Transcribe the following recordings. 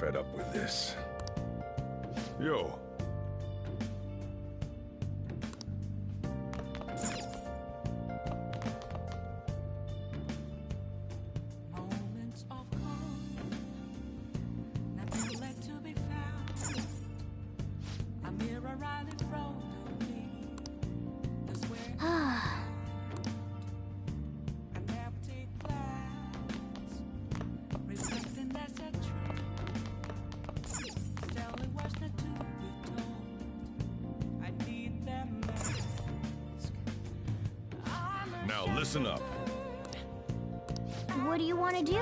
fed up with this. Yo. Now listen up. What do you want to do?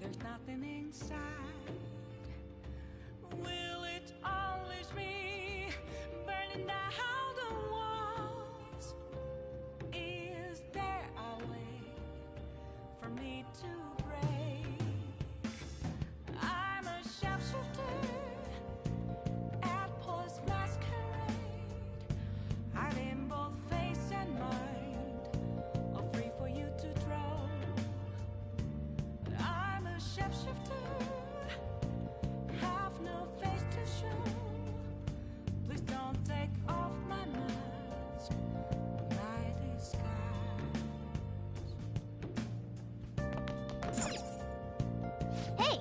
There's nothing inside. Will it always be burning down the walls? Is there a way for me to break? I'm a sharpshooter at Paul's masquerade, hiding both face and mind, all free for you to draw. Shapeshifter, have no face to show. Please don't take off my mask, my disguise. Hey!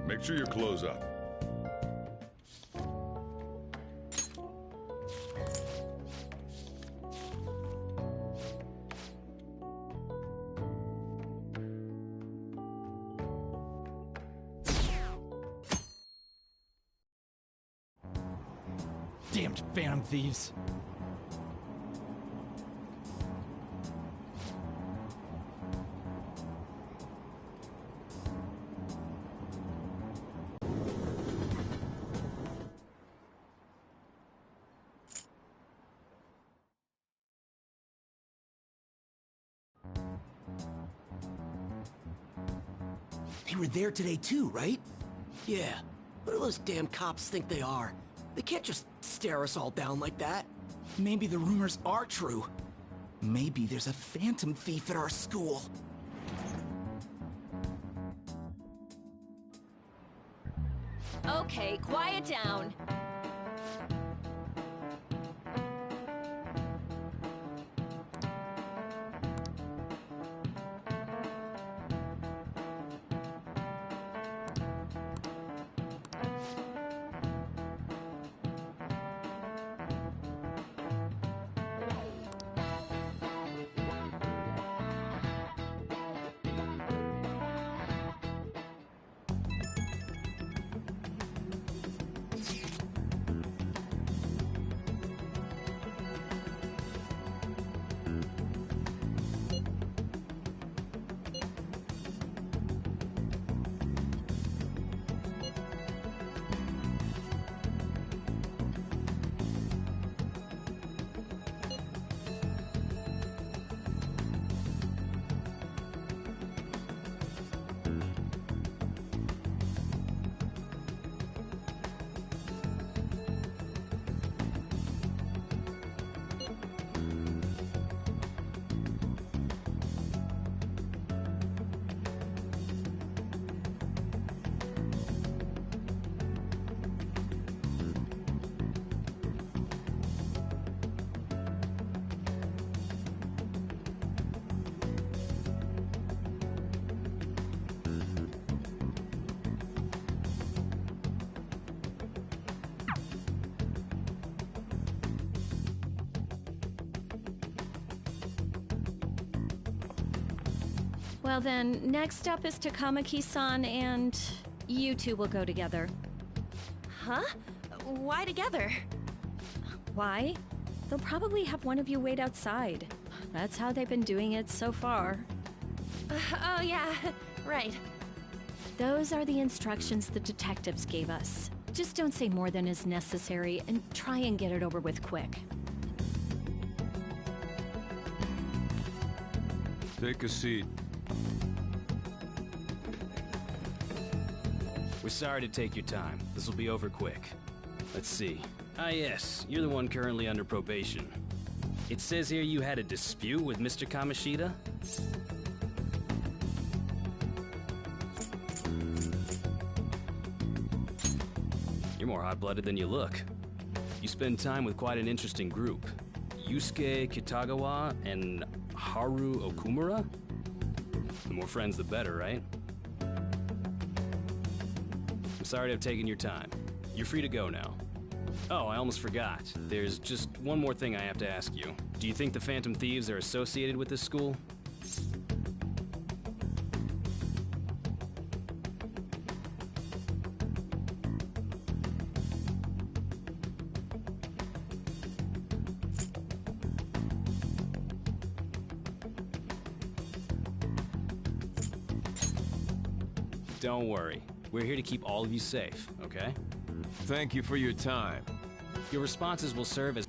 Make sure you close up. Damned phantom thieves. They were there today too, right? Yeah. What do those damn cops think they are? They can't just stare us all down like that. Maybe the rumors are true. Maybe there's a phantom thief at our school. Okay, quiet down. Well then, next up is Takamaki-san and You two will go together. Huh? Why together? Why? They'll probably have one of you wait outside. That's how they've been doing it so far. Oh yeah, right. Those are the instructions the detectives gave us. Just don't say more than is necessary and try and get it over with quick. Take a seat. We're sorry to take your time. This will be over quick. Let's see. Ah yes, you're the one currently under probation. It says here you had a dispute with Mr. Kamishita? You're more hot-blooded than you look. You spend time with quite an interesting group. Yusuke Kitagawa and Haru Okumura? The more friends, the better, right? I'm sorry to have taken your time. You're free to go now. Oh, I almost forgot. There's just one more thing I have to ask you. Do you think the Phantom Thieves are associated with this school? Don't worry. We're here to keep all of you safe, okay? Thank you for your time. Your responses will serve as...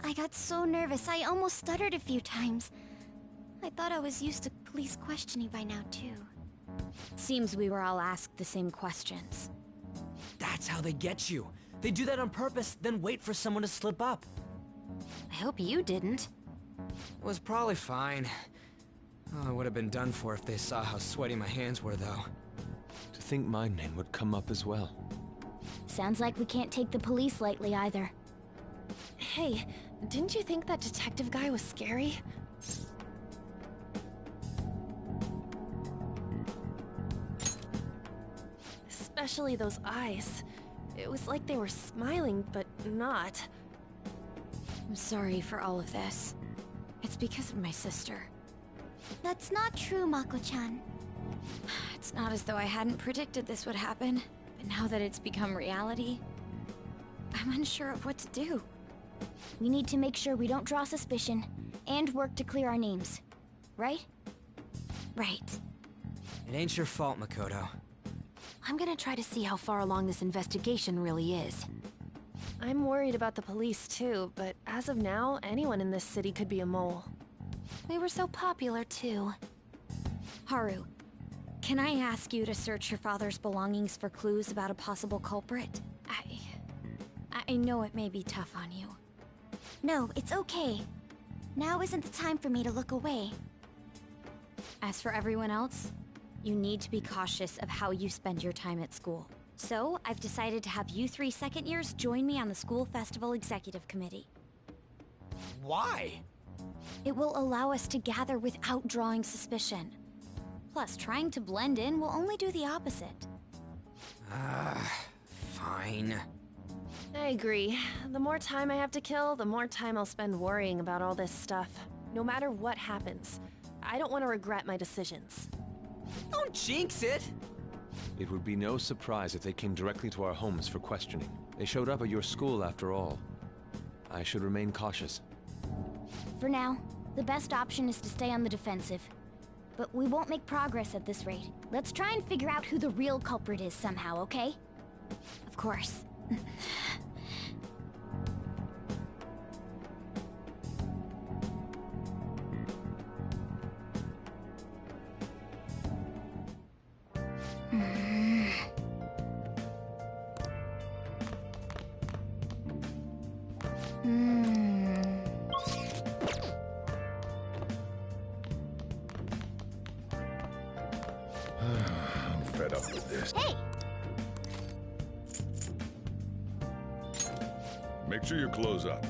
I got so nervous, I almost stuttered a few times. I thought I was used to police questioning by now, too. Seems we were all asked the same questions. That's how they get you. They do that on purpose, then wait for someone to slip up. I hope you didn't. Was probably fine. Oh, I would have been done for if they saw how sweaty my hands were, though. To think my name would come up as well. Sounds like we can't take the police lightly either. Hey, didn't you think that detective guy was scary? Especially those eyes. It was like they were smiling, but not. I'm sorry for all of this. It's because of my sister. That's not true, Mako-chan. It's not as though I hadn't predicted this would happen, but now that it's become reality, I'm unsure of what to do. We need to make sure we don't draw suspicion, and work to clear our names. Right? Right. It ain't your fault, Makoto. I'm gonna try to see how far along this investigation really is. I'm worried about the police too, but as of now, anyone in this city could be a mole. We were so popular, too. Haru, can I ask you to search your father's belongings for clues about a possible culprit? I know it may be tough on you. No, it's okay. Now isn't the time for me to look away. As for everyone else, you need to be cautious of how you spend your time at school. So, I've decided to have you three second years join me on the school festival executive committee. Why? It will allow us to gather without drawing suspicion. Plus, trying to blend in will only do the opposite. Fine. I agree. The more time I have to kill, the more time I'll spend worrying about all this stuff. No matter what happens. I don't want to regret my decisions. Don't jinx it! It would be no surprise if they came directly to our homes for questioning. They showed up at your school after all. I should remain cautious. For now, the best option is to stay on the defensive. But we won't make progress at this rate. Let's try and figure out who the real culprit is somehow, okay? Of course. I'm fed up with this. Hey! Make sure your clothes up.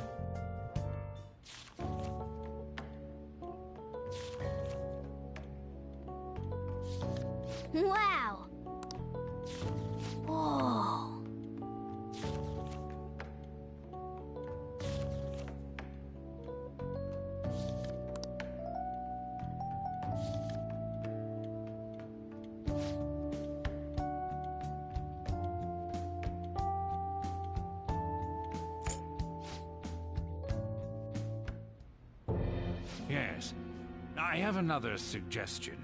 Wow! Whoa! Yes. I have another suggestion.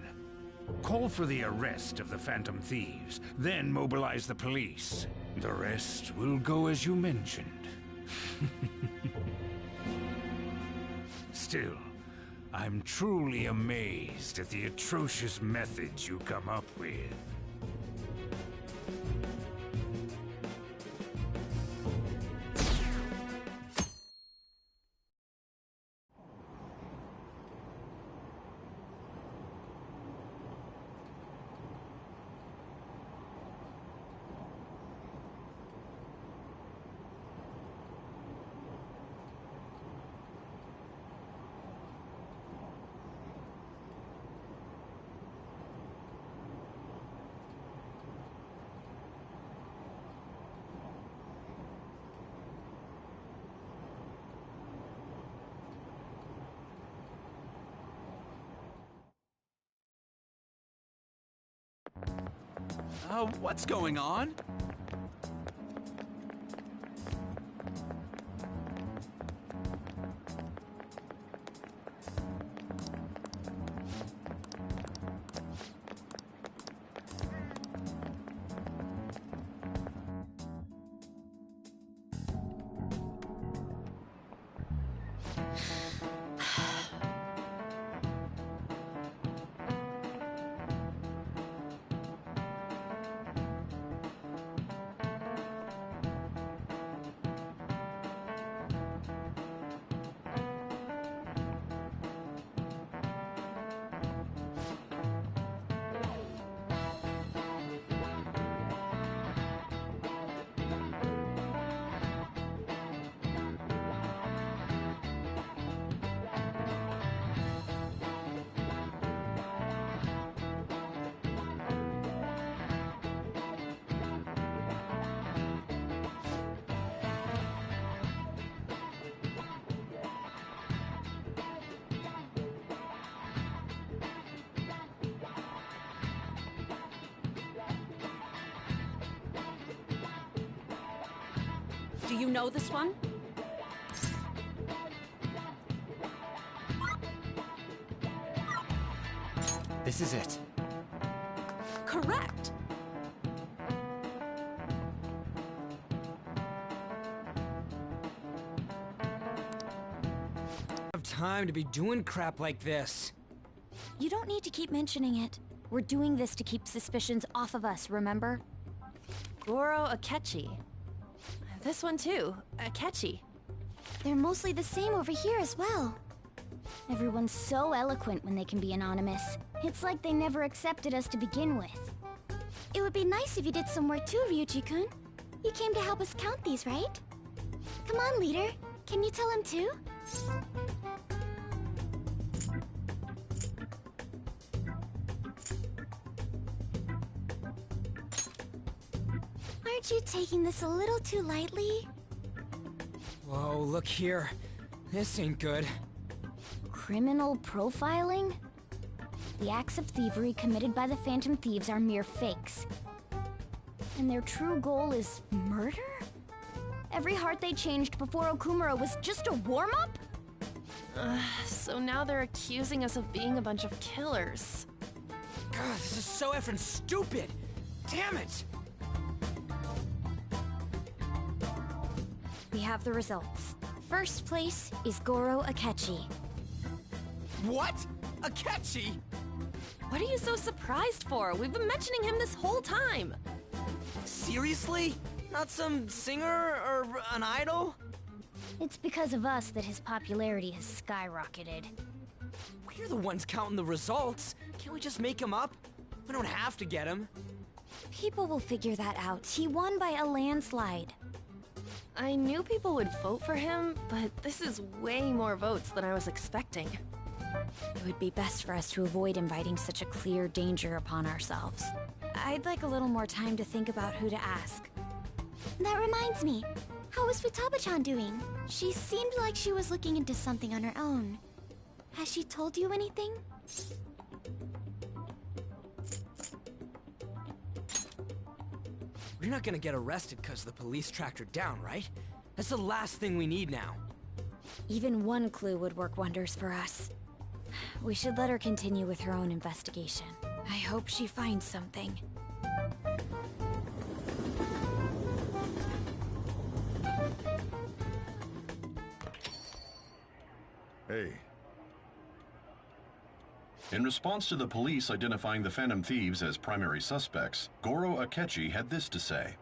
Call for the arrest of the Phantom Thieves, then mobilize the police. The rest will go as you mentioned. Still, I'm truly amazed at the atrocious methods you come up with. What's going on? Do you know this one? This is it. Correct. Have time to be doing crap like this. You don't need to keep mentioning it. We're doing this to keep suspicions off of us, remember? Goro Akechi. This one too, Akechi. They're mostly the same over here as well. Everyone's so eloquent when they can be anonymous. It's like they never accepted us to begin with. It would be nice if you did some work too, Ryuji-kun. You came to help us count these, right? Come on, leader. Can you tell him too? Aren't you taking this a little too lightly? Whoa, look here. This ain't good. Criminal profiling? The acts of thievery committed by the Phantom Thieves are mere fakes. And their true goal is murder? Every heart they changed before Okumura was just a warm-up? So now they're accusing us of being a bunch of killers. God, this is so effing stupid! Damn it! We have the results. First place is Goro Akechi. What? Akechi? What are you so surprised for? We've been mentioning him this whole time. Seriously? Not some singer or an idol? It's because of us that his popularity has skyrocketed. We're the ones counting the results. Can't we just make him up? We don't have to get him. People will figure that out. He won by a landslide. I knew people would vote for him, but this is way more votes than I was expecting. It would be best for us to avoid inviting such a clear danger upon ourselves. I'd like a little more time to think about who to ask. That reminds me. How is Futaba-chan doing? She seemed like she was looking into something on her own. Has she told you anything? We're not gonna get arrested because the police tracked her down, right? That's the last thing we need now. Even one clue would work wonders for us. We should let her continue with her own investigation. I hope she finds something. Hey. In response to the police identifying the Phantom Thieves as primary suspects, Goro Akechi had this to say.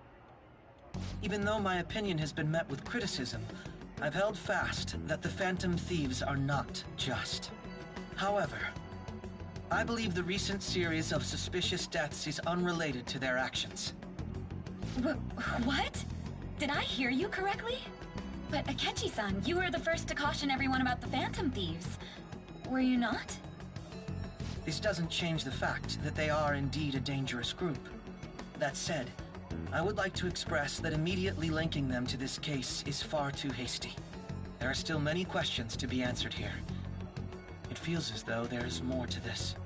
Even though my opinion has been met with criticism, I've held fast that the Phantom Thieves are not just. However, I believe the recent series of suspicious deaths is unrelated to their actions. What? Did I hear you correctly? But Akechi-san, you were the first to caution everyone about the Phantom Thieves. Were you not? This doesn't change the fact that they are indeed a dangerous group. That said, I would like to express that immediately linking them to this case is far too hasty. There are still many questions to be answered here. It feels as though there is more to this.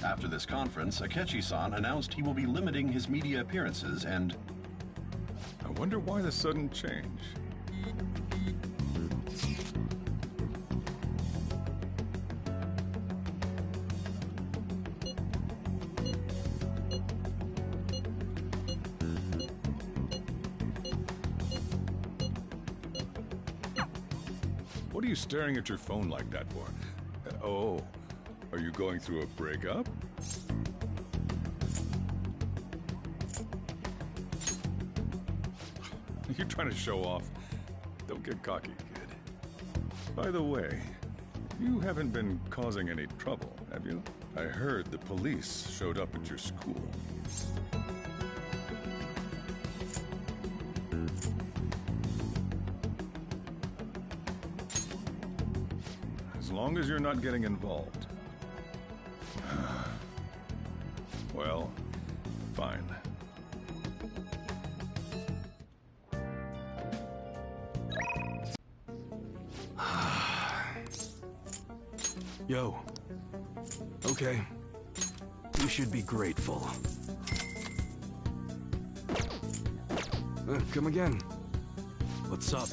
After this conference, Akechi-san announced he will be limiting his media appearances and... I wonder why the sudden change. What are you staring at your phone like that for? Oh, are you going through a breakup? You're trying to show off. Don't get cocky, kid. By the way, you haven't been causing any trouble, have you? I heard the police showed up at your school. As long as you're not getting involved. Well, fine. Yo. Okay. You should be grateful. Come again. What's up?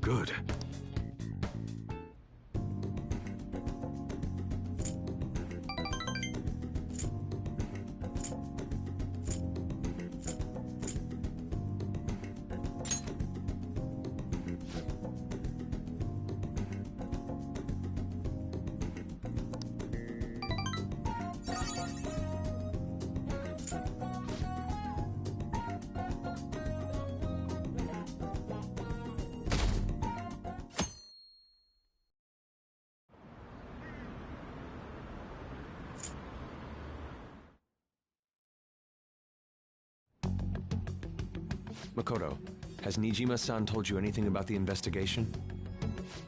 Good. Makoto, has Nijima-san told you anything about the investigation?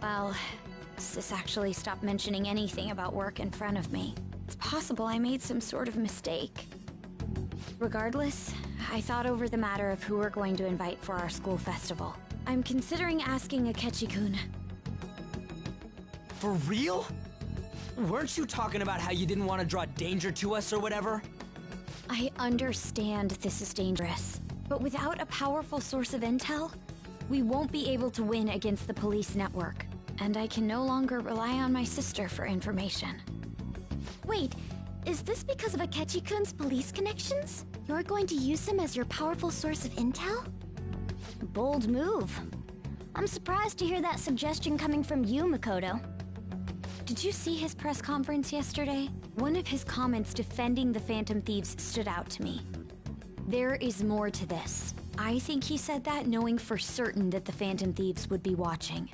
Well, Sis actually stopped mentioning anything about work in front of me. It's possible I made some sort of mistake. Regardless, I thought over the matter of who we're going to invite for our school festival. I'm considering asking Akechi-kun. For real? Weren't you talking about how you didn't want to draw danger to us or whatever? I understand this is dangerous, but without a powerful source of intel, we won't be able to win against the police network. And I can no longer rely on my sister for information. Wait, is this because of Akechi-kun's police connections? You're going to use him as your powerful source of intel? Bold move. I'm surprised to hear that suggestion coming from you, Makoto. Did you see his press conference yesterday? One of his comments defending the Phantom Thieves stood out to me. There is more to this. I think he said that knowing for certain that the Phantom Thieves would be watching.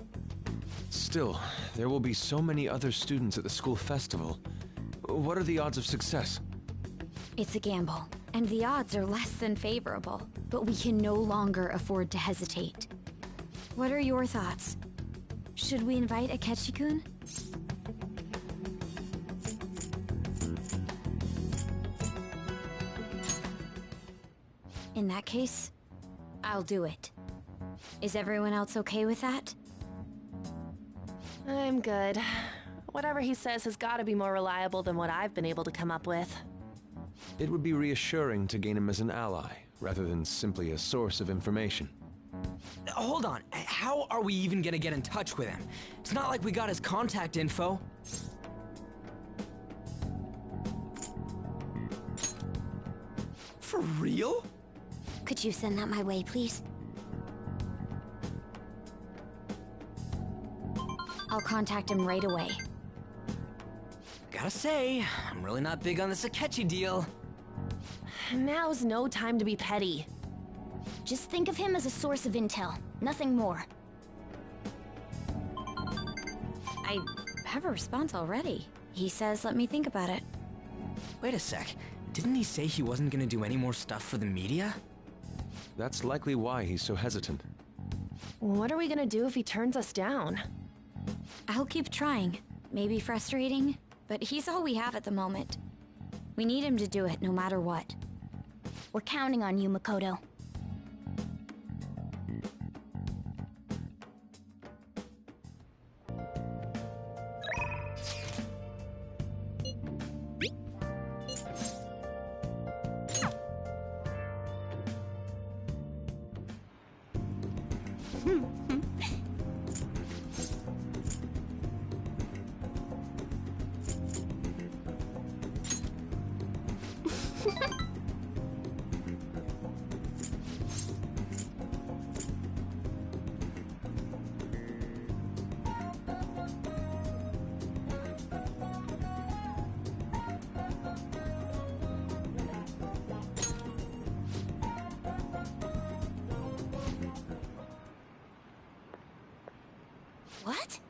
Still, there will be so many other students at the school festival. What are the odds of success? It's a gamble, and the odds are less than favorable, but we can no longer afford to hesitate. What are your thoughts? Should we invite Akechi-kun? In that case, I'll do it. Is everyone else okay with that? I'm good. Whatever he says has got to be more reliable than what I've been able to come up with. It would be reassuring to gain him as an ally, rather than simply a source of information. Hold on. How are we even gonna get in touch with him? It's not like we got his contact info. For real? Could you send that my way, please? I'll contact him right away. Gotta say, I'm really not big on this Akechi deal. Now's no time to be petty. Just think of him as a source of intel, nothing more. I have a response already. He says let me think about it. Wait a sec. Didn't he say he wasn't gonna do any more stuff for the media? That's likely why he's so hesitant. What are we gonna do if he turns us down? I'll keep trying. Maybe frustrating, but he's all we have at the moment. We need him to do it no matter what. We're counting on you, Makoto. What?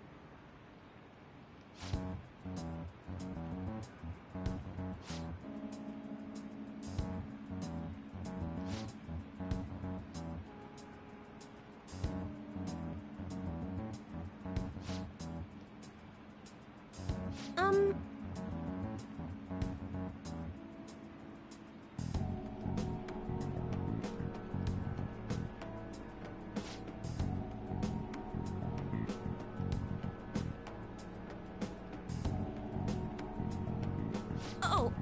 Oh,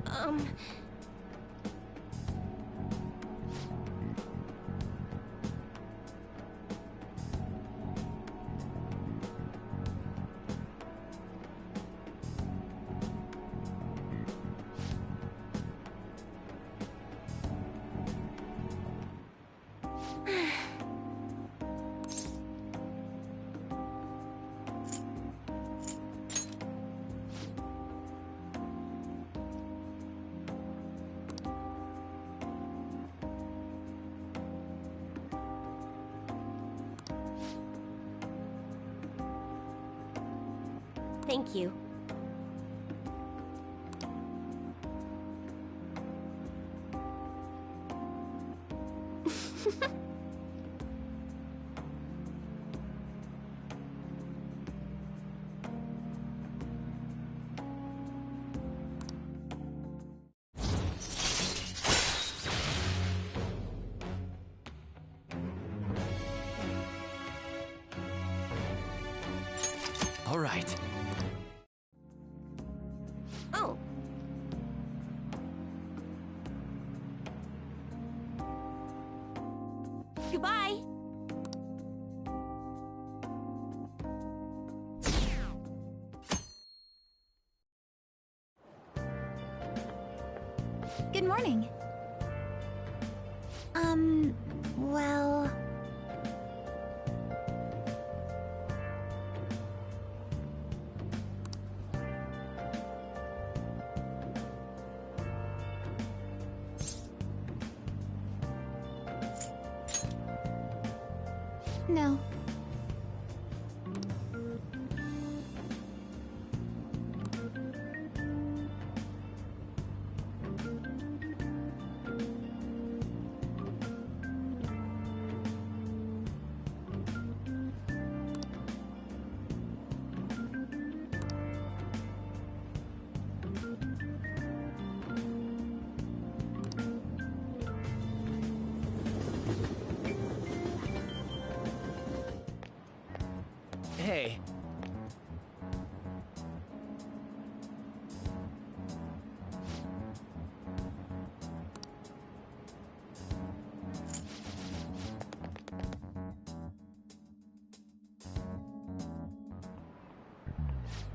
Thank you. All right. Oh. Goodbye. good morning. Well... No.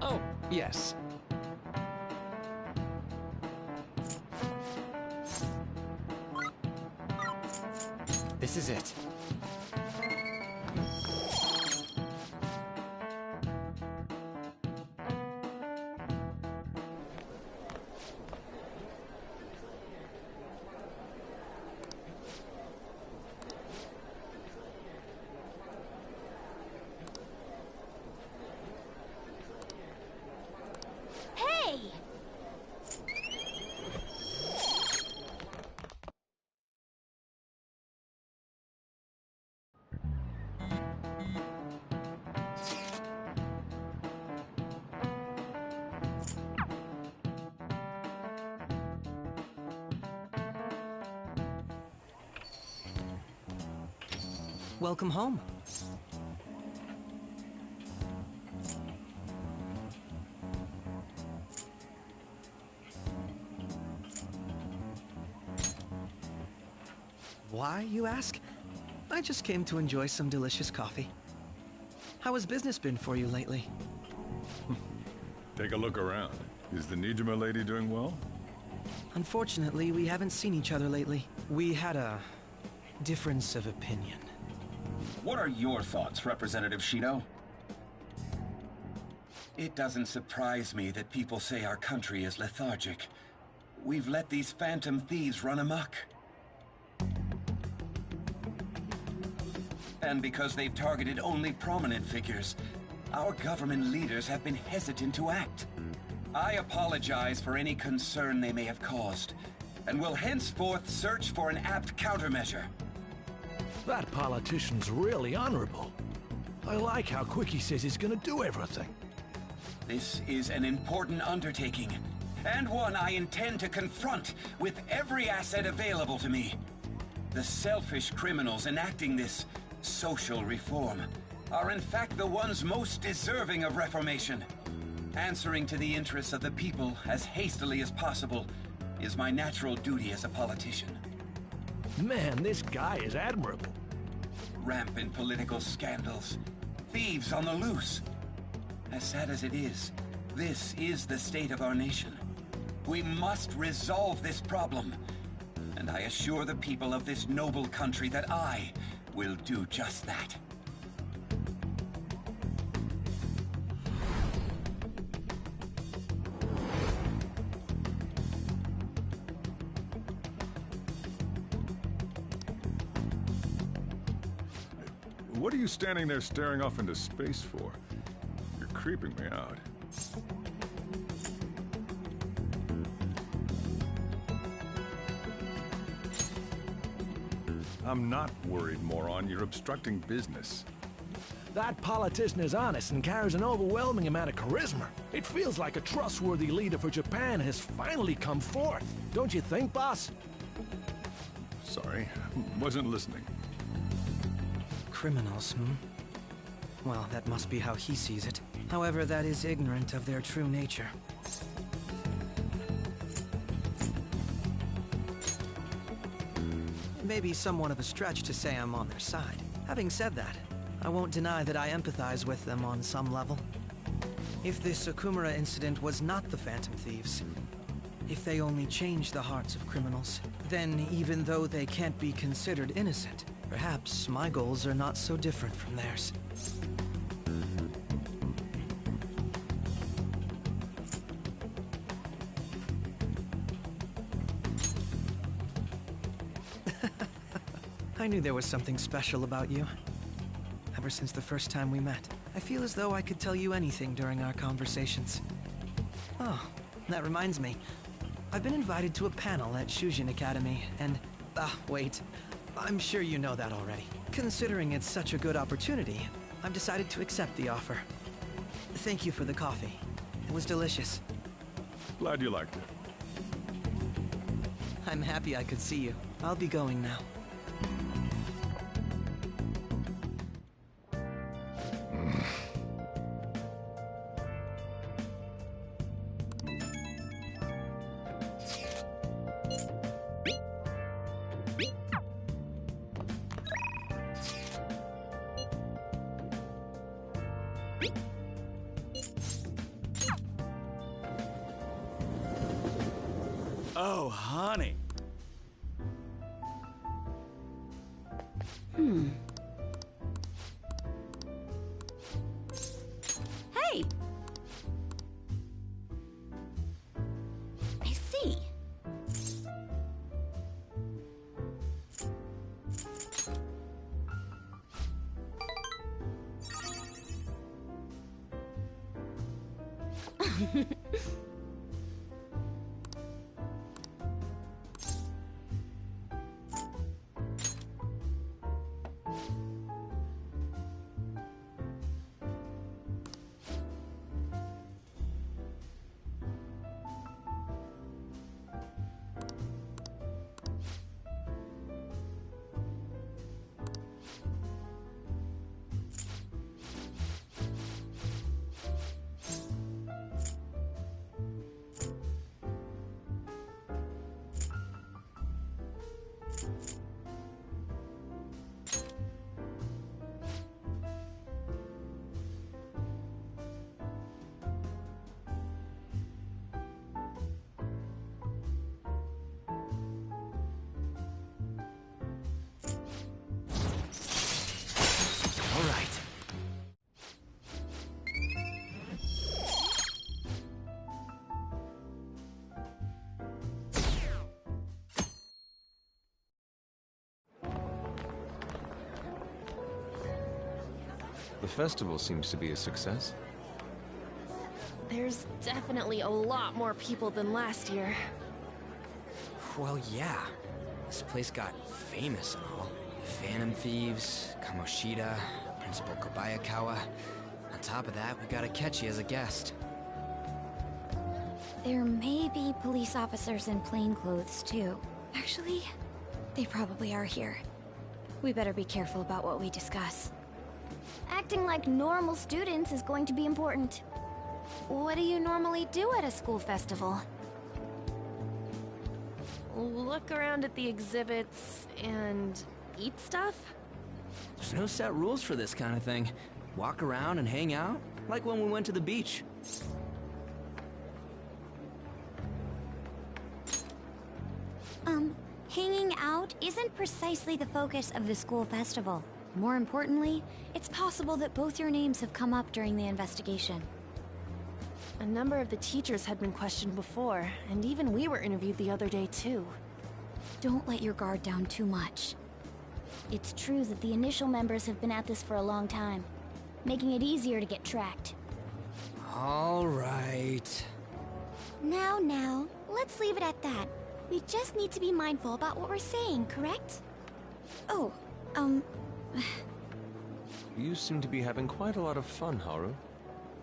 Oh, yes. This is it. Hey! Welcome home. Why, you ask? I just came to enjoy some delicious coffee. How has business been for you lately? Take a look around. Is the Nijima lady doing well? Unfortunately, we haven't seen each other lately. We had a difference of opinion. What are your thoughts, Representative Shido? It doesn't surprise me that people say our country is lethargic. We've let these phantom thieves run amok. And because they've targeted only prominent figures, our government leaders have been hesitant to act. I apologize for any concern they may have caused, and will henceforth search for an apt countermeasure. That politician's really honorable. I like how quick he says he's gonna do everything. This is an important undertaking, and one I intend to confront with every asset available to me. The selfish criminals enacting this social reform are in fact the ones most deserving of reformation. Answering to the interests of the people as hastily as possible is my natural duty as a politician. Man, this guy is admirable. Rampant political scandals, thieves on the loose. As sad as it is, this is the state of our nation. We must resolve this problem, and I assure the people of this noble country that I will do just that. What are you standing there staring off into space for? You're creeping me out. I'm not worried, moron. You're obstructing business. That politician is honest and carries an overwhelming amount of charisma. It feels like a trustworthy leader for Japan has finally come forth. Don't you think, boss? Sorry, wasn't listening. Criminals, Well, that must be how he sees it. However, that is ignorant of their true nature. It may be somewhat of a stretch to say I'm on their side. Having said that, I won't deny that I empathize with them on some level. If this Okumura incident was not the Phantom Thieves, if they only changed the hearts of criminals, then even though they can't be considered innocent, perhaps my goals are not so different from theirs. I knew there was something special about you. Ever since the first time we met, I feel as though I could tell you anything during our conversations. Oh, that reminds me. I've been invited to a panel at Shujin Academy, and... wait. I'm sure you know that already. Considering it's such a good opportunity, I've decided to accept the offer. Thank you for the coffee. It was delicious. Glad you liked it. I'm happy I could see you. I'll be going now. honey. Hey! I see. All right. The festival seems to be a success. There's definitely a lot more people than last year. Well, yeah. This place got famous and all. Phantom Thieves, Kamoshida, Principal Kobayakawa. On top of that, we got Akechi as a guest. There may be police officers in plainclothes, too. Actually, they probably are here. We better be careful about what we discuss. Acting like normal students is going to be important. What do you normally do at a school festival? Look around at the exhibits and eat stuff? There's no set rules for this kind of thing. Walk around and hang out, like when we went to the beach. Hanging out isn't precisely the focus of the school festival. More importantly, it's possible that both your names have come up during the investigation. A number of the teachers had been questioned before, and even we were interviewed the other day too. Don't let your guard down too much. It's true that the initial members have been at this for a long time, making it easier to get tracked. All right. Now, let's leave it at that. We just need to be mindful about what we're saying, correct? Oh, You seem to be having quite a lot of fun, Haru.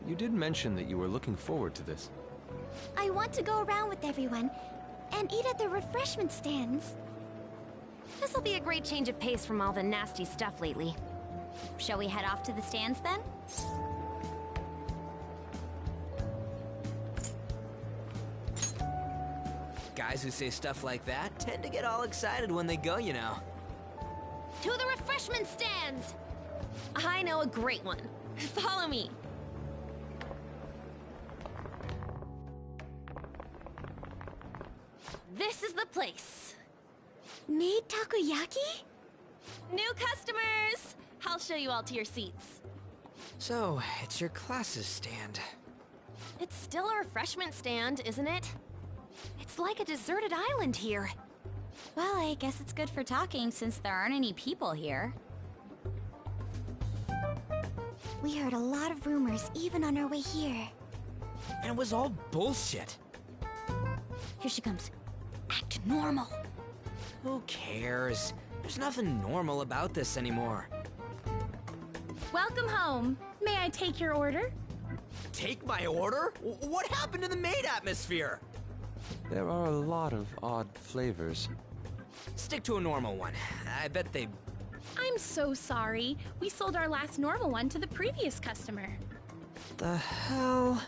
You did mention that you were looking forward to this. I want to go around with everyone and eat at the refreshment stands. this'll be a great change of pace from all the nasty stuff lately. Shall we head off to the stands then? Guys who say stuff like that tend to get all excited when they go, you know. To the refreshment stands! I know a great one. Follow me. This is the place. Made takoyaki? New customers! I'll show you all to your seats. So, it's your class's stand. It's still a refreshment stand, isn't it? It's like a deserted island here. Well, I guess it's good for talking since there aren't any people here. We heard a lot of rumors even on our way here. And it was all bullshit. Here she comes. Act normal. Who cares? There's nothing normal about this anymore. Welcome home. May I take your order? Take my order? What happened to the maid atmosphere? There are a lot of odd flavors. Stick to a normal one. I bet they... I'm so sorry. We sold our last normal one to the previous customer. The hell?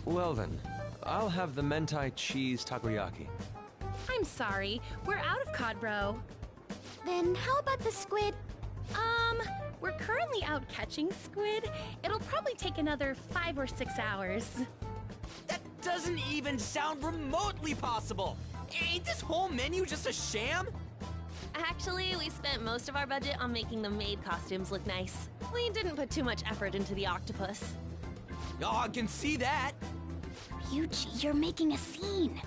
Well then, I'll have the mentai cheese takoyaki. I'm sorry. We're out of cod roe. Then how about the squid? We're currently out catching squid. It'll probably take another 5 or 6 hours. That doesn't even sound remotely possible! Ain't this whole menu just a sham? Actually, we spent most of our budget on making the maid costumes look nice. We didn't put too much effort into the octopus. Oh, I can see that. Ryuji, you're making a scene.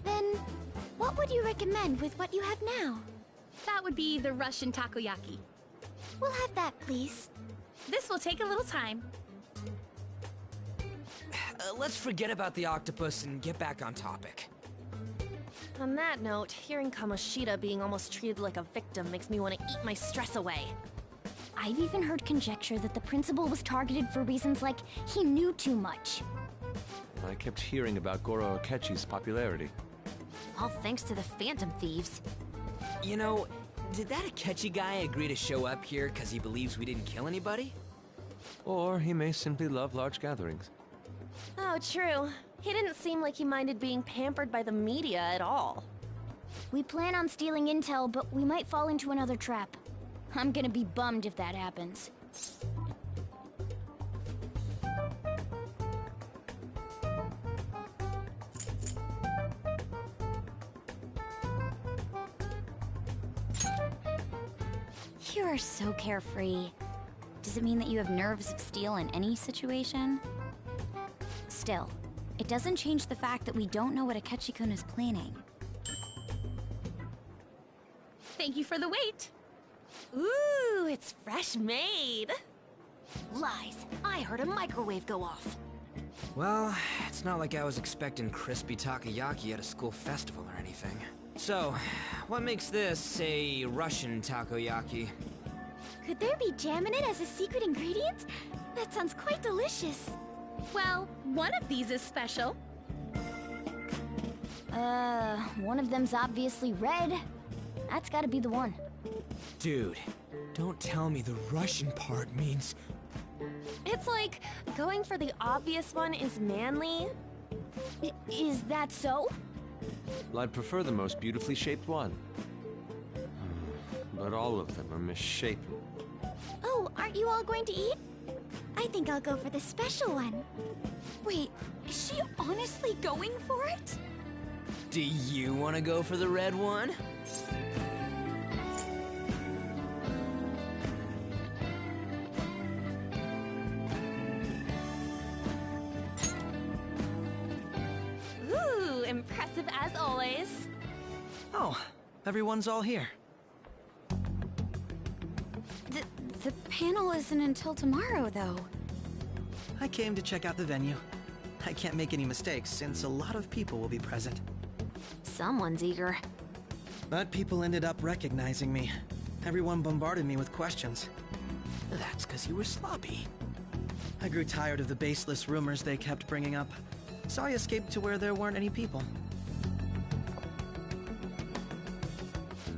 Then, what would you recommend with what you have now? That would be the Russian takoyaki. We'll have that, please. This will take a little time. Let's forget about the octopus and get back on topic. On that note, hearing Kamoshida being almost treated like a victim makes me want to eat my stress away. I've even heard conjecture that the principal was targeted for reasons like he knew too much. I kept hearing about Goro Akechi's popularity. All thanks to the Phantom Thieves. You know, did that Akechi guy agree to show up here because he believes we didn't kill anybody? Or he may simply love large gatherings. Oh, true. He didn't seem like he minded being pampered by the media at all. We plan on stealing intel, but we might fall into another trap. I'm gonna be bummed if that happens. You are so carefree. Does it mean that you have nerves of steel in any situation? Still, it doesn't change the fact that we don't know what Akechi-kun is planning. Thank you for the wait. Ooh, it's fresh made. Lies. I heard a microwave go off. Well, it's not like I was expecting crispy takoyaki at a school festival or anything. So, what makes this a Russian takoyaki? Could there be jam in it as a secret ingredient? That sounds quite delicious. Well, one of these is special. One of them's obviously red. That's gotta be the one. Dude, don't tell me the Russian part means... It's like going for the obvious one is manly. Is that so? Well, I'd prefer the most beautifully shaped one. But all of them are misshapen. Oh, aren't you all going to eat? I think I'll go for the special one. Wait, is she honestly going for it? Do you want to go for the red one? Ooh, impressive as always. Oh, everyone's all here. The panel isn't until tomorrow, though. I came to check out the venue. I can't make any mistakes since a lot of people will be present. Someone's eager. But people ended up recognizing me. Everyone bombarded me with questions. That's because you were sloppy. I grew tired of the baseless rumors they kept bringing up, so I escaped to where there weren't any people.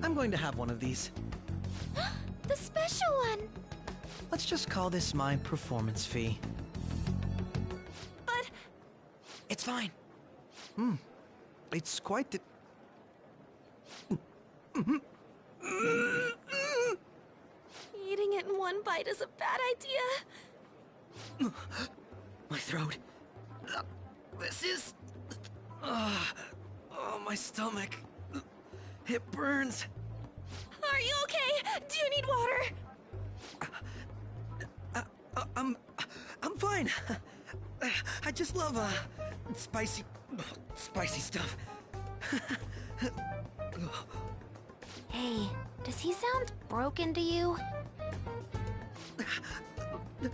I'm going to have one of these. The special one! Let's just call this my performance fee. But... It's fine. It's quite the... Eating it in one bite is a bad idea. My throat. This is... oh, my stomach. It burns. Are you okay? Do you need water? I'm fine. I just love, spicy stuff. Hey, does he sound broken to you?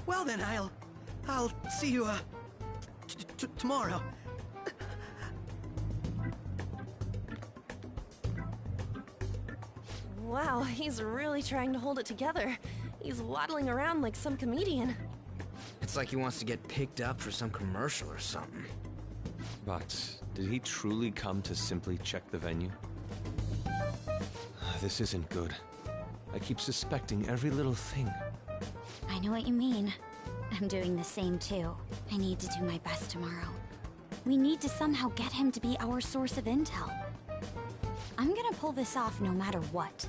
Well then, I'll see you, tomorrow. Wow, he's really trying to hold it together. He's waddling around like some comedian. It's like he wants to get picked up for some commercial or something. But did he truly come to simply check the venue? This isn't good. I keep suspecting every little thing. I know what you mean. I'm doing the same too. I need to do my best tomorrow. We need to somehow get him to be our source of intel. I'm gonna pull this off no matter what.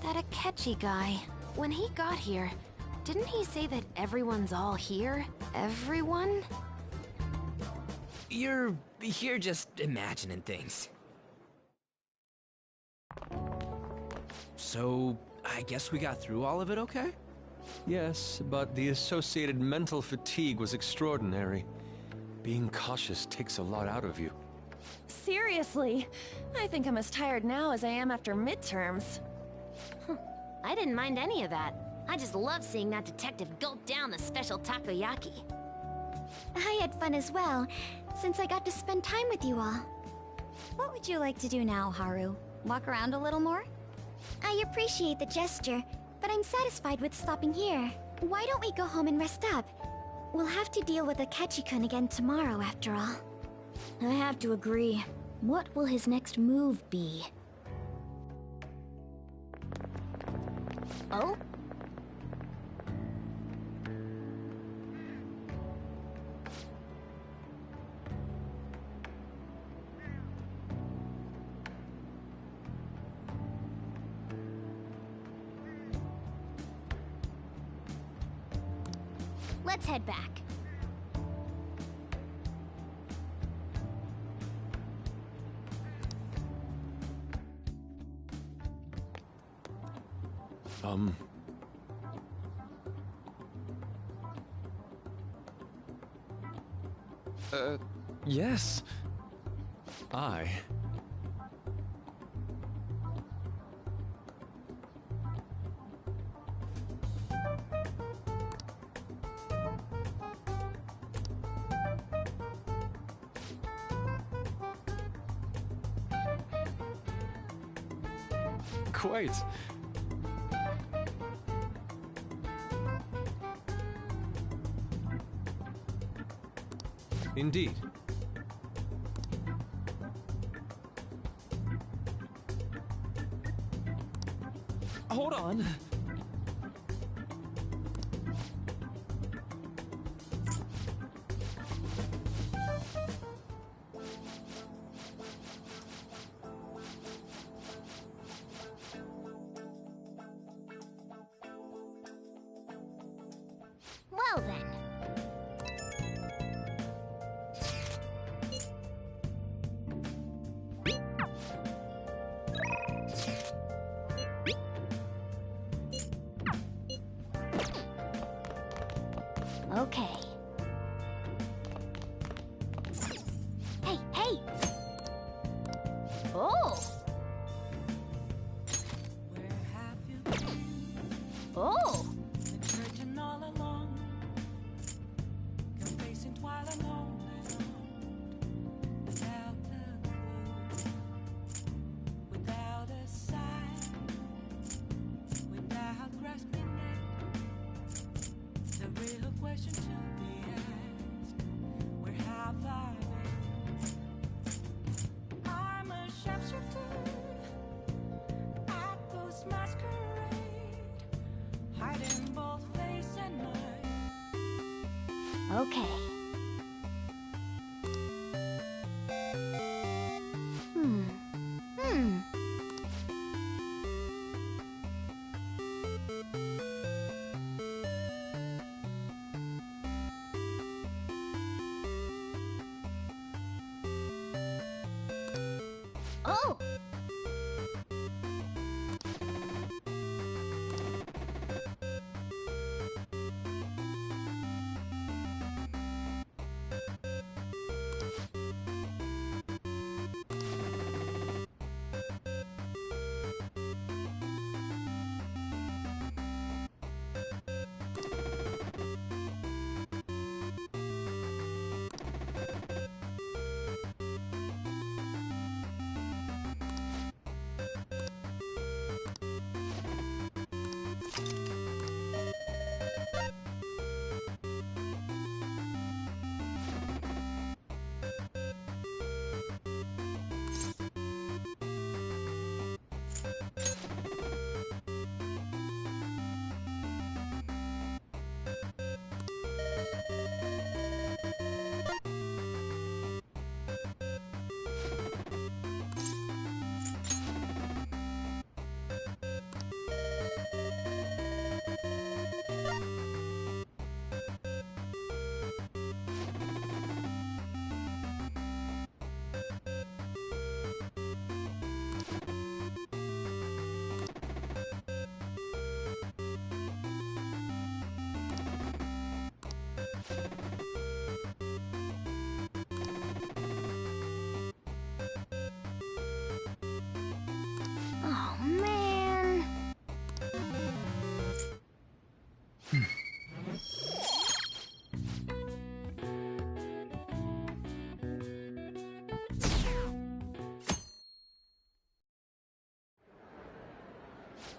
That Akechi guy, when he got here, didn't he say that everyone's all here? Everyone? You're just imagining things. So, I guess we got through all of it okay? Yes, but the associated mental fatigue was extraordinary. Being cautious takes a lot out of you. Seriously, I think I'm as tired now as I am after midterms. I didn't mind any of that. I just love seeing that detective gulp down the special takoyaki. I had fun as well, since I got to spend time with you all. What would you like to do now, Haru? Walk around a little more? I appreciate the gesture, but I'm satisfied with stopping here. Why don't we go home and rest up? We'll have to deal with Akechi-kun again tomorrow, after all. I have to agree. What will his next move be? Oh? Let's head back. Yes. Quite. Indeed. Hold on. Well then. Okay. Hey, hey! Oh! Where have you been? Oh! Been searching all along, confessing while alone, without a clue, without a sign, without grasping it. The real question to be asked: where have I been? I'm a sharpshooter at Ghost Masquerade, hiding both face and mind. Okay. Oh!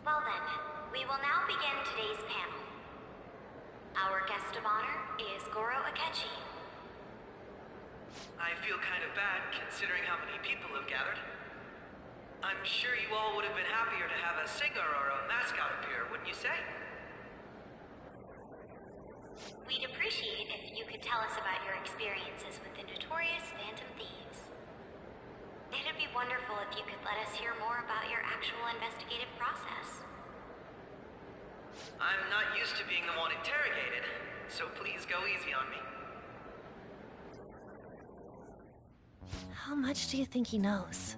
Well then, we will now begin today's panel. Our guest of honor is Goro Akechi. I feel kind of bad considering how many people have gathered. I'm sure you all would have been happier to have a singer or a mascot appear, wouldn't you say? We'd appreciate if you could tell us about your experiences with the notorious Phantom Thieves. It'd be wonderful if you could let us hear more about your actual investigative process. I'm not used to being the one interrogated, so please go easy on me. How much do you think he knows?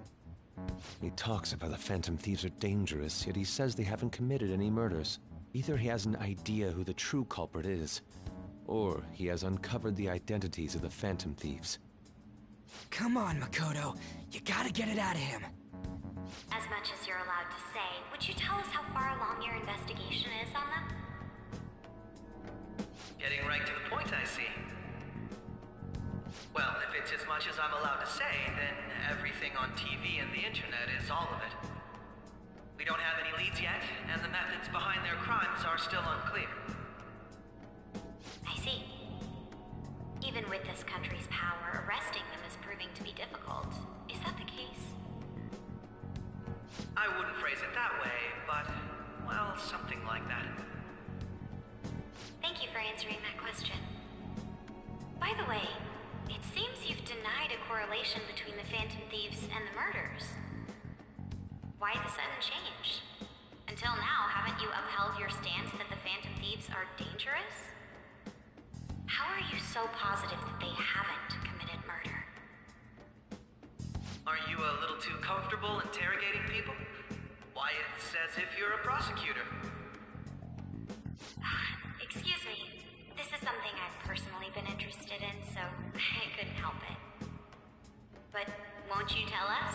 He talks about the Phantom Thieves are dangerous, yet he says they haven't committed any murders. Either he has an idea who the true culprit is, or he has uncovered the identities of the Phantom Thieves. Come on, Makoto. You gotta get it out of him. As much as you're allowed to say, would you tell us how far along your investigation is on them? Getting right to the point, I see. Well, if it's as much as I'm allowed to say, then everything on TV and the internet is all of it. We don't have any leads yet, and the methods behind their crimes are still unclear. I see. Even with this country's power, arresting them is proving to be difficult. Is that the case? I wouldn't phrase it that way, but, well, something like that. Thank you for answering that question. By the way, it seems you've denied a correlation between the Phantom Thieves and the murders. Why the sudden change? Until now, haven't you upheld your stance that the Phantom Thieves are dangerous? How are you so positive that they haven't committed murder? Aren't you a little too comfortable interrogating people? Why, it's as if you're a prosecutor. Excuse me. This is something I've personally been interested in, so I couldn't help it. But won't you tell us?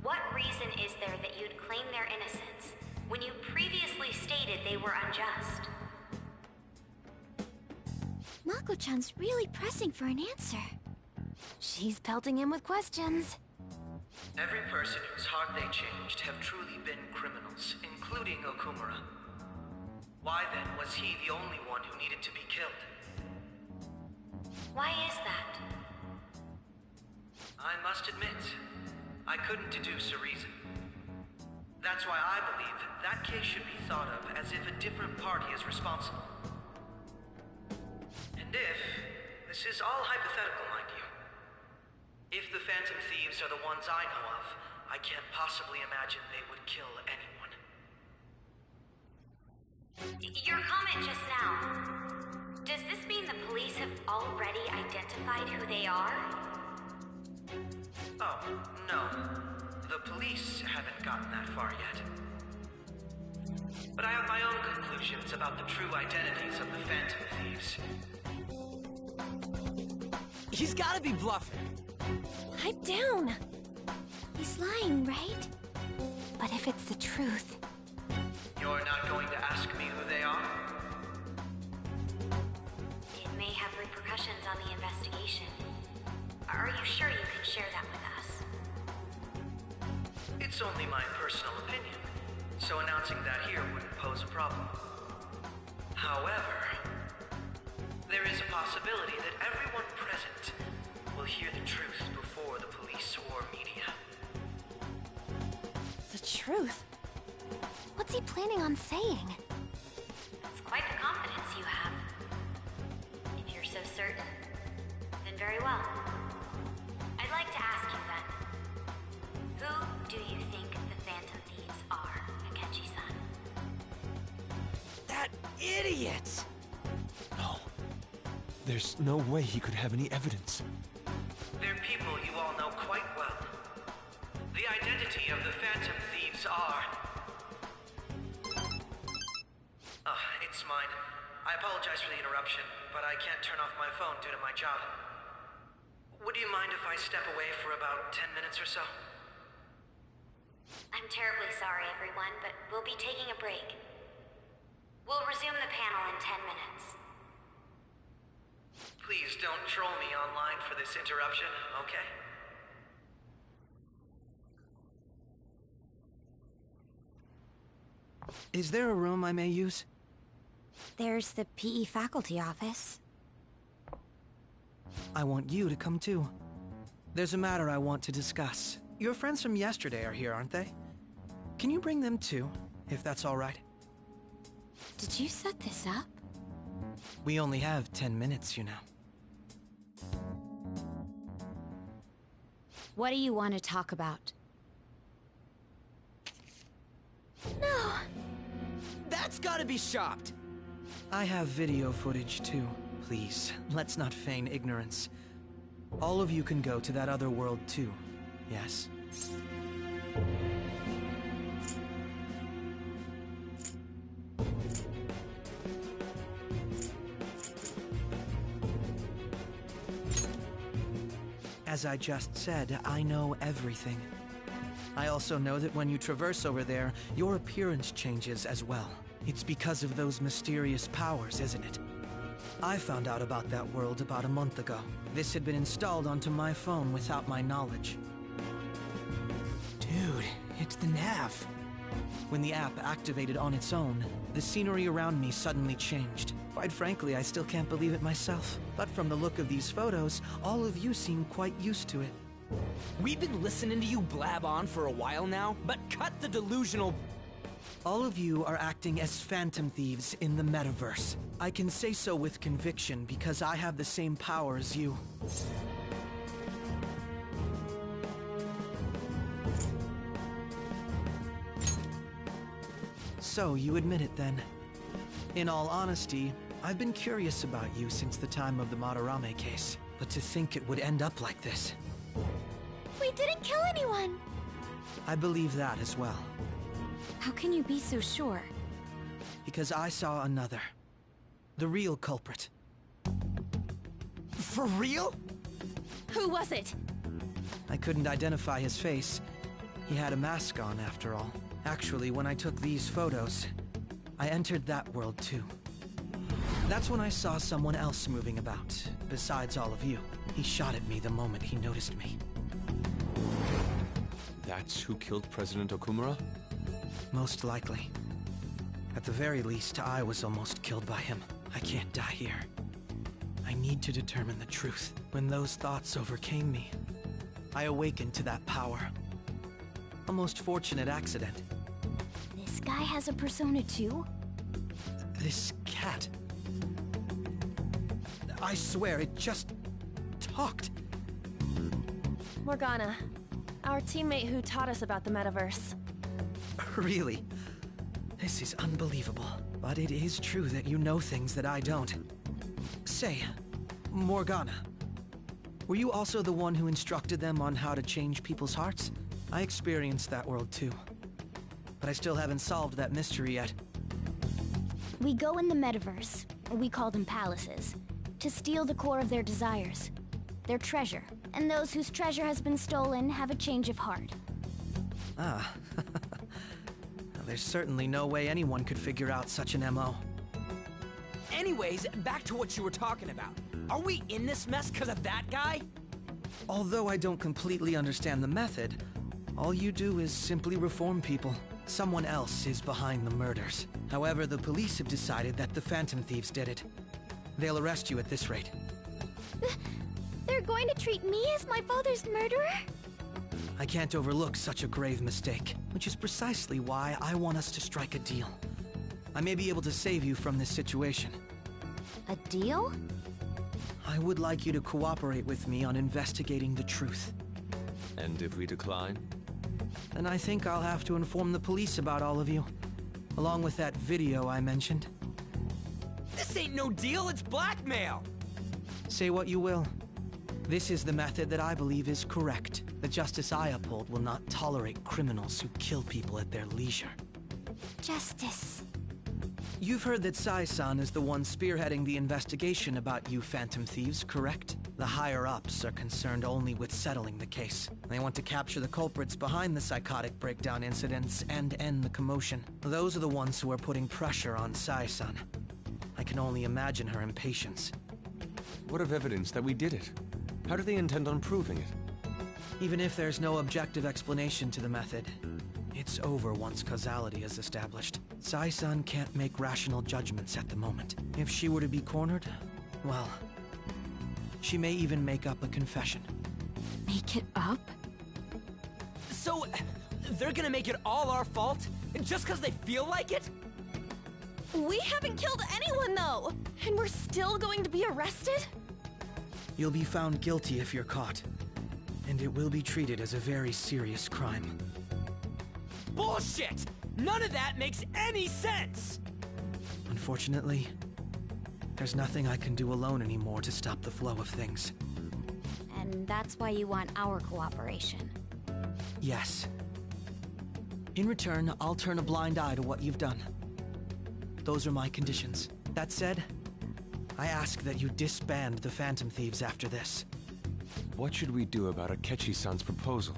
What reason is there that you'd claim their innocence when you previously stated they were unjust? Mako-chan's really pressing for an answer. She's pelting him with questions. Every person whose heart they changed have truly been criminals, including Okumura. Why then was he the only one who needed to be killed? Why is that? I must admit, I couldn't deduce a reason. That's why I believe that case should be thought of as if a different party is responsible. And if, this is all hypothetical, mind you, if the Phantom Thieves are the ones I know of, I can't possibly imagine they would kill anyone. Your comment just now, does this mean the police have already identified who they are? Oh, no. The police haven't gotten that far yet. But I have my own conclusions about the true identities of the Phantom Thieves. He's gotta be bluffing. Pipe down. He's lying, right? But if it's the truth... You're not going to ask me who they are? It may have repercussions on the investigation. Are you sure you can share that with us? It's only my personal opinion, so announcing that here wouldn't pose a problem. However, there is a possibility that everyone present will hear the truth before the police or media. The truth? What's he planning on saying? That's quite the confidence you have. If you're so certain, then very well. I'd like to ask you then, who do you think the Phantom Thieves are, Akechi-san? That idiot! No. There's no way he could have any evidence. They're people you all know quite well. The identity of the Phantom Thieves are... it's mine. I apologize for the interruption, but I can't turn off my phone due to my job. Would you mind if I step away for about 10 minutes or so? I'm terribly sorry, everyone, but we'll be taking a break. We'll resume the panel in 10 minutes. Please don't troll me online for this interruption, okay? Is there a room I may use? There's the PE faculty office. I want you to come too. There's a matter I want to discuss. Your friends from yesterday are here, aren't they? Can you bring them too, if that's all right? Did you set this up? We only have 10 minutes, you know. What do you want to talk about? No! That's gotta be shopped! I have video footage too. Please, let's not feign ignorance. All of you can go to that other world too, yes? As I just said, I know everything. I also know that when you traverse over there, your appearance changes as well. It's because of those mysterious powers, isn't it? I found out about that world about a month ago. This had been installed onto my phone without my knowledge. Dude, it's the nav. When the app activated on its own, the scenery around me suddenly changed. Quite frankly, I still can't believe it myself. But from the look of these photos, all of you seem quite used to it. We've been listening to you blab on for a while now, but cut the delusional... All of you are acting as phantom thieves in the metaverse. I can say so with conviction because I have the same power as you. So, you admit it then. In all honesty, I've been curious about you since the time of the Madarame case. But to think it would end up like this. We didn't kill anyone! I believe that as well. How can you be so sure? Because I saw another. The real culprit. For real? Who was it? I couldn't identify his face. He had a mask on, after all. Actually, when I took these photos, I entered that world too. That's when I saw someone else moving about, besides all of you. He shot at me the moment he noticed me. That's who killed President Okumura? Most likely. At the very least, I was almost killed by him. I can't die here. I need to determine the truth. When those thoughts overcame me, I awakened to that power. A most fortunate accident. This guy has a persona too? This cat. I swear, it just talked. Morgana, our teammate who taught us about the metaverse. Really? This is unbelievable. But it is true that you know things that I don't. Say, Morgana, were you also the one who instructed them on how to change people's hearts? I experienced that world too. But I still haven't solved that mystery yet. We go in the metaverse, we call them palaces, to steal the core of their desires, their treasure. And those whose treasure has been stolen have a change of heart. Ah. Well, there's certainly no way anyone could figure out such an MO. Anyways, back to what you were talking about. Are we in this mess because of that guy? Although I don't completely understand the method, all you do is simply reform people. Someone else is behind the murders. However, the police have decided that the Phantom Thieves did it. They'll arrest you at this rate. They're going to treat me as my father's murderer? I can't overlook such a grave mistake, which is precisely why I want us to strike a deal. I may be able to save you from this situation. A deal? I would like you to cooperate with me on investigating the truth. And if we decline? Then I think I'll have to inform the police about all of you, along with that video I mentioned. This ain't no deal, it's blackmail! Say what you will. This is the method that I believe is correct. The justice I uphold will not tolerate criminals who kill people at their leisure. Justice. You've heard that Sai-san is the one spearheading the investigation about you Phantom Thieves, correct? The higher-ups are concerned only with settling the case. They want to capture the culprits behind the psychotic breakdown incidents and end the commotion. Those are the ones who are putting pressure on Sai-san. I can only imagine her impatience. What of evidence that we did it? How do they intend on proving it? Even if there's no objective explanation to the method, It's over once causality is established. Sai-san can't make rational judgments at the moment. If she were to be cornered, well, she may even make up a confession. Make it up? So, they're gonna make it all our fault? Just because they feel like it? We haven't killed anyone, though! And we're still going to be arrested? You'll be found guilty if you're caught. And it will be treated as a very serious crime. Bullshit! None of that makes any sense! Unfortunately, there's nothing I can do alone anymore to stop the flow of things. And that's why you want our cooperation. Yes. In return, I'll turn a blind eye to what you've done. Those are my conditions. That said, I ask that you disband the Phantom Thieves after this. What should we do about Akechi-san's proposal?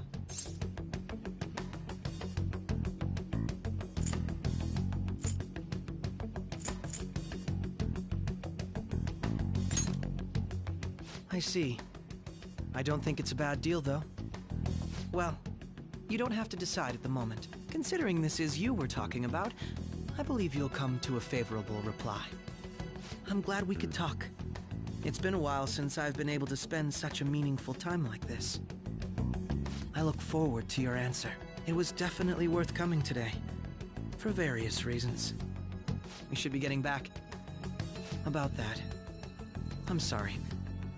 I see. I don't think it's a bad deal, though. Well, you don't have to decide at the moment. Considering this is you we're talking about, I believe you'll come to a favorable reply. I'm glad we could talk. It's been a while since I've been able to spend such a meaningful time like this. I look forward to your answer. It was definitely worth coming today, for various reasons. We should be getting back. About that, I'm sorry.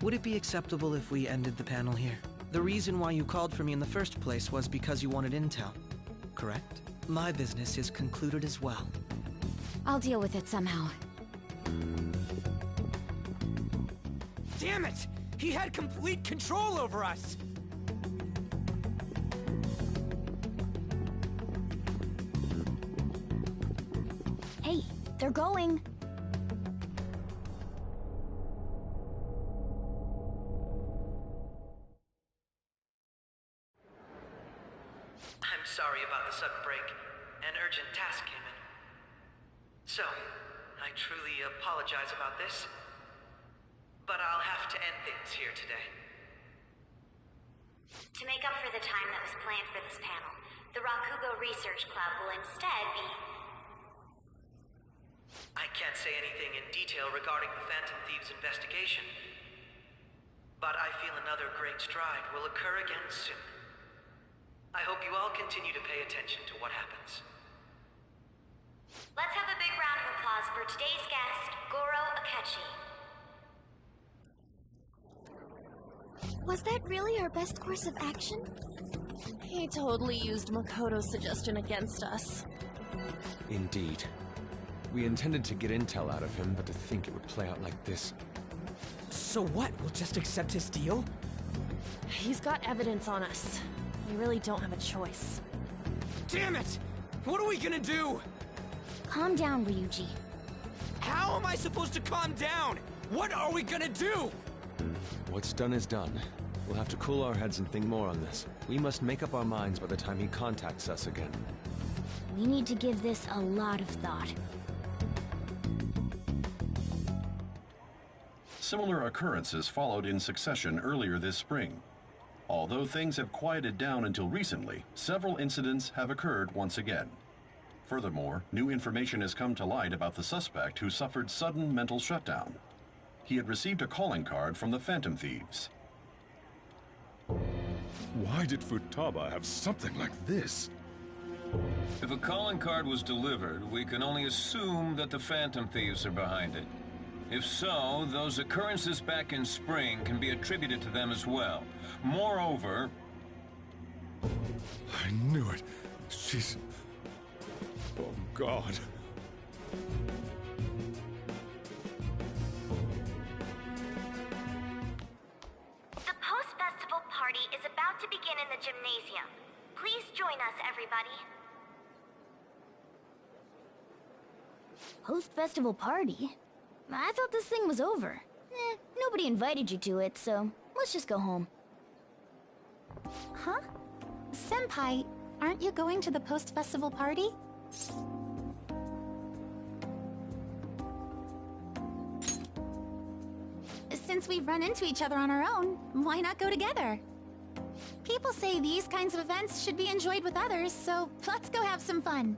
Would it be acceptable if we ended the panel here? The reason why you called for me in the first place was because you wanted intel, correct? My business is concluded as well. I'll deal with it somehow. Damn it! He had complete control over us! Hey, they're going. I'm sorry about the sudden break. An urgent task came in. So, I truly apologize about this. But I'll have to end things here today. To make up for the time that was planned for this panel, the Rakugo Research Club will instead be... I can't say anything in detail regarding the Phantom Thieves investigation. But I feel another great stride will occur again soon. I hope you all continue to pay attention to what happens. Let's have a big round of applause for today's guest, Goro Akechi. Was that really our best course of action? He totally used Makoto's suggestion against us. Indeed. We intended to get intel out of him, but to think it would play out like this. So what? We'll just accept his deal? He's got evidence on us. We really don't have a choice. Damn it! What are we gonna do? Calm down, Ryuji. How am I supposed to calm down? What are we gonna do? What's done is done. We'll have to cool our heads and think more on this. We must make up our minds by the time he contacts us again. We need to give this a lot of thought. Similar occurrences followed in succession earlier this spring. Although things have quieted down until recently, several incidents have occurred once again. Furthermore, new information has come to light about the suspect who suffered sudden mental shutdown. He had received a calling card from the Phantom Thieves. Why did Futaba have something like this? If a calling card was delivered, we can only assume that the Phantom Thieves are behind it. If so, those occurrences back in spring can be attributed to them as well. Moreover... I knew it. She's... Oh, God. The post-festival party is about to begin in the gymnasium. Please join us, everybody. Post-festival party? I thought this thing was over. Nobody invited you to it, so let's just go home. Huh? Senpai, aren't you going to the post-festival party? Since we've run into each other on our own, why not go together? People say these kinds of events should be enjoyed with others, so let's go have some fun.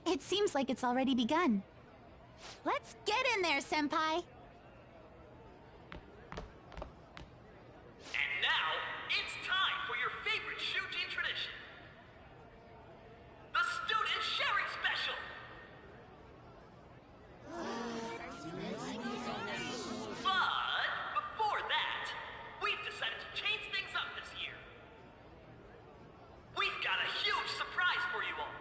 It seems like it's already begun. Let's get in there, Senpai! And now, it's time for your favorite shooting tradition. The Student Sharing Special! But, before that, we've decided to change things up this year. We've got a huge surprise for you all.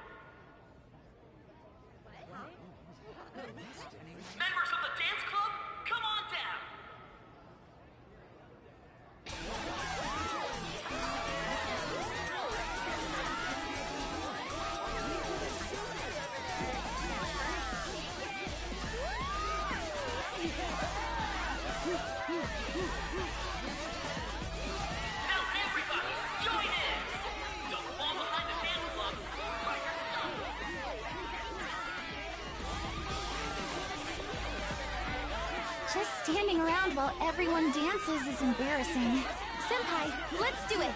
Members of the dance club, come on down! Now everybody, join in! Don't fall behind the dance club! Just standing around while everyone dances is embarrassing. Senpai, let's do it!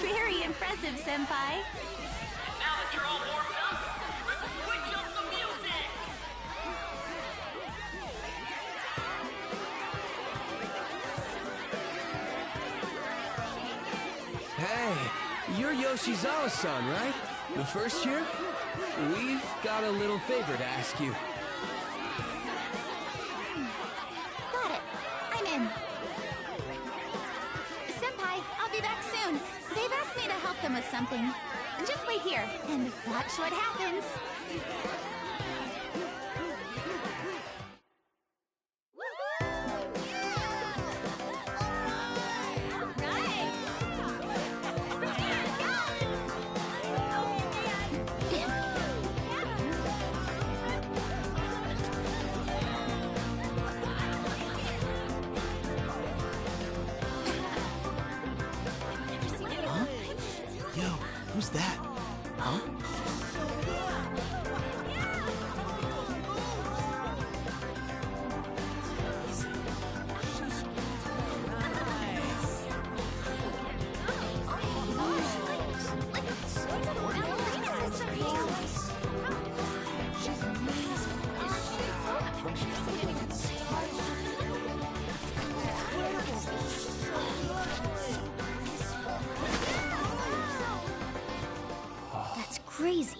Very impressive, Senpai. Now that you're all warmed up, let's switch up the music! Hey, you're Yoshizawa-san, right? The first year? We've got a little favor to ask you. Got it. I'm in. Senpai, I'll be back soon. They've asked me to help them with something. Just wait here, and watch what happens. Yo, who's that? Huh? That's crazy.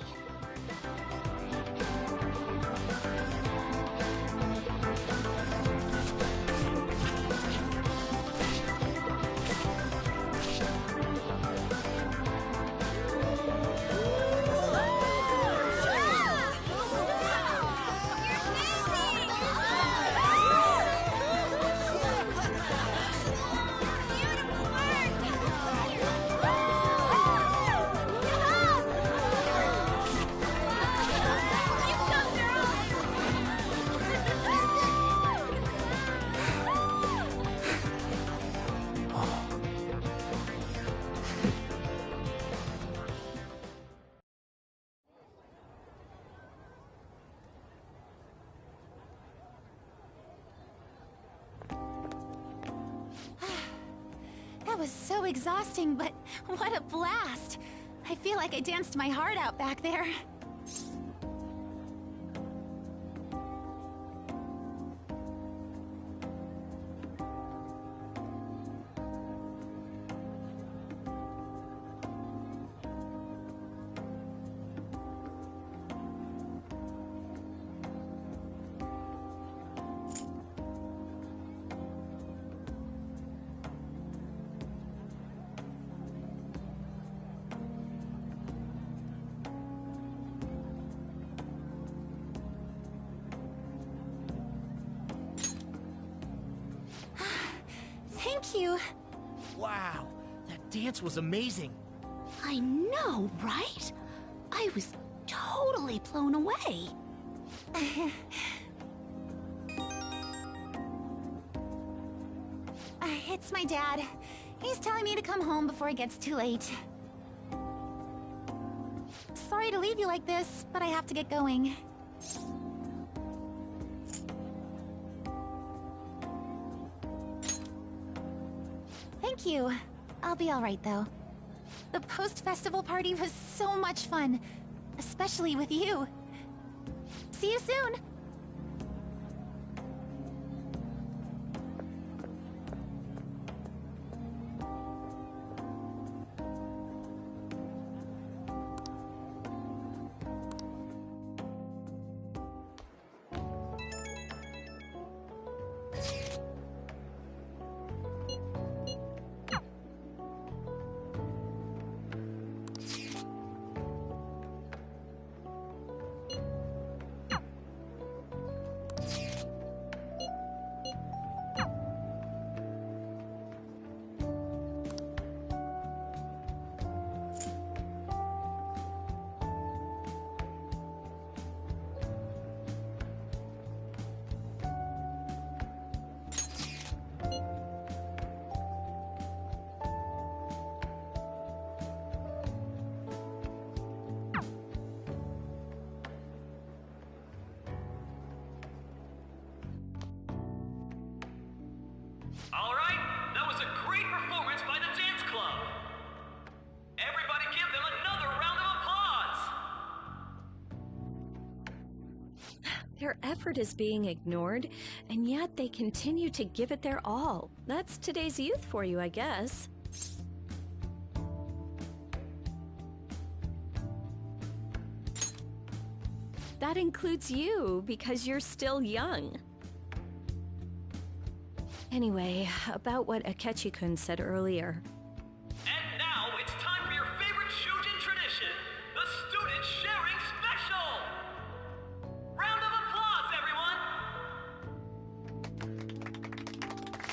That was so exhausting, but what a blast! I feel like I danced my heart out back there. Thank you. Wow, that dance was amazing. I know, right? I was totally blown away. It's my dad. He's telling me to come home before it gets too late. Sorry to leave you like this, but I have to get going. Thank you. I'll be alright, though. The post-festival party was so much fun, especially with you. See you soon! All right, that was a great performance by the dance club. Everybody give them another round of applause. Their effort is being ignored, and yet they continue to give it their all. That's today's youth for you, I guess. That includes you, because you're still young. Anyway, about what Akechi-kun said earlier. And now it's time for your favorite Shujin tradition, the Student Sharing Special! Round of applause,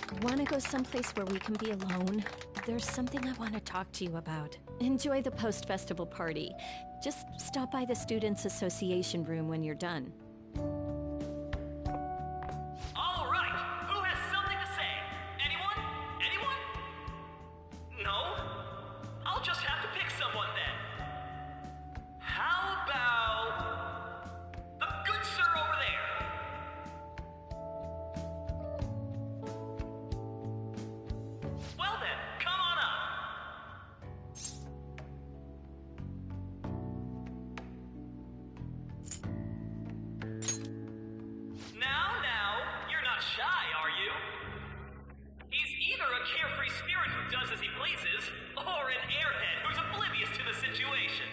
everyone! Want to go someplace where we can be alone? There's something I want to talk to you about. Enjoy the post-festival party. Just stop by the Students' Association room when you're done. All right, who has something to say? Anyone? Anyone? No? I'll just have to pick someone then. How about the good sir over there? Well then, come on up. Now, you're not shy, are you? He's either a carefree spirit who does as he pleases, or an airhead who's oblivious to the situation.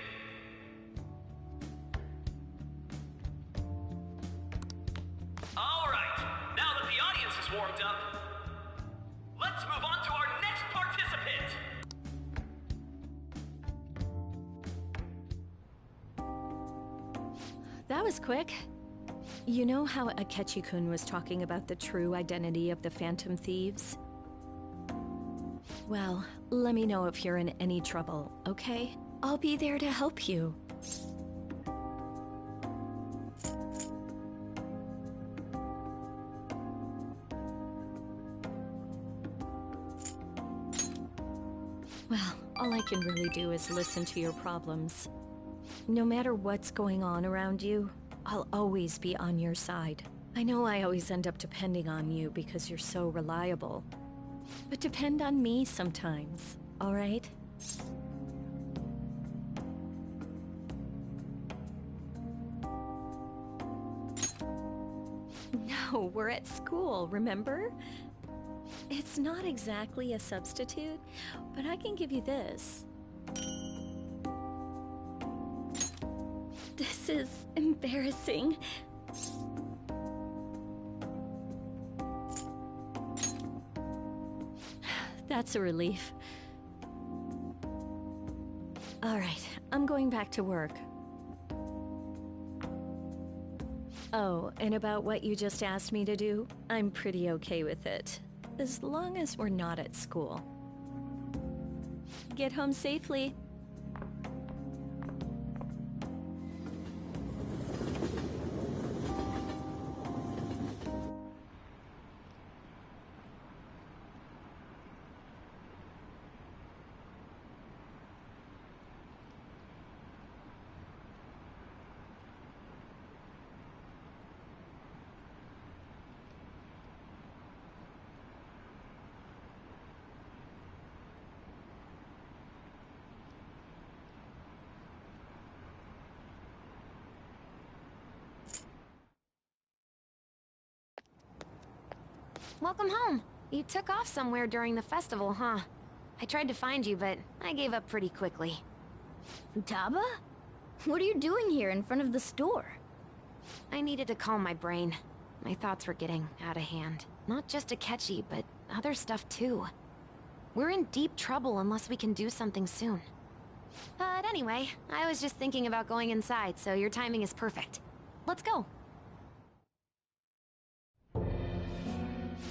All right, now that the audience is warmed up, let's move on to our next participant. That was quick. You know how Akechi-kun was talking about the true identity of the Phantom Thieves? Well, let me know if you're in any trouble, okay? I'll be there to help you. Well, all I can really do is listen to your problems. No matter what's going on around you, I'll always be on your side. I know I always end up depending on you because you're so reliable. But depend on me sometimes, all right? No, we're at school, remember? It's not exactly a substitute, but I can give you this. This is embarrassing. That's a relief. All right, I'm going back to work. Oh, and about what you just asked me to do, I'm pretty okay with it. As long as we're not at school. Get home safely. Welcome home. You took off somewhere during the festival, huh? I tried to find you, but I gave up pretty quickly. Futaba? What are you doing here in front of the store? I needed to calm my brain. My thoughts were getting out of hand. Not just Akechi, but other stuff too. We're in deep trouble unless we can do something soon. But anyway, I was just thinking about going inside, so your timing is perfect. Let's go.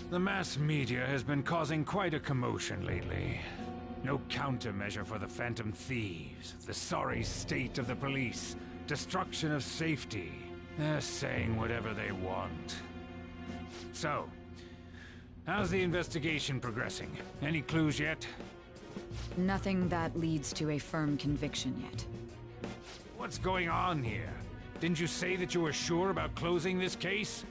The mass media has been causing quite a commotion lately. No countermeasure for the Phantom Thieves, the sorry state of the police, destruction of safety. They're saying whatever they want. So, how's the investigation progressing? Any clues yet? Nothing that leads to a firm conviction yet. What's going on here? Didn't you say that you were sure about closing this case?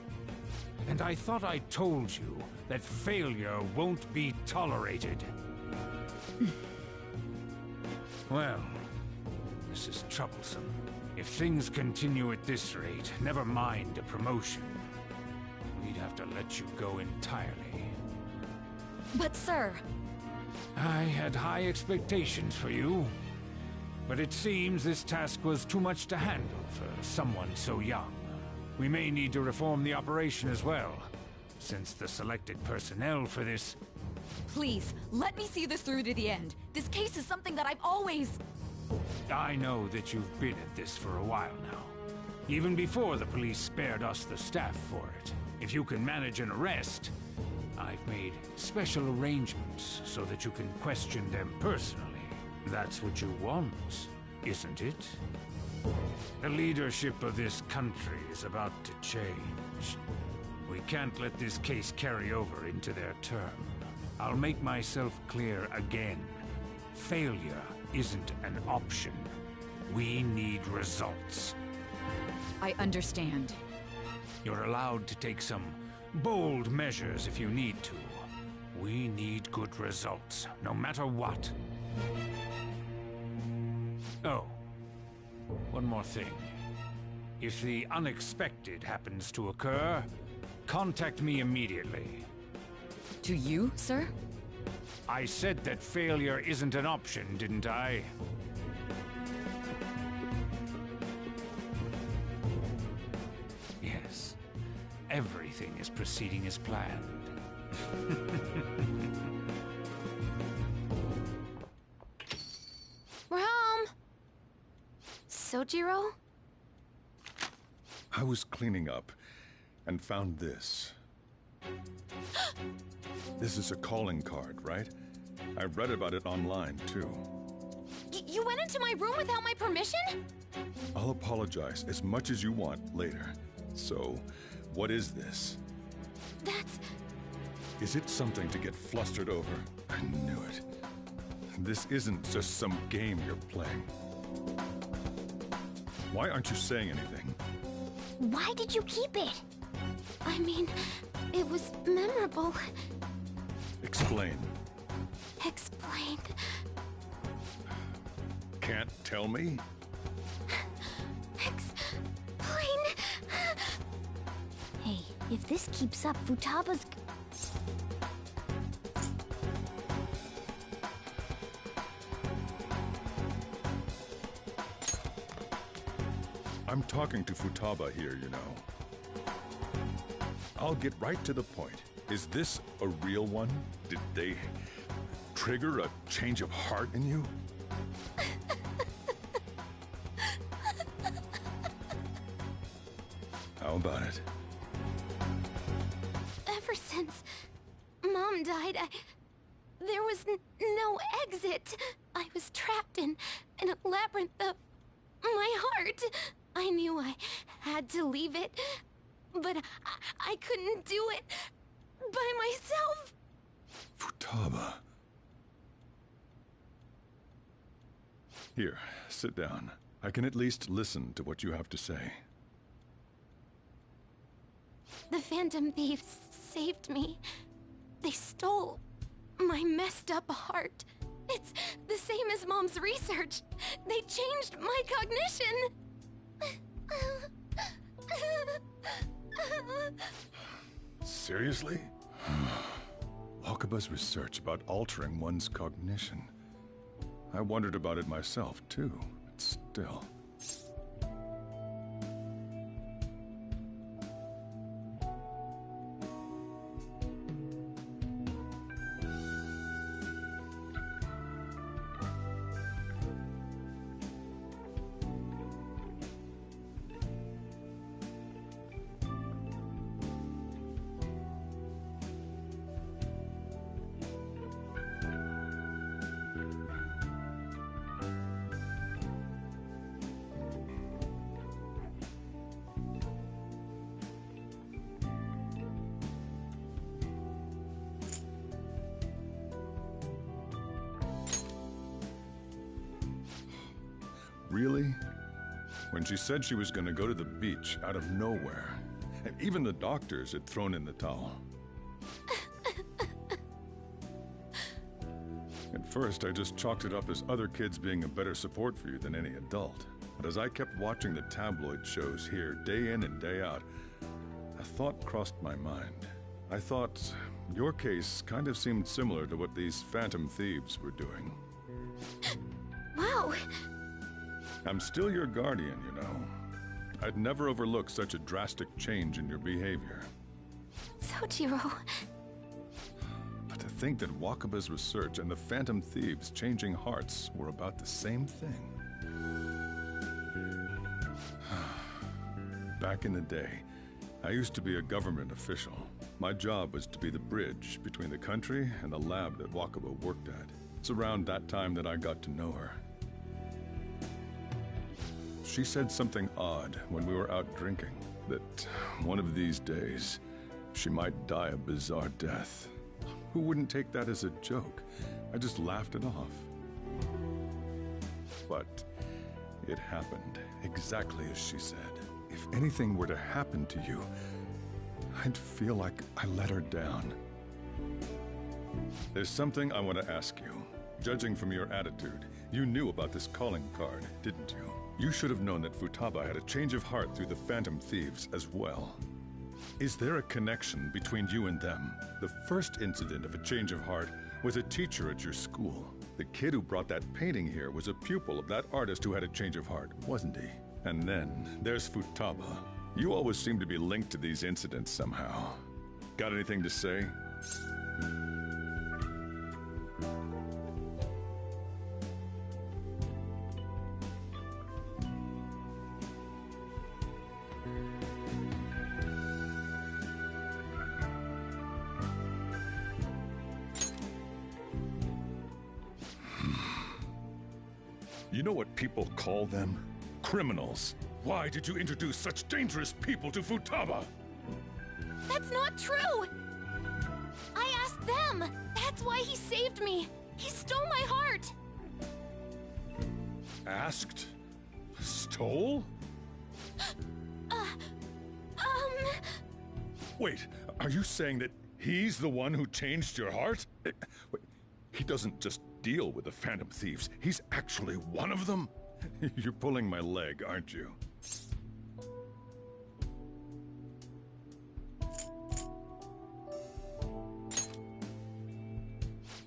And I thought I told you that failure won't be tolerated. Well, this is troublesome. If things continue at this rate, never mind a promotion. We'd have to let you go entirely. But sir... I had high expectations for you. But it seems this task was too much to handle for someone so young. We may need to reform the operation as well, since the selected personnel for this... Please, let me see this through to the end. This case is something that I've always... I know that you've been at this for a while now. Even before the police spared us the staff for it. If you can manage an arrest, I've made special arrangements so that you can question them personally. That's what you want, isn't it? The leadership of this country is about to change. We can't let this case carry over into their term. I'll make myself clear again. Failure isn't an option. We need results. I understand. You're allowed to take some bold measures if you need to. We need good results, no matter what. Oh. One more thing. If the unexpected happens to occur, contact me immediately. To you, sir? I said that failure isn't an option, didn't I? Yes. Everything is proceeding as planned. We're home! Sojiro? I was cleaning up and found this. This is a calling card, right? I read about it online, too. You went into my room without my permission? I'll apologize as much as you want later. So, what is this? That's... Is it something to get flustered over? I knew it. This isn't just some game you're playing. Why aren't you saying anything? Why did you keep it? I mean, it was memorable. Explain. Explain. Can't tell me? Explain. Hey, if this keeps up, Futaba's... I'm talking to Futaba here, you know. I'll get right to the point. Is this a real one? Did they trigger a change of heart in you? How about it? Ever since Mom died, there was no exit. I was trapped in a labyrinth of my heart. I knew I had to leave it, but I couldn't do it by myself. Futaba. Here, sit down. I can at least listen to what you have to say. The Phantom Thieves saved me. They stole my messed up heart. It's the same as Mom's research. They changed my cognition. Seriously? Wakaba's research about altering one's cognition. I wondered about it myself, too, but still. Really? When she said she was going to go to the beach out of nowhere, and even the doctors had thrown in the towel. At first, I just chalked it up as other kids being a better support for you than any adult. But as I kept watching the tabloid shows here day in and day out, a thought crossed my mind. I thought your case kind of seemed similar to what these Phantom Thieves were doing. Wow. I'm still your guardian, you know. I'd never overlook such a drastic change in your behavior. Sojiro. But to think that Wakaba's research and the Phantom Thieves changing hearts were about the same thing. Back in the day, I used to be a government official. My job was to be the bridge between the country and the lab that Wakaba worked at. It's around that time that I got to know her. She said something odd when we were out drinking, that one of these days, she might die a bizarre death. Who wouldn't take that as a joke? I just laughed it off. But it happened exactly as she said. If anything were to happen to you, I'd feel like I let her down. There's something I want to ask you. Judging from your attitude, you knew about this calling card, didn't you? You should have known that Futaba had a change of heart through the Phantom Thieves as well. Is there a connection between you and them? The first incident of a change of heart was a teacher at your school. The kid who brought that painting here was a pupil of that artist who had a change of heart, wasn't he? And then there's Futaba. You always seem to be linked to these incidents somehow. Got anything to say? You know what people call them? Criminals. Why did you introduce such dangerous people to Futaba? That's not true! I asked them! That's why he saved me! He stole my heart! Asked? Stole? Wait, are you saying that he's the one who changed your heart? Wait, he doesn't just deal with the Phantom Thieves. He's actually one of them? You're pulling my leg, aren't you?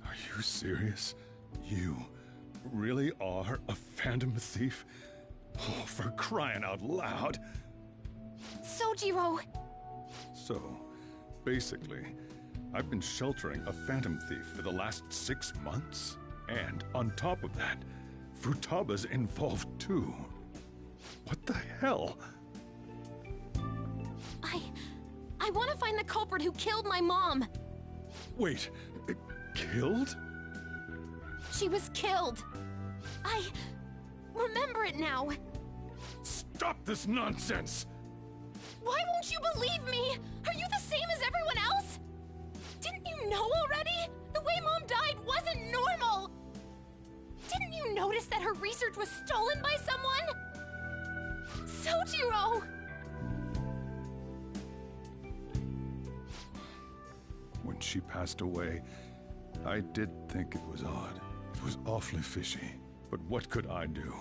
Are you serious? You really are a Phantom Thief? Oh, for crying out loud! Sojiro! So, basically, I've been sheltering a Phantom Thief for the last 6 months. And on top of that, Futaba's involved too. What the hell? I want to find the culprit who killed my mom. Wait, killed? She was killed! I remember it now! Stop this nonsense! Why won't you believe me? Are you the same as everyone else? Didn't you know already? The way Mom died wasn't normal! Didn't you notice that her research was stolen by someone? Sojiro! When she passed away, I did think it was odd. It was awfully fishy. But what could I do?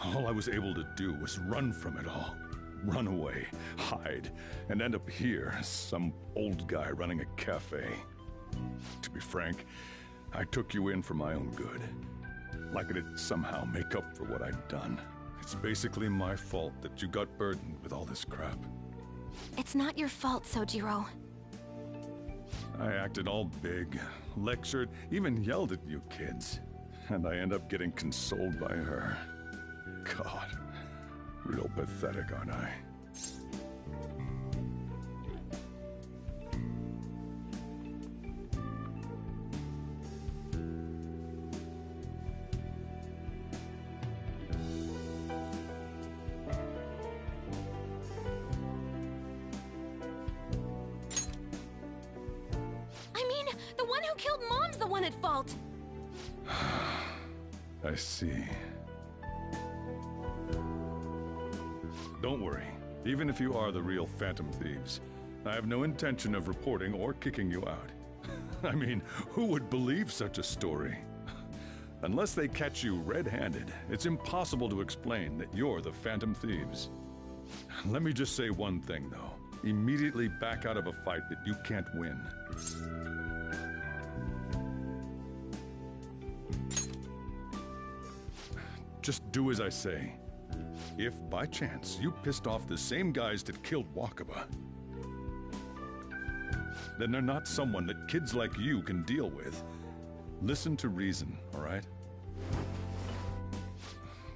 All I was able to do was run from it all. Run away, hide, and end up here, some old guy running a cafe. To be frank, I took you in for my own good. Like it'd somehow make up for what I'd done. It's basically my fault that you got burdened with all this crap. It's not your fault, Sojiro. I acted all big, lectured, even yelled at you kids. And I end up getting consoled by her. God, real pathetic, aren't I? The one who killed Mom's the one at fault! I see. Don't worry. Even if you are the real Phantom Thieves, I have no intention of reporting or kicking you out. I mean, who would believe such a story? Unless they catch you red-handed, it's impossible to explain that you're the Phantom Thieves. Let me just say one thing, though. Immediately back out of a fight that you can't win. Just do as I say. If, by chance, you pissed off the same guys that killed Wakaba, then they're not someone that kids like you can deal with. Listen to reason, all right?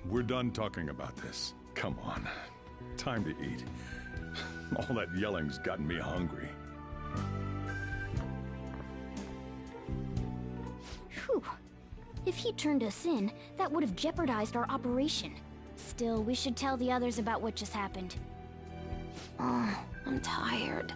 We're done talking about this. Come on. Time to eat. All that yelling's gotten me hungry. Whew. If he turned us in, that would have jeopardized our operation. Still, we should tell the others about what just happened. Oh, I'm tired.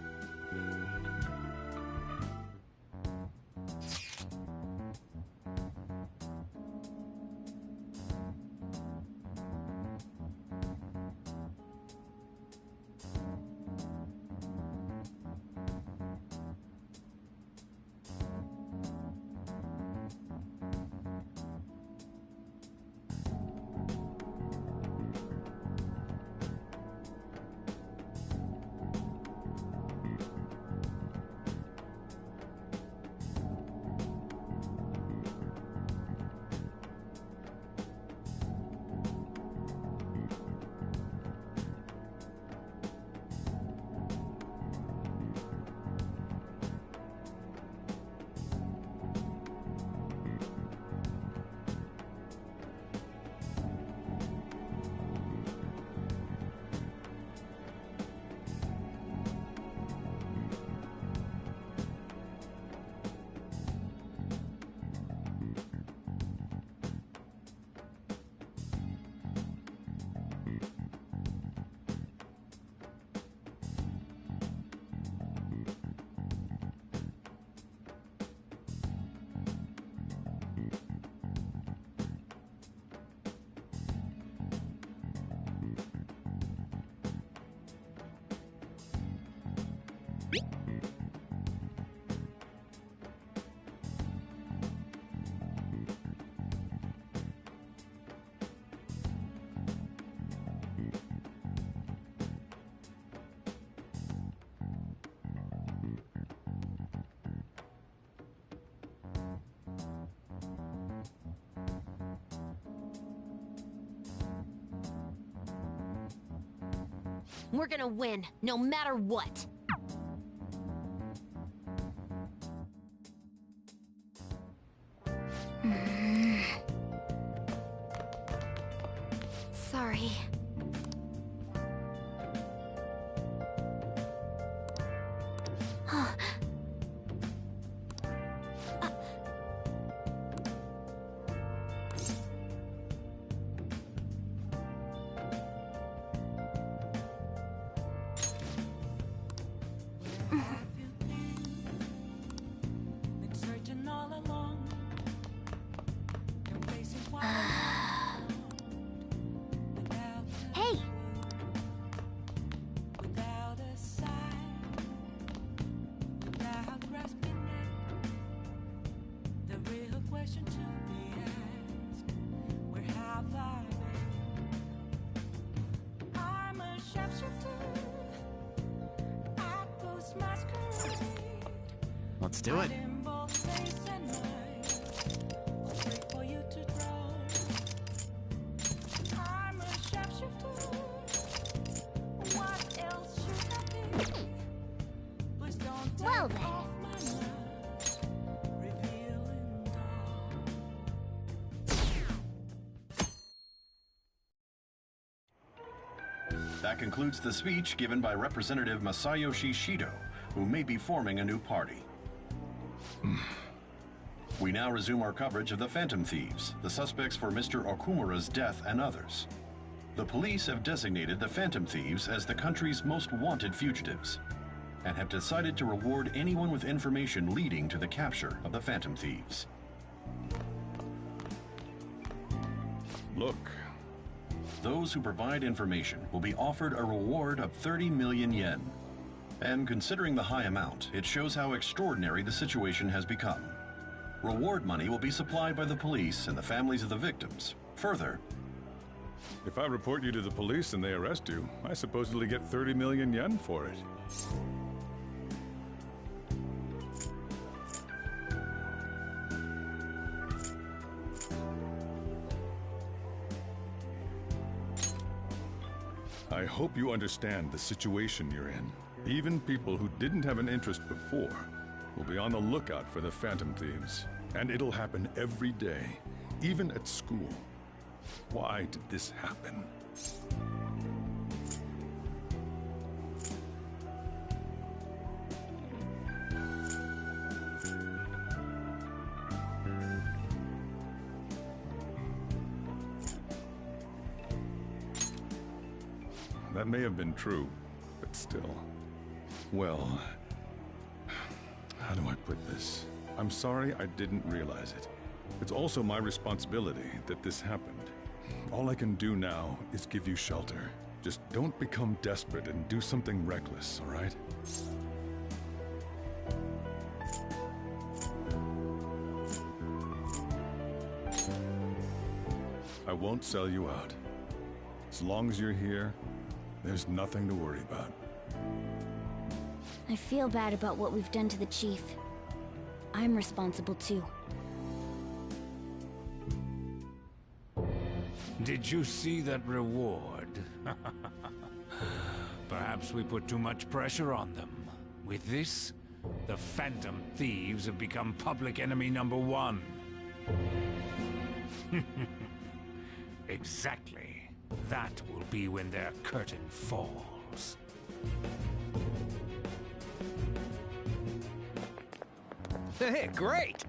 We're gonna win, no matter what. Sorry. Hey! Let's do it. Well then. That concludes the speech given by Representative Masayoshi Shido, who may be forming a new party. We now resume our coverage of the Phantom Thieves, the suspects for Mr. Okumura's death and others. The police have designated the Phantom Thieves as the country's most wanted fugitives, and have decided to reward anyone with information leading to the capture of the Phantom Thieves. Look. Those who provide information will be offered a reward of 30 million yen. And considering the high amount, it shows how extraordinary the situation has become. Reward money will be supplied by the police and the families of the victims. Further, If I report you to the police and they arrest you, I supposedly get 30 million yen for it. I hope you understand the situation you're in. Even people who didn't have an interest before will be on the lookout for the Phantom Thieves. And it'll happen every day, even at school. Why did this happen? That may have been true, but still. Well, how do I put this? I'm sorry I didn't realize it. It's also my responsibility that this happened. All I can do now is give you shelter. Just don't become desperate and do something reckless, all right? I won't sell you out. As long as you're here, there's nothing to worry about. I feel bad about what we've done to the chief. I'm responsible too. Did you see that reward? Perhaps we put too much pressure on them. With this, the Phantom Thieves have become public enemy #1. Exactly. That will be when their curtain falls. Hey, great!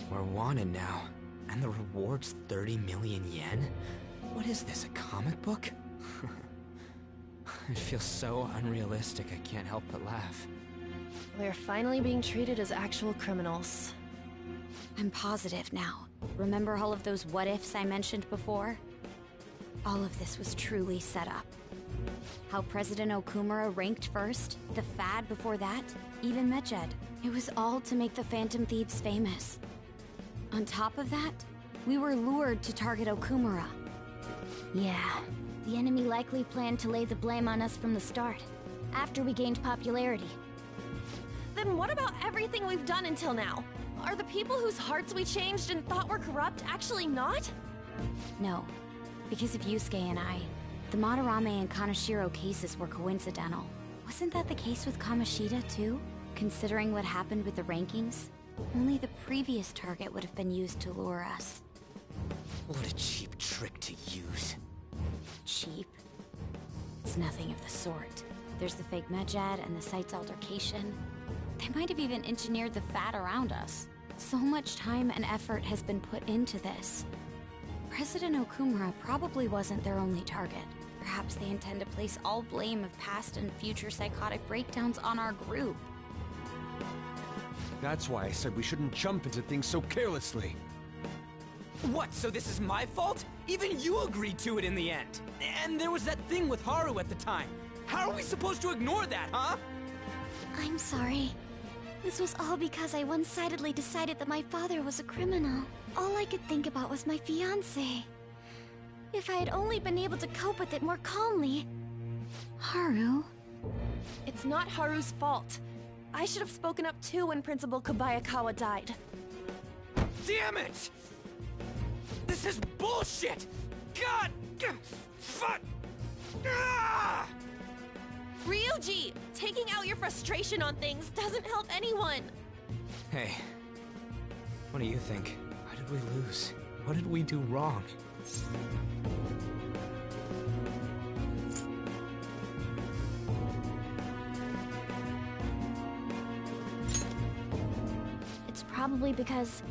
We're wanted now, and the reward's 30 million yen? What is this, a comic book? It feels so unrealistic I can't help but laugh. We're finally being treated as actual criminals. I'm positive now. Remember all of those what-ifs I mentioned before? All of this was truly set up. How President Okumura ranked first, the Fad before that, even Medjed. It was all to make the Phantom Thieves famous. On top of that, we were lured to target Okumura. Yeah, the enemy likely planned to lay the blame on us from the start, after we gained popularity. Then what about everything we've done until now? are the people whose hearts we changed and thought were corrupt actually not? No, because of Yusuke and I, the Madarame and Kaneshiro cases were coincidental. Wasn't that the case with Kamoshida, too? Considering what happened with the rankings, only the previous target would have been used to lure us. What a cheap trick to use. Cheap? It's nothing of the sort. There's the fake Medjad and the site's altercation. They might have even engineered the fat around us. So much time and effort has been put into this. President Okumura probably wasn't their only target. Perhaps they intend to place all blame of past and future psychotic breakdowns on our group. That's why I said we shouldn't jump into things so carelessly. What, so this is my fault? Even you agreed to it in the end. And there was that thing with Haru at the time. How are we supposed to ignore that, huh? I'm sorry. This was all because I one-sidedly decided that my father was a criminal. All I could think about was my fiancé. If I had only been able to cope with it more calmly... Haru? It's not Haru's fault. I should have spoken up too when Principal Kobayakawa died. Damn it! This is bullshit! God! Fuck! Ah! Ryuji! Taking out your frustration on things doesn't help anyone! Hey, what do you think? Why did we lose? What did we do wrong? It's probably because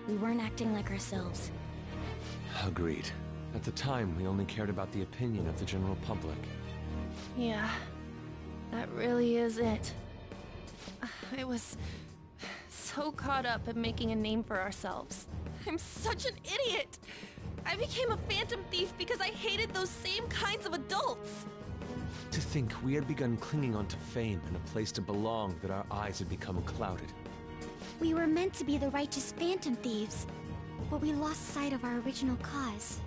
we weren't acting like ourselves. Agreed. At the time, we only cared about the opinion of the general public. Yeah, that really is it. I was so caught up in making a name for ourselves. I'm such an idiot! I became a phantom thief because I hated those same kinds of adults! To think we had begun clinging onto fame and a place to belong, that our eyes had become clouded. We were meant to be the righteous phantom thieves, but we lost sight of our original cause.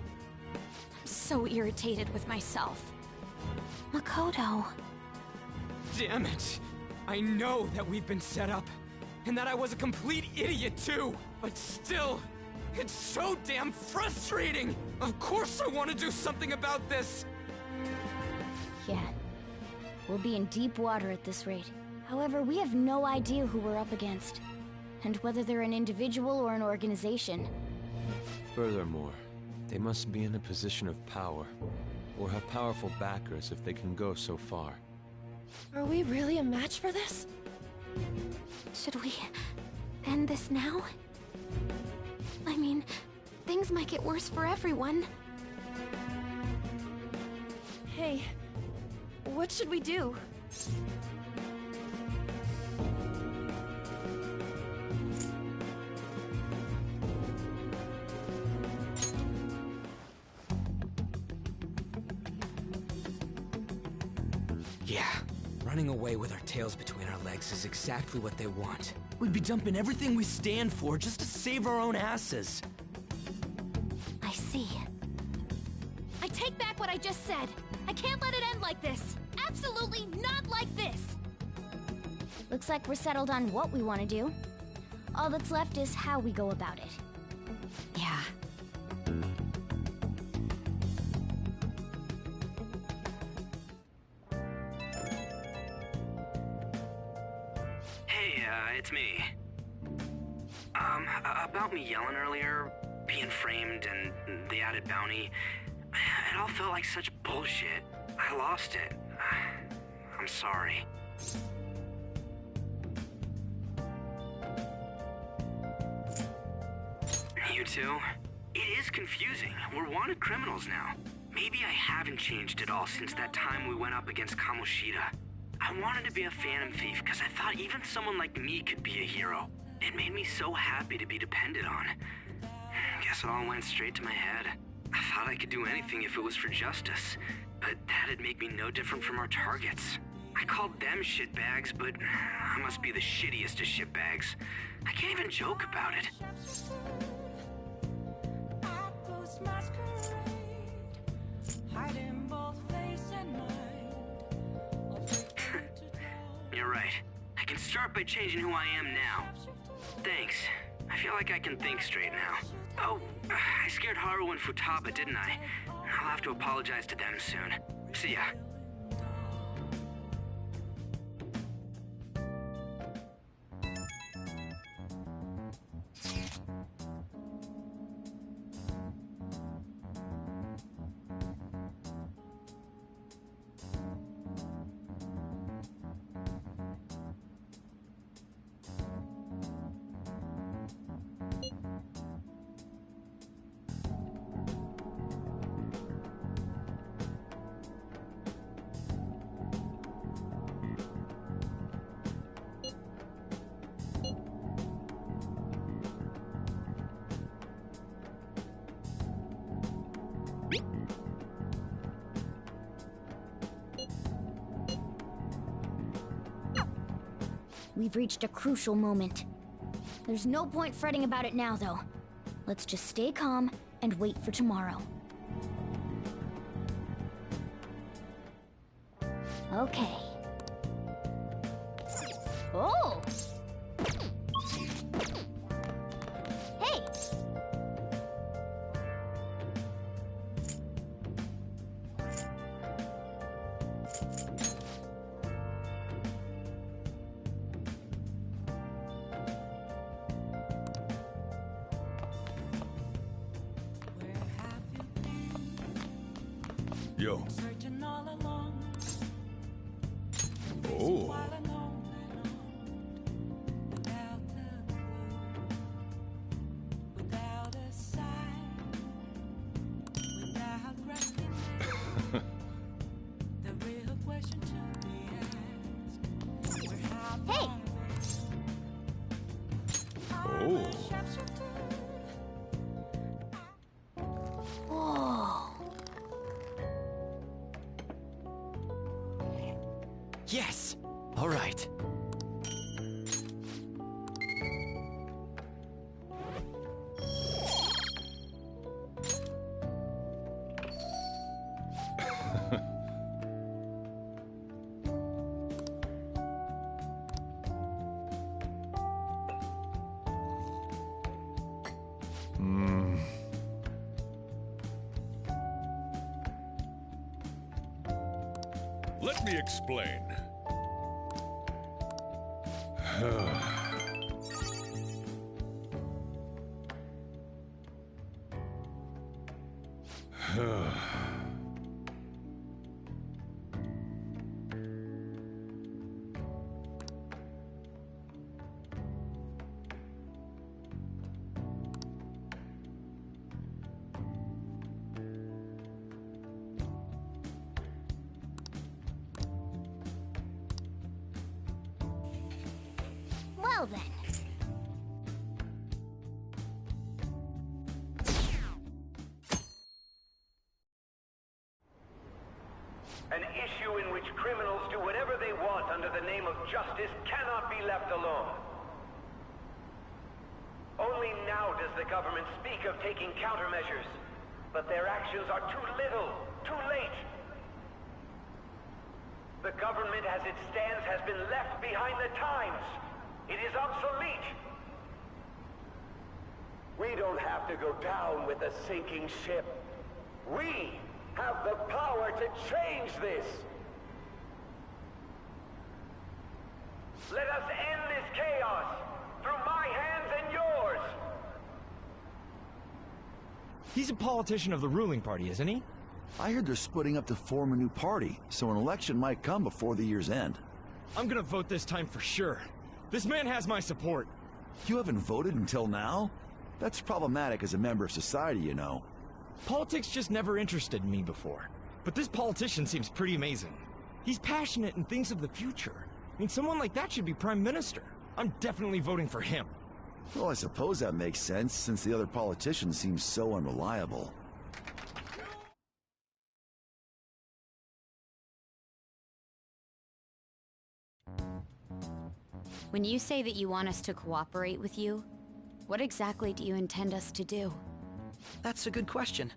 I'm so irritated with myself. Makoto. Damn it! I know that we've been set up, and that I was a complete idiot too! But still, it's so damn frustrating! Of course I want to do something about this! Yeah. We'll be in deep water at this rate. However, we have no idea who we're up against, and whether they're an individual or an organization. Furthermore, they must be in a position of power, or have powerful backers if they can go so far. Are we really a match for this? Should we end this now? I mean, things might get worse for everyone. Hey, what should we do? Yeah, running away with our tails between our legs is exactly what they want. We'd be dumping everything we stand for just to save our own asses. I see. I take back what I just said. I can't let it end like this. Absolutely not like this. Looks like we're settled on what we want to do. All that's left is how we go about it. Yeah. Hey, it's me. About me yelling earlier, being framed, and the added bounty, it all felt like such bullshit. I lost it. I'm sorry. You too? It is confusing. We're wanted criminals now. Maybe I haven't changed at all since that time we went up against Kamoshida. I wanted to be a phantom thief because I thought even someone like me could be a hero. It made me so happy to be depended on. Guess it all went straight to my head. I thought I could do anything if it was for justice, but that'd make me no different from our targets. I called them shitbags, but I must be the shittiest of shitbags. I can't even joke about it. You're right. I can start by changing who I am now. Thanks. I feel like I can think straight now. Oh, I scared Haru and Futaba, didn't I? I'll have to apologize to them soon. See ya. We've reached a crucial moment. There's no point fretting about it now, though. Let's just stay calm and wait for tomorrow. Okay. Oh! Hey! Yo. Oh. Hey! Oh. Whoa. Yes! All right. Let me explain. Well then. An issue in which criminals do whatever they want under the name of justice cannot be left alone. Only now does the government speak of taking countermeasures, but their actions are too little, too late. The government as it stands has been left behind the times. It is obsolete. We don't have to go down with a sinking ship. We have the power to change this. Let us end this chaos through my hands and yours. He's a politician of the ruling party, isn't he? I heard they're splitting up to form a new party, so an election might come before the year's end. I'm gonna vote this time for sure. This man has my support. You haven't voted until now? That's problematic as a member of society, you know. Politics just never interested me before. But this politician seems pretty amazing. He's passionate and thinks of the future. I mean, someone like that should be prime minister. I'm definitely voting for him. Well, I suppose that makes sense, since the other politicians seem so unreliable. When you say that you want us to cooperate with you, what exactly do you intend us to do? That's a good question.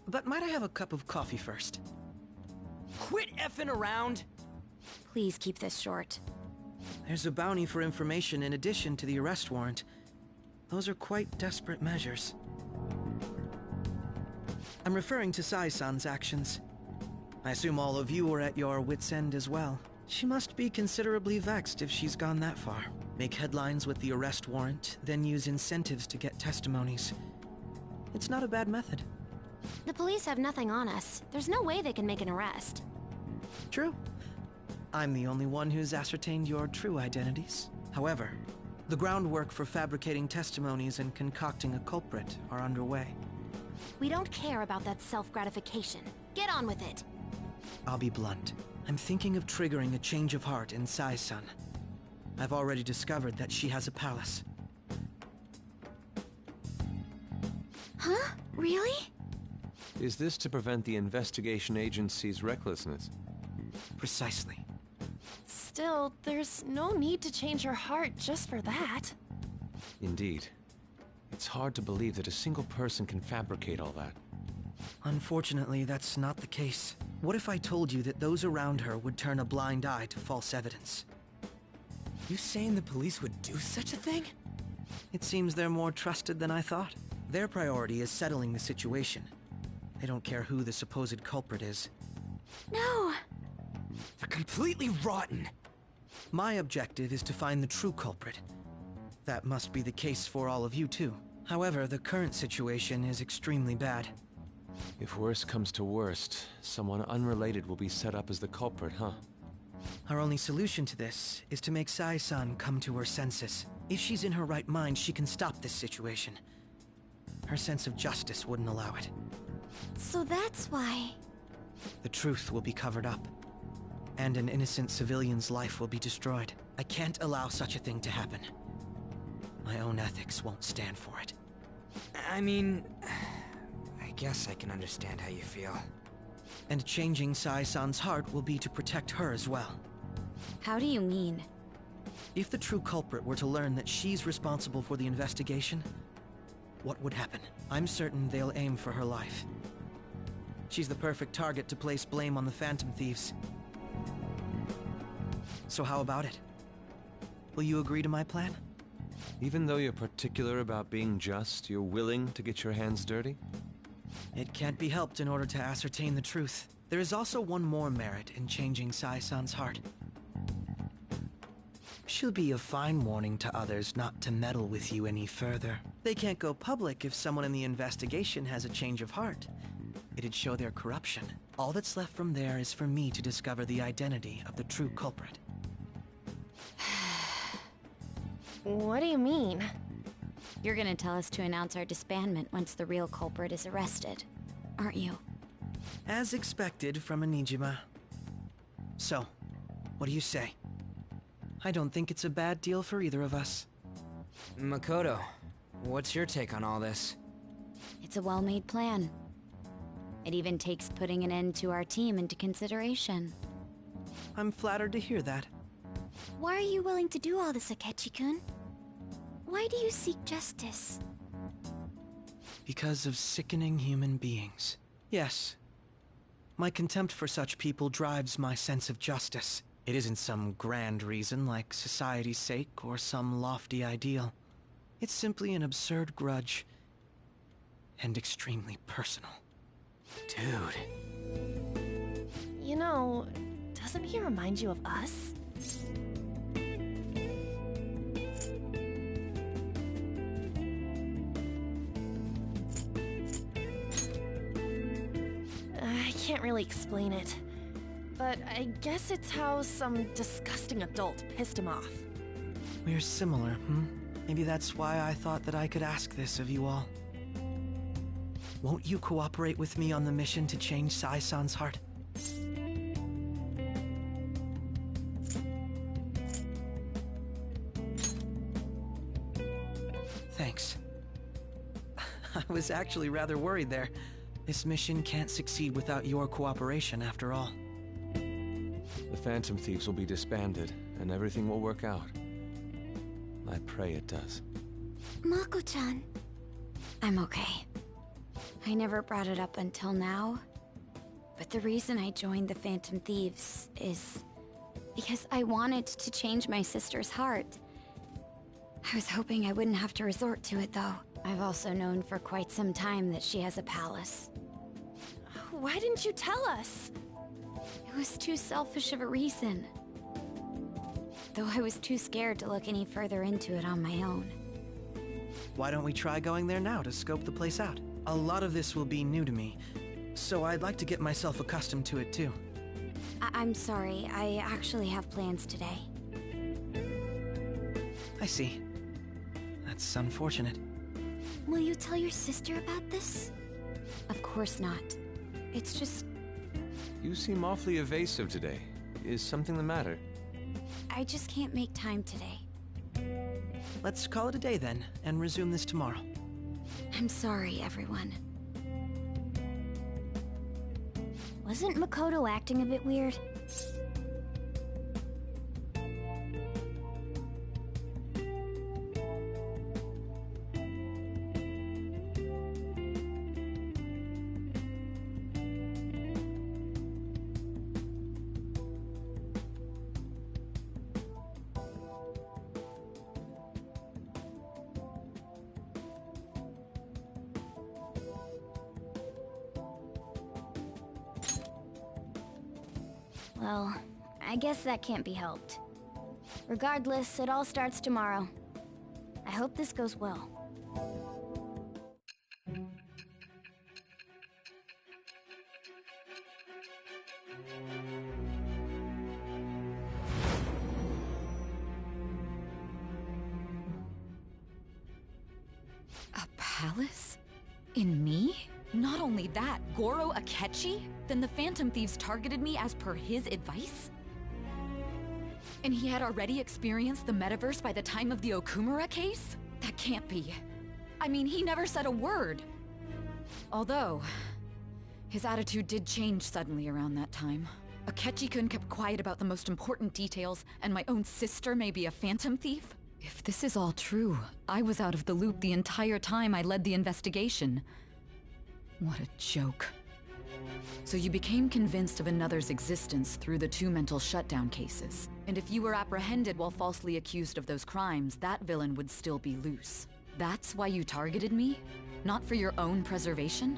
But might I have a cup of coffee first? Quit effing around! Please keep this short. There's a bounty for information in addition to the arrest warrant. Those are quite desperate measures. I'm referring to Sai-san's actions. I assume all of you are at your wits' end as well. She must be considerably vexed if she's gone that far. Make headlines with the arrest warrant, then use incentives to get testimonies. It's not a bad method. The police have nothing on us. There's no way they can make an arrest. True. I'm the only one who's ascertained your true identities. However, the groundwork for fabricating testimonies and concocting a culprit are underway. We don't care about that self-gratification. Get on with it. I'll be blunt. I'm thinking of triggering a change of heart in Sai-san. I've already discovered that she has a palace. Huh? Really? Is this to prevent the investigation agency's recklessness? Precisely. Still, there's no need to change her heart just for that. Indeed. It's hard to believe that a single person can fabricate all that. Unfortunately, that's not the case. What if I told you that those around her would turn a blind eye to false evidence? You saying the police would do such a thing? It seems they're more trusted than I thought. Their priority is settling the situation. They don't care who the supposed culprit is. No! They're completely rotten! My objective is to find the true culprit. That must be the case for all of you too. However, the current situation is extremely bad. If worst comes to worst, someone unrelated will be set up as the culprit, huh? Our only solution to this is to make Sai-san come to her senses. If she's in her right mind, she can stop this situation. Her sense of justice wouldn't allow it. So that's why... The truth will be covered up, and an innocent civilian's life will be destroyed. I can't allow such a thing to happen. My own ethics won't stand for it. I mean... I guess I can understand how you feel. And changing Sai-san's heart will be to protect her as well. How do you mean? If the true culprit were to learn that she's responsible for the investigation, what would happen? I'm certain they'll aim for her life. She's the perfect target to place blame on the Phantom Thieves. So how about it? Will you agree to my plan? Even though you're particular about being just, you're willing to get your hands dirty? It can't be helped in order to ascertain the truth. There is also one more merit in changing Sai-san's heart. She'll be a fine warning to others not to meddle with you any further. They can't go public if someone in the investigation has a change of heart. It'd show their corruption. All that's left from there is for me to discover the identity of the true culprit. What do you mean? You're gonna tell us to announce our disbandment once the real culprit is arrested, aren't you? As expected from a Nijima. So, what do you say? I don't think it's a bad deal for either of us. Makoto, what's your take on all this? It's a well-made plan. It even takes putting an end to our team into consideration. I'm flattered to hear that. Why are you willing to do all this, Akechi-kun? Why do you seek justice? Because of sickening human beings. Yes. My contempt for such people drives my sense of justice. It isn't some grand reason like society's sake or some lofty ideal. It's simply an absurd grudge. And extremely personal. Dude. You know, doesn't he remind you of us? I can't really explain it, but I guess it's how some disgusting adult pissed him off. We're similar, hmm? Maybe that's why I thought that I could ask this of you all. Won't you cooperate with me on the mission to change Sai-san's heart? Thanks. I was actually rather worried there. This mission can't succeed without your cooperation, after all. The Phantom Thieves will be disbanded, and everything will work out. I pray it does. Mako-chan. I'm okay. I never brought it up until now, but the reason I joined the Phantom Thieves is... because I wanted to change my sister's heart. I was hoping I wouldn't have to resort to it, though. I've also known for quite some time that she has a palace. Why didn't you tell us? It was too selfish of a reason. Though I was too scared to look any further into it on my own. Why don't we try going there now to scope the place out? A lot of this will be new to me, so I'd like to get myself accustomed to it too. I'm sorry, I actually have plans today. I see. That's unfortunate. Will you tell your sister about this? Of course not. It's just... You seem awfully evasive today. Is something the matter? I just can't make time today. Let's call it a day then, and resume this tomorrow. I'm sorry, everyone. Wasn't Makoto acting a bit weird? Well, I guess that can't be helped. Regardless, it all starts tomorrow. I hope this goes well. A palace? In me? Not only that, Goro Akechi? Then the Phantom Thieves targeted me as per his advice? And he had already experienced the metaverse by the time of the Okumura case? That can't be. I mean, he never said a word. Although, his attitude did change suddenly around that time. Akechi-kun kept quiet about the most important details, and my own sister may be a Phantom Thief? If this is all true, I was out of the loop the entire time I led the investigation. What a joke. So you became convinced of another's existence through the 2 mental shutdown cases. And if you were apprehended while falsely accused of those crimes, that villain would still be loose. That's why you targeted me? Not for your own preservation?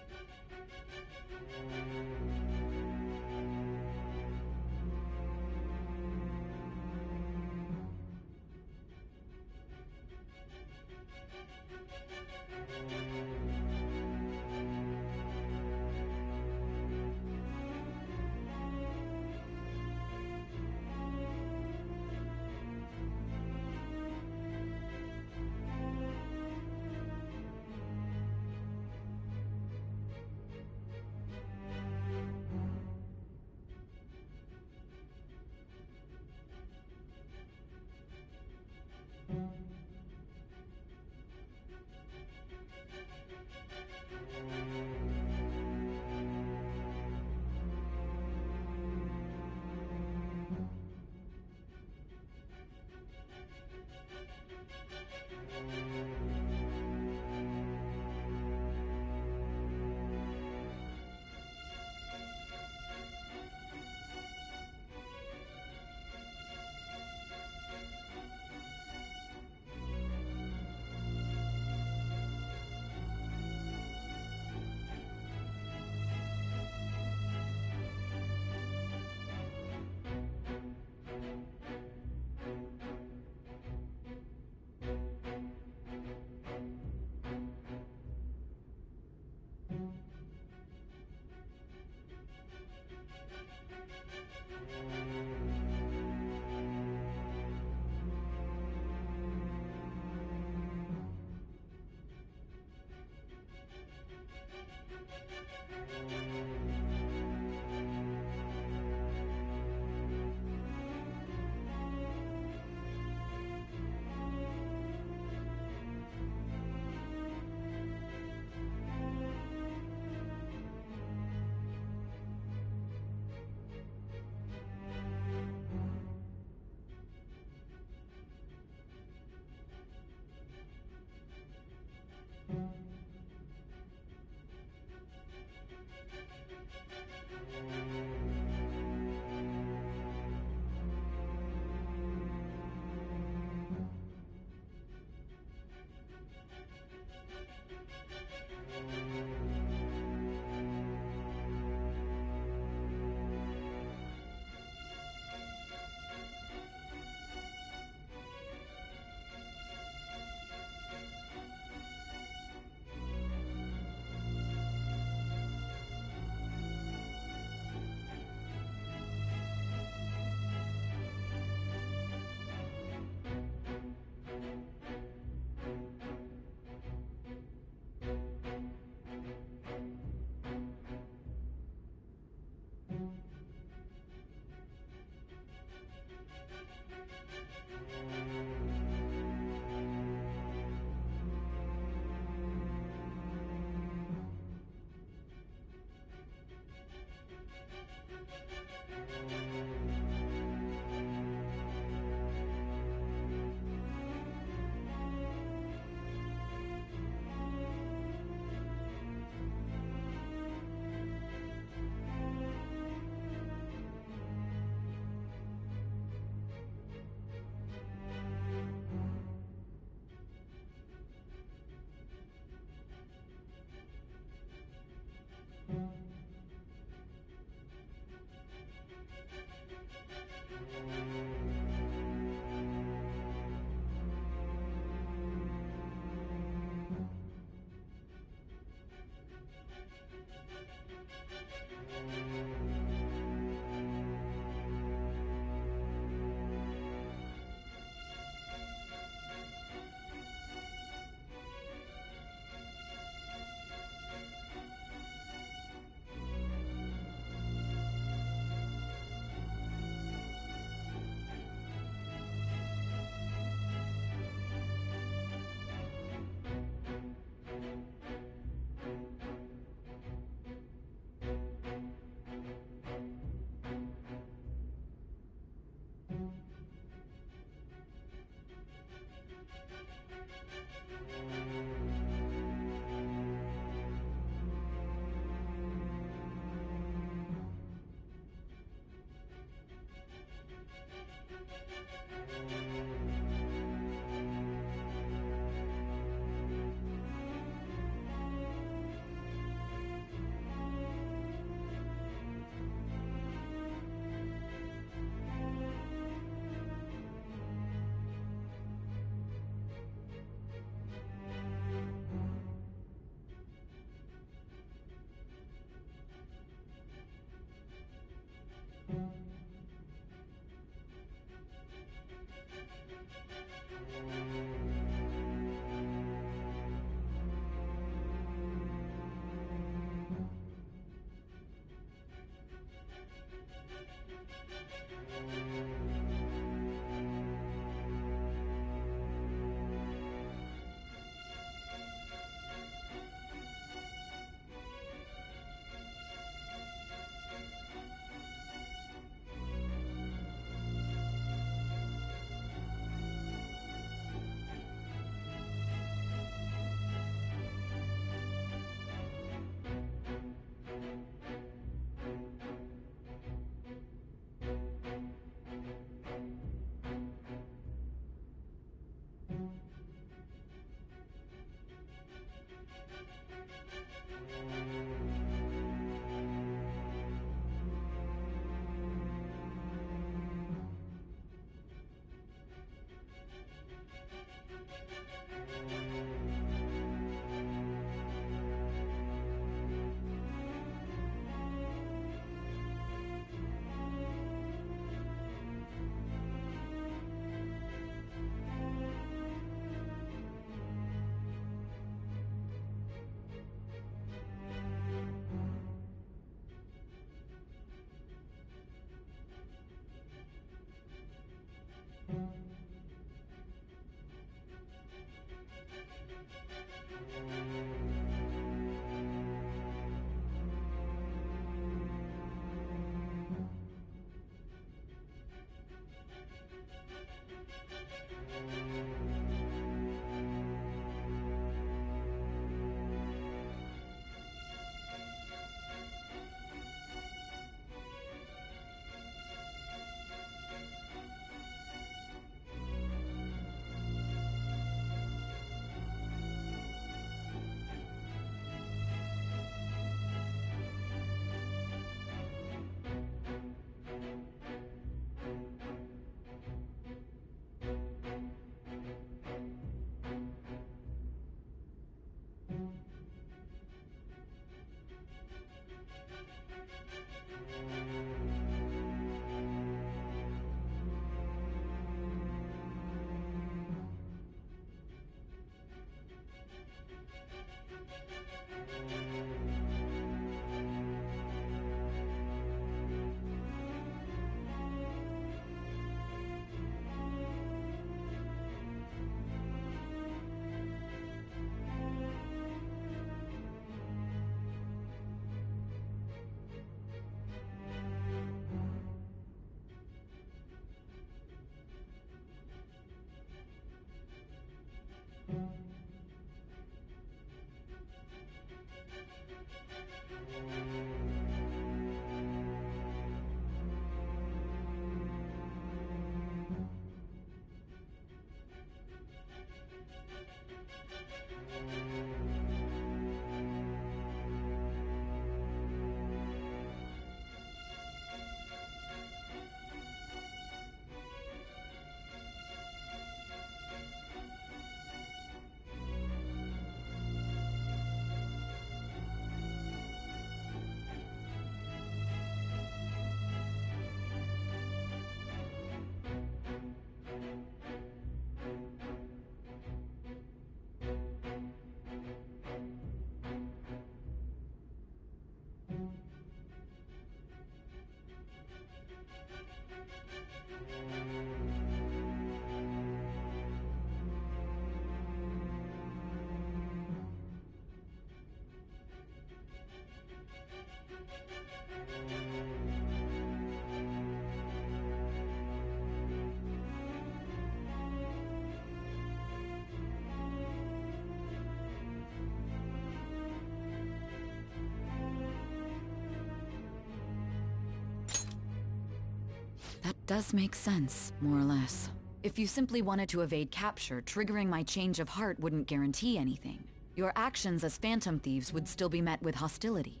does make sense, more or less. If you simply wanted to evade capture, triggering my change of heart wouldn't guarantee anything. Your actions as Phantom Thieves would still be met with hostility.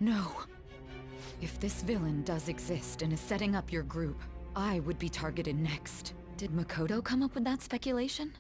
No. If this villain does exist and is setting up your group, I would be targeted next. Did Makoto come up with that speculation?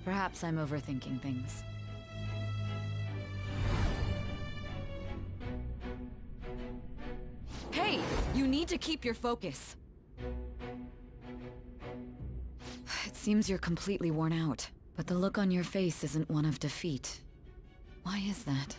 Perhaps I'm overthinking things. Hey! You need to keep your focus. It seems you're completely worn out, but the look on your face isn't one of defeat. Why is that?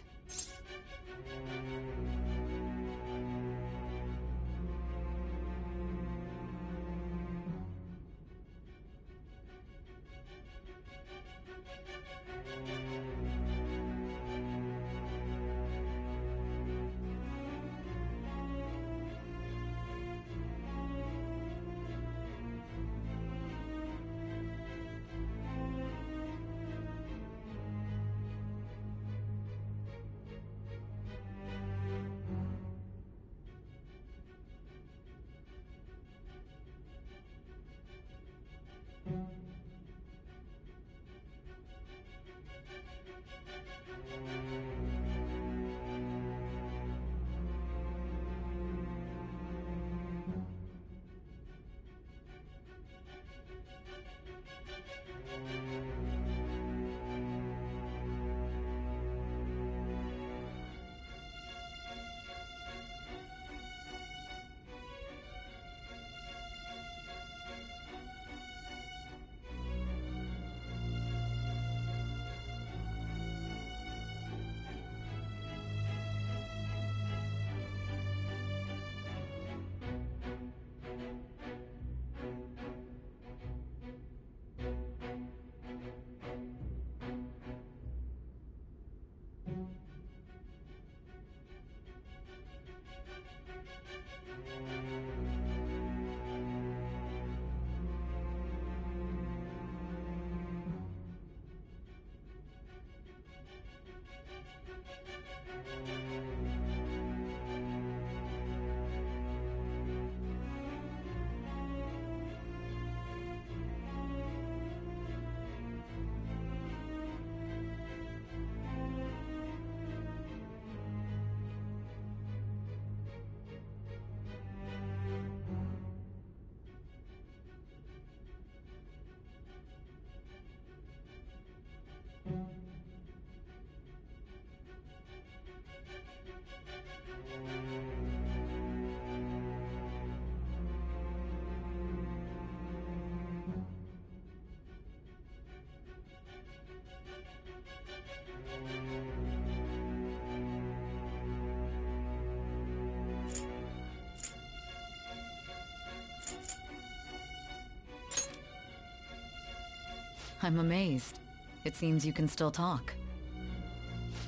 I'm amazed. It seems you can still talk.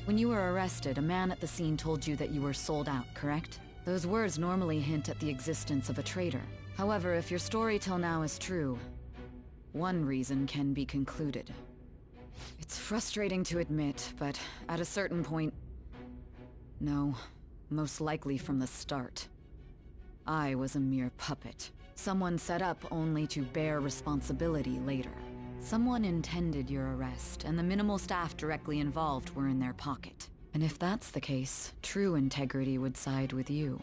When you were arrested, a man at the scene told you that you were sold out, correct? Those words normally hint at the existence of a traitor. However, if your story till now is true, one reason can be concluded. It's frustrating to admit, but at a certain point... No, most likely from the start. I was a mere puppet. Someone set up only to bear responsibility later. Someone intended your arrest, and the minimal staff directly involved were in their pocket. And if that's the case, true integrity would side with you.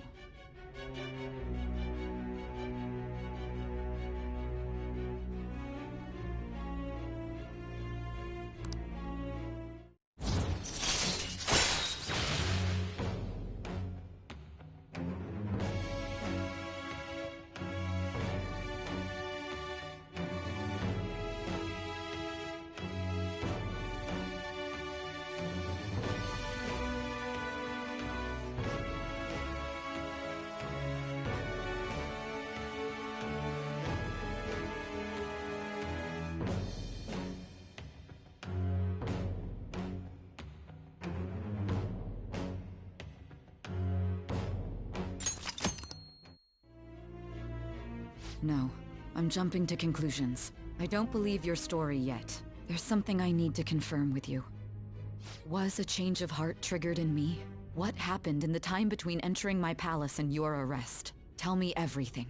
No, I'm jumping to conclusions. I don't believe your story yet. There's something I need to confirm with you. Was a change of heart triggered in me? What happened in the time between entering my palace and your arrest? Tell me everything.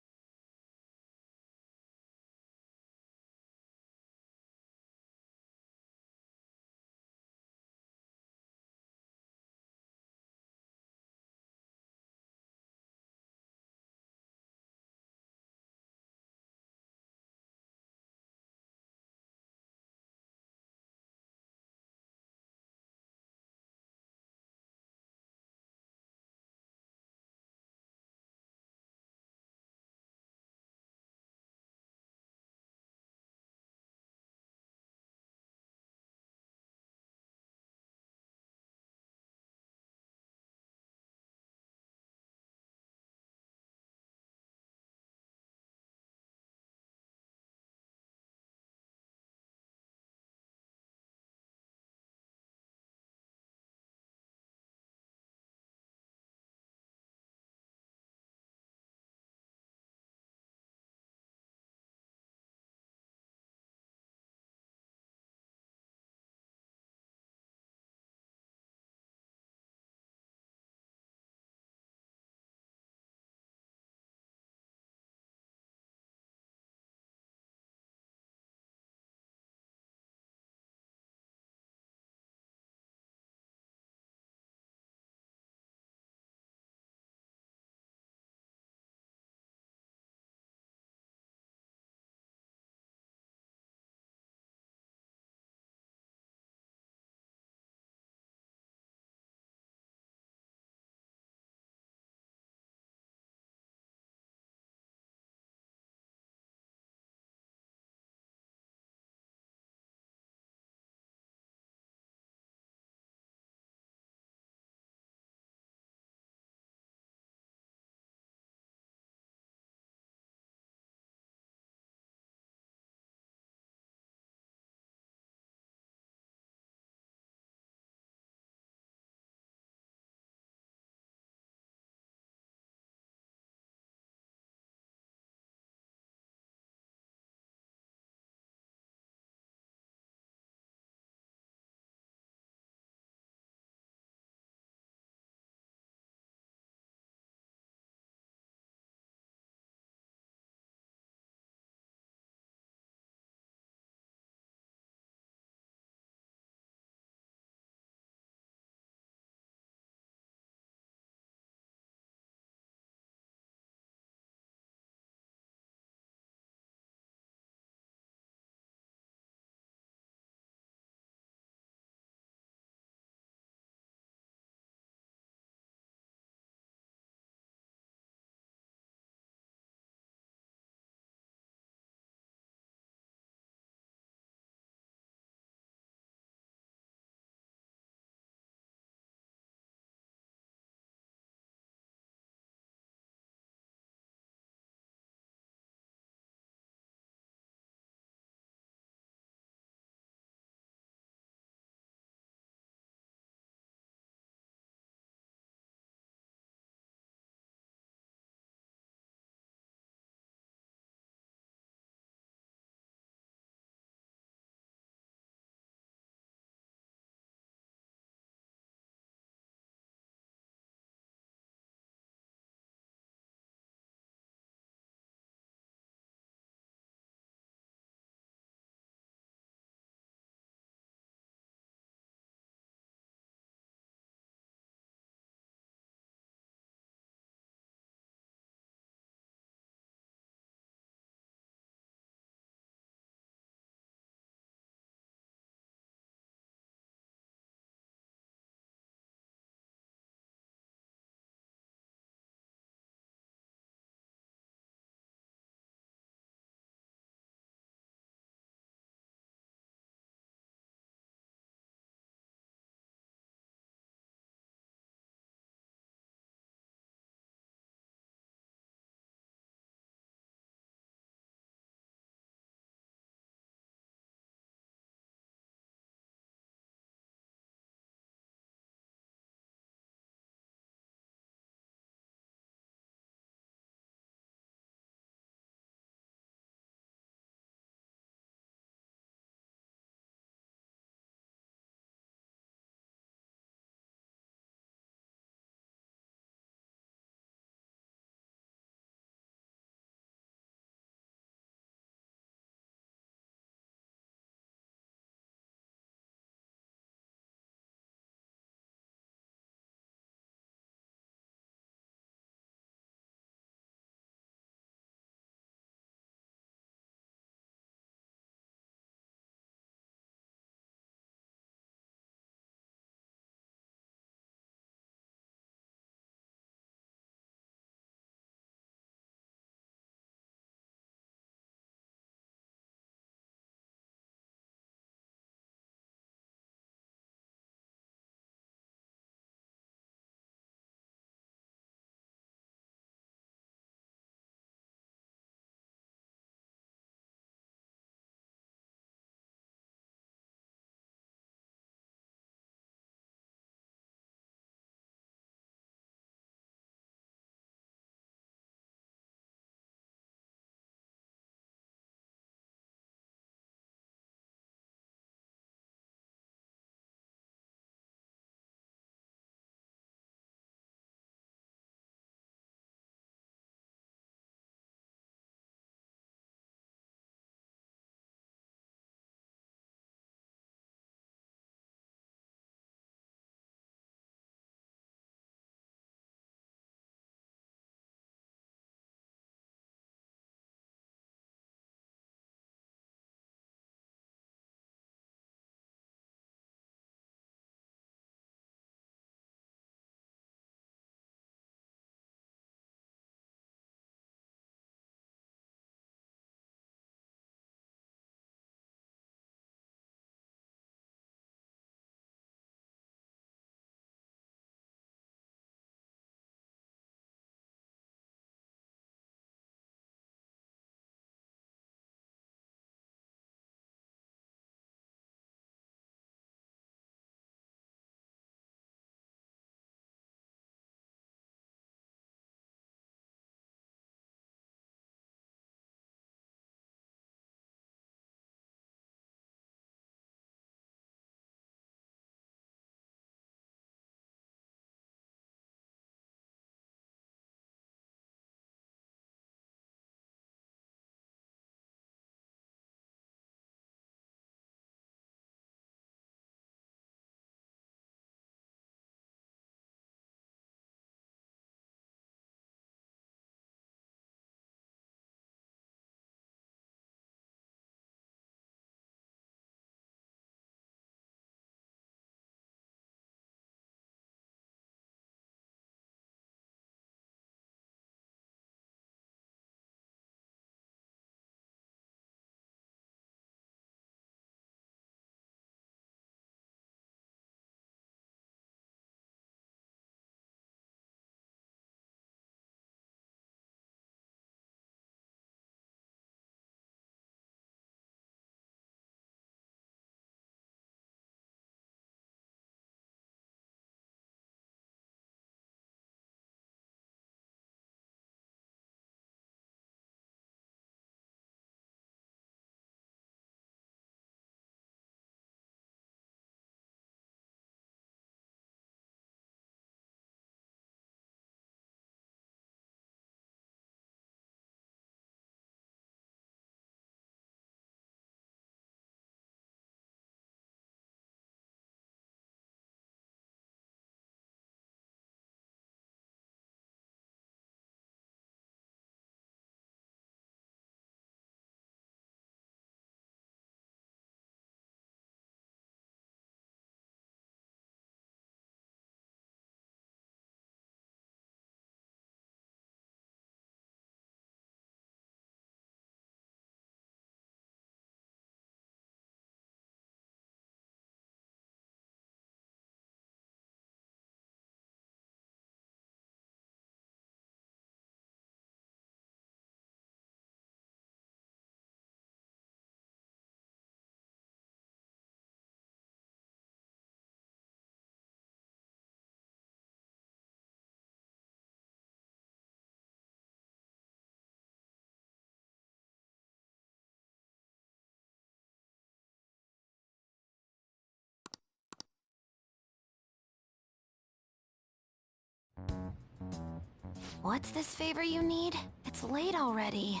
What's this favor you need? It's late already.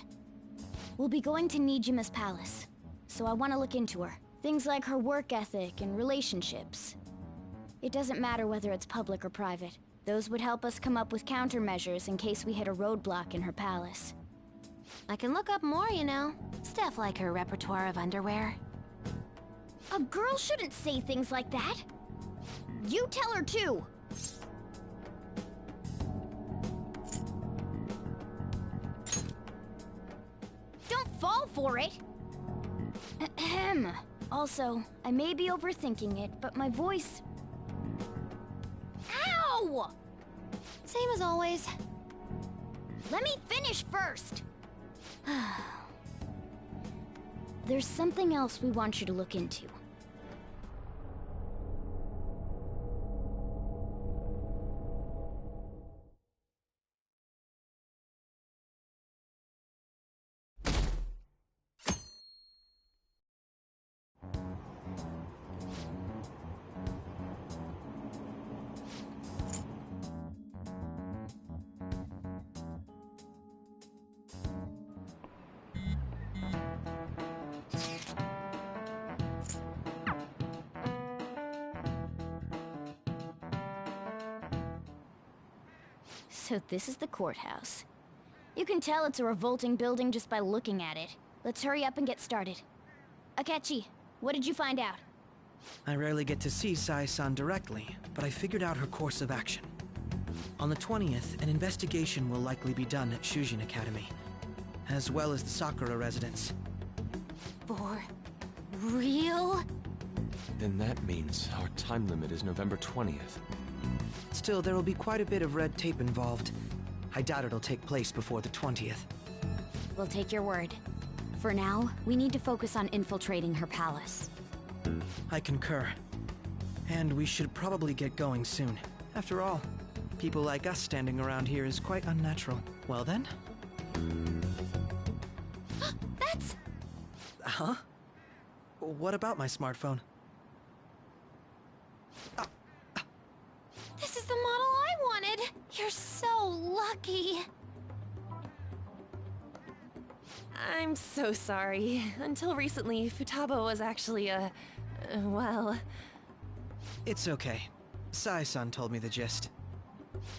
We'll be going to Nijima's palace, so I want to look into her. Things like her work ethic and relationships. It doesn't matter whether it's public or private. Those would help us come up with countermeasures in case we hit a roadblock in her palace. I can look up more, you know. Stuff like her repertoire of underwear. A girl shouldn't say things like that. You tell her too. Don't fall for it. Ahem. Also, I may be overthinking it, but my voice... Ow! Same as always. Let me finish first. There's something else we want you to look into. So this is the courthouse. You can tell it's a revolting building just by looking at it. Let's hurry up and get started. Akechi, what did you find out? I rarely get to see Sai-san directly, but I figured out her course of action. On the 20th, an investigation will likely be done at Shujin Academy, as well as the Sakura residence. For real? Then that means our time limit is November 20th. Still, there will be quite a bit of red tape involved. I doubt it'll take place before the 20th. We'll take your word. For now, we need to focus on infiltrating her palace. I concur. And we should probably get going soon. After all, people like us standing around here is quite unnatural. Well then? That's... Huh? What about my smartphone? This is the model I wanted! You're so lucky! I'm so sorry. Until recently, Futaba was actually well... It's okay. Sai-san told me the gist.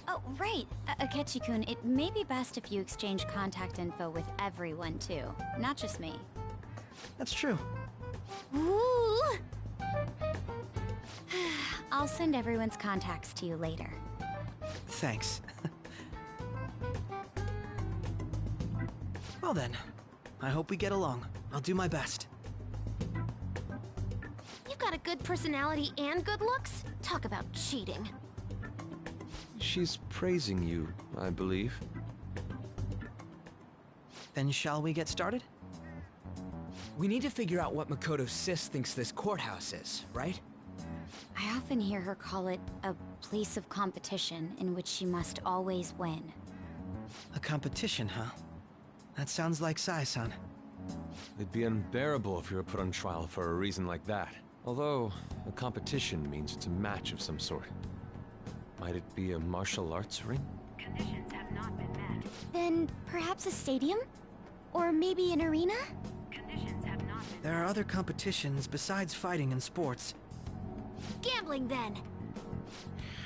Oh, right. Akechi-kun, it may be best if you exchange contact info with everyone, too. Not just me. That's true. Ooh! I'll send everyone's contacts to you later. Thanks. Well then, I hope we get along. I'll do my best. You've got a good personality and good looks? Talk about cheating. She's praising you, I believe. Then shall we get started? We need to figure out what Makoto's sis thinks this courthouse is, right? I often hear her call it a place of competition in which she must always win. A competition, huh? That sounds like Sai-san. It'd be unbearable if you were put on trial for a reason like that. Although, a competition means it's a match of some sort. Might it be a martial arts ring? Conditions have not been met. Then perhaps a stadium? Or maybe an arena? Conditions have not been There are other competitions besides fighting and sports. Gambling, then!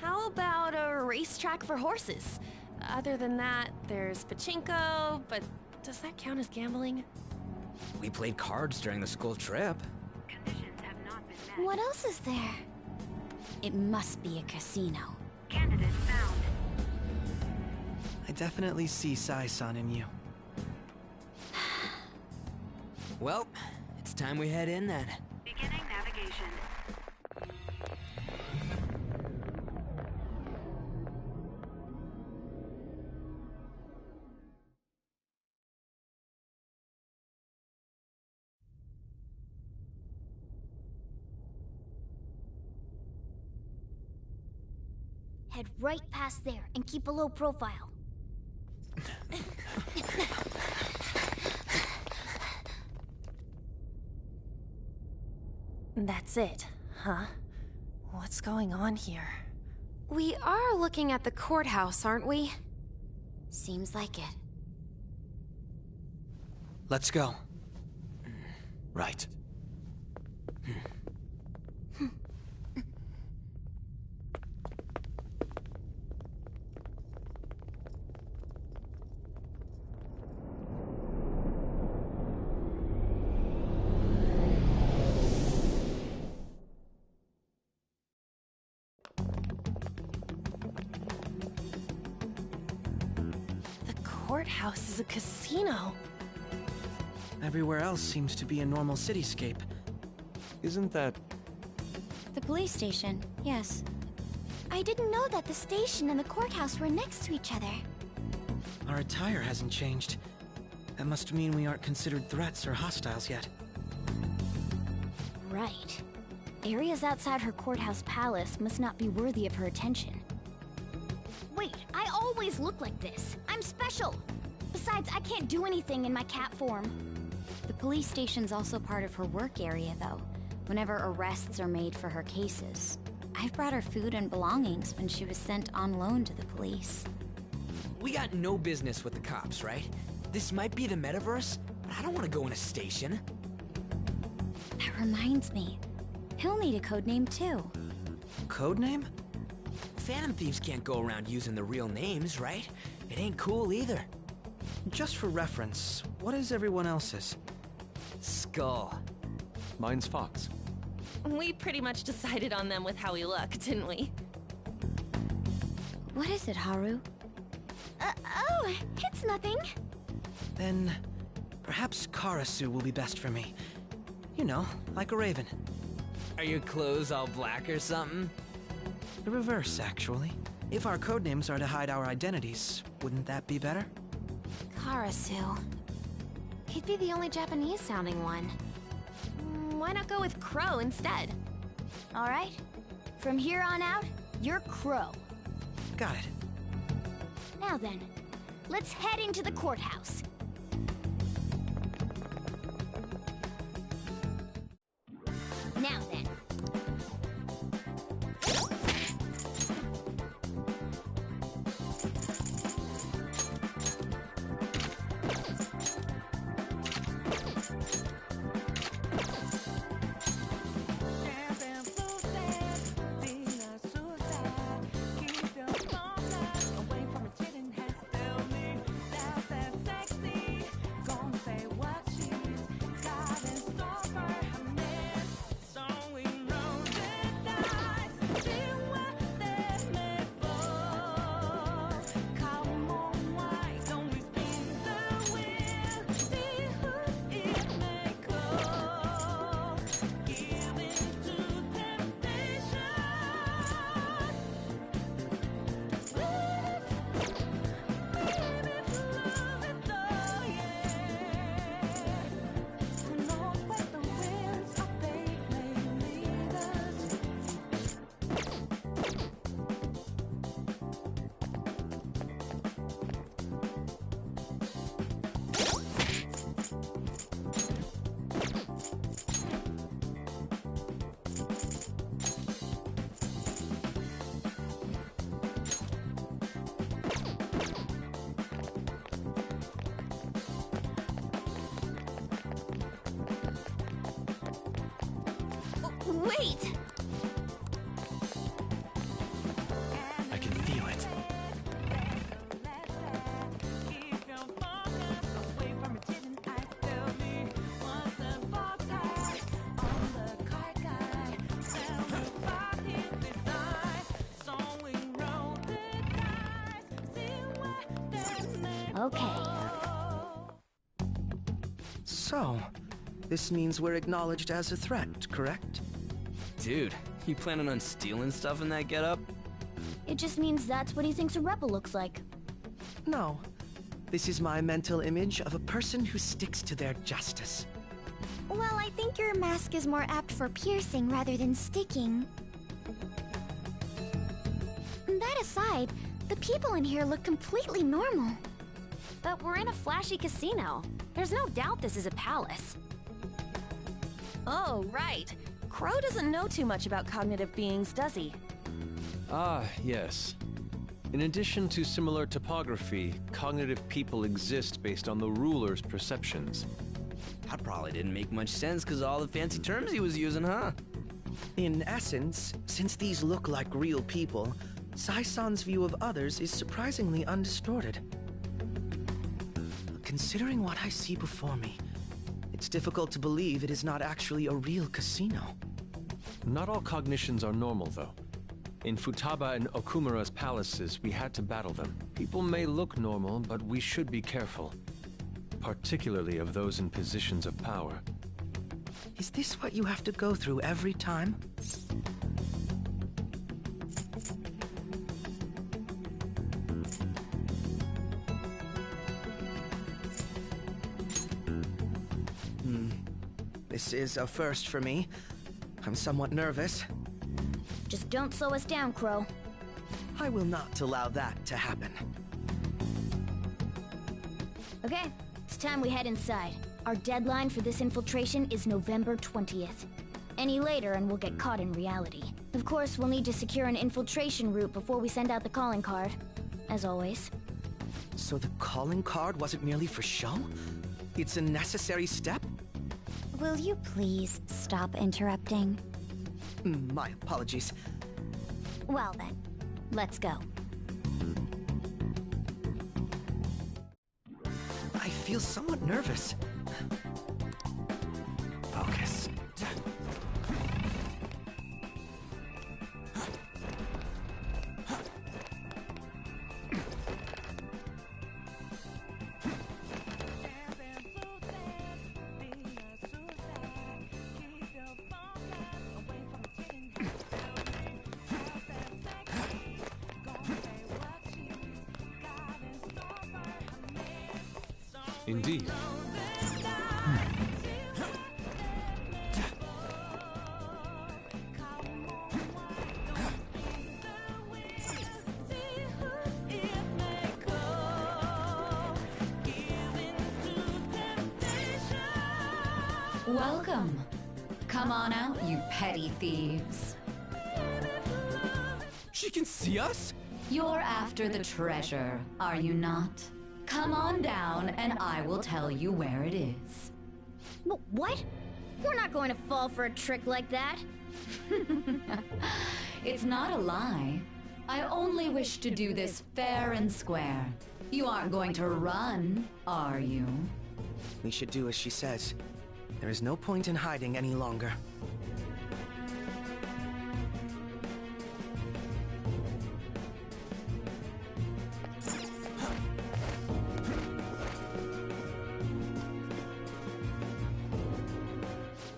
How about a racetrack for horses? Other than that, there's pachinko, but does that count as gambling? We played cards during the school trip. Conditions have not been met. What else is there? It must be a casino. Candidate found. I definitely see Sai-san in you. Well, it's time we head in then. Beginning navigation. Head right past there and keep a low profile. That's it, huh? What's going on here? We are looking at the courthouse, aren't we? Seems like it. Let's go. Right. The courthouse is a casino. Everywhere else seems to be a normal cityscape. Isn't that... The police station, yes. I didn't know that the station and the courthouse were next to each other. Our attire hasn't changed. That must mean we aren't considered threats or hostiles yet. Right. Areas outside her courthouse palace must not be worthy of her attention. Wait, I always look like this. I'm special. Besides, I can't do anything in my cat form. The police station's also part of her work area, though, whenever arrests are made for her cases. I've brought her food and belongings when she was sent on loan to the police. We got no business with the cops, right? This might be the metaverse, but I don't want to go in a station. That reminds me. He'll need a codename, too. Codename? Phantom Thieves can't go around using the real names, right? It ain't cool either. Just for reference, what is everyone else's? Skull. Mine's Fox. We pretty much decided on them with how we look, didn't we? What is it, Haru? Oh, it's nothing. Then, perhaps Karasu will be best for me. You know, like a raven. Are your clothes all black or something? The reverse, actually. If our codenames are to hide our identities, wouldn't that be better? Karasu. He'd be the only Japanese-sounding one. Why not go with Crow instead? All right. From here on out, you're Crow. Got it. Now then, let's head into the courthouse. Now then. Wait! I can feel it. Okay. So, this means we're acknowledged as a threat, correct? Dude, you planning on stealing stuff in that getup? It just means that's what he thinks a rebel looks like. No. This is my mental image of a person who sticks to their justice. Well, I think your mask is more apt for piercing rather than sticking. That aside, the people in here look completely normal. But we're in a flashy casino. There's no doubt this is a palace. Oh, right. Crow doesn't know too much about cognitive beings, does he? Ah, yes. In addition to similar topography, cognitive people exist based on the ruler's perceptions. That probably didn't make much sense because all the fancy terms he was using, huh? In essence, since these look like real people, Sai-san's view of others is surprisingly undistorted. Considering what I see before me, it's difficult to believe it is not actually a real casino. Not all cognitions are normal, though. In Futaba and Okumura's palaces, we had to battle them. People may look normal, but we should be careful. Particularly of those in positions of power. Is this what you have to go through every time? This is a first for me. I'm somewhat nervous. Just don't slow us down, Crow. I will not allow that to happen. Okay, it's time we head inside. Our deadline for this infiltration is November 20th. Any later and we'll get caught in reality. Of course, we'll need to secure an infiltration route before we send out the calling card. As always. So the calling card wasn't merely for show? It's a necessary step? Will you please stop interrupting? My apologies. Well then, let's go. I feel somewhat nervous. Focus. Indeed. Welcome. Come on out, you petty thieves. She can see us? You're after the treasure, are you not? Come on down, and I will tell you where it is. What? We're not going to fall for a trick like that. It's not a lie. I only wish to do this fair and square. You aren't going to run, are you? We should do as she says. There is no point in hiding any longer.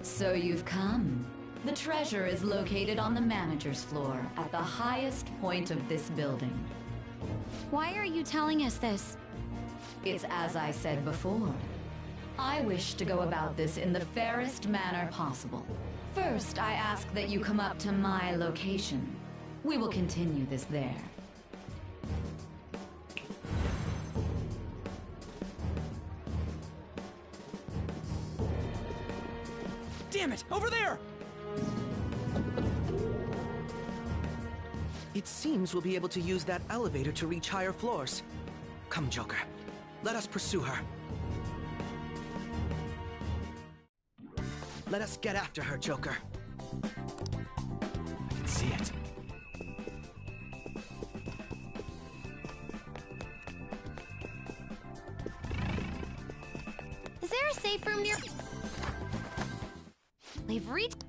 So you've come. The treasure is located on the manager's floor, at the highest point of this building. Why are you telling us this? It's as I said before. I wish to go about this in the fairest manner possible. First, I ask that you come up to my location. We will continue this there. Damn it! Over there! It seems we'll be able to use that elevator to reach higher floors. Come, Joker. Let us pursue her. Let us get after her, Joker. I can see it. Is there a safe room near? We've reached.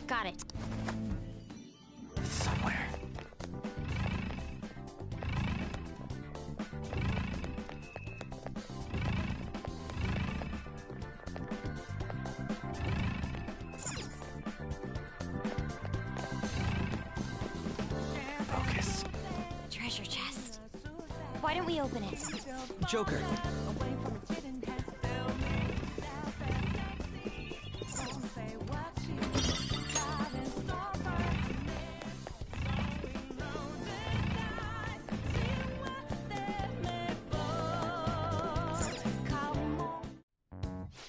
Got it. It's somewhere. Focus. Treasure chest. Why don't we open it? Joker.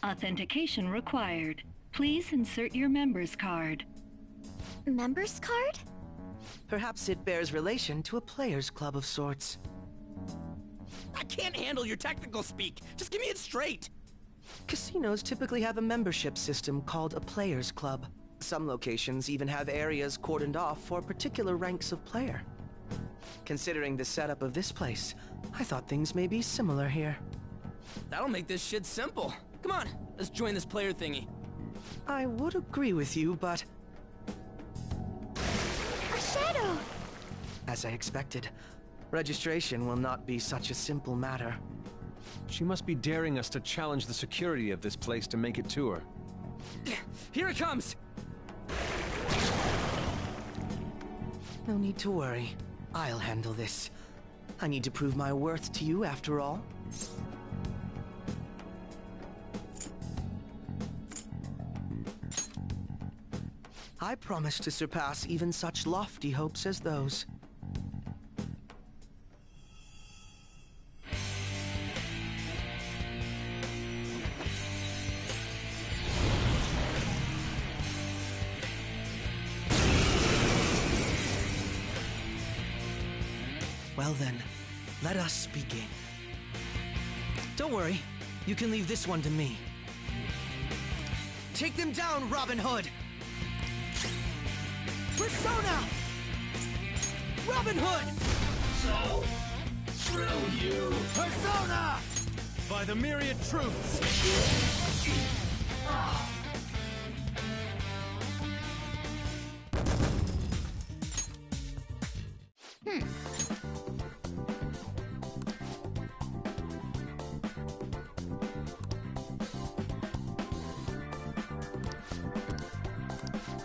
Authentication required. Please insert your member's card. Member's card? Perhaps it bears relation to a players' club of sorts. I can't handle your technical speak. Just give me it straight. Casinos typically have a membership system called a players' club. Some locations even have areas cordoned off for particular ranks of player. Considering the setup of this place, I thought things may be similar here. That'll make this shit simple. Come on, let's join this player thingy. I would agree with you, but... A shadow! As I expected, registration will not be such a simple matter. She must be daring us to challenge the security of this place to make it to her. Here it comes! No need to worry. I'll handle this. I need to prove my worth to you after all. I promise to surpass even such lofty hopes as those. Well then, let us begin. Don't worry, you can leave this one to me. Take them down, Robin Hood! Persona! Robin Hood! So, screw you! Persona! By the myriad truths!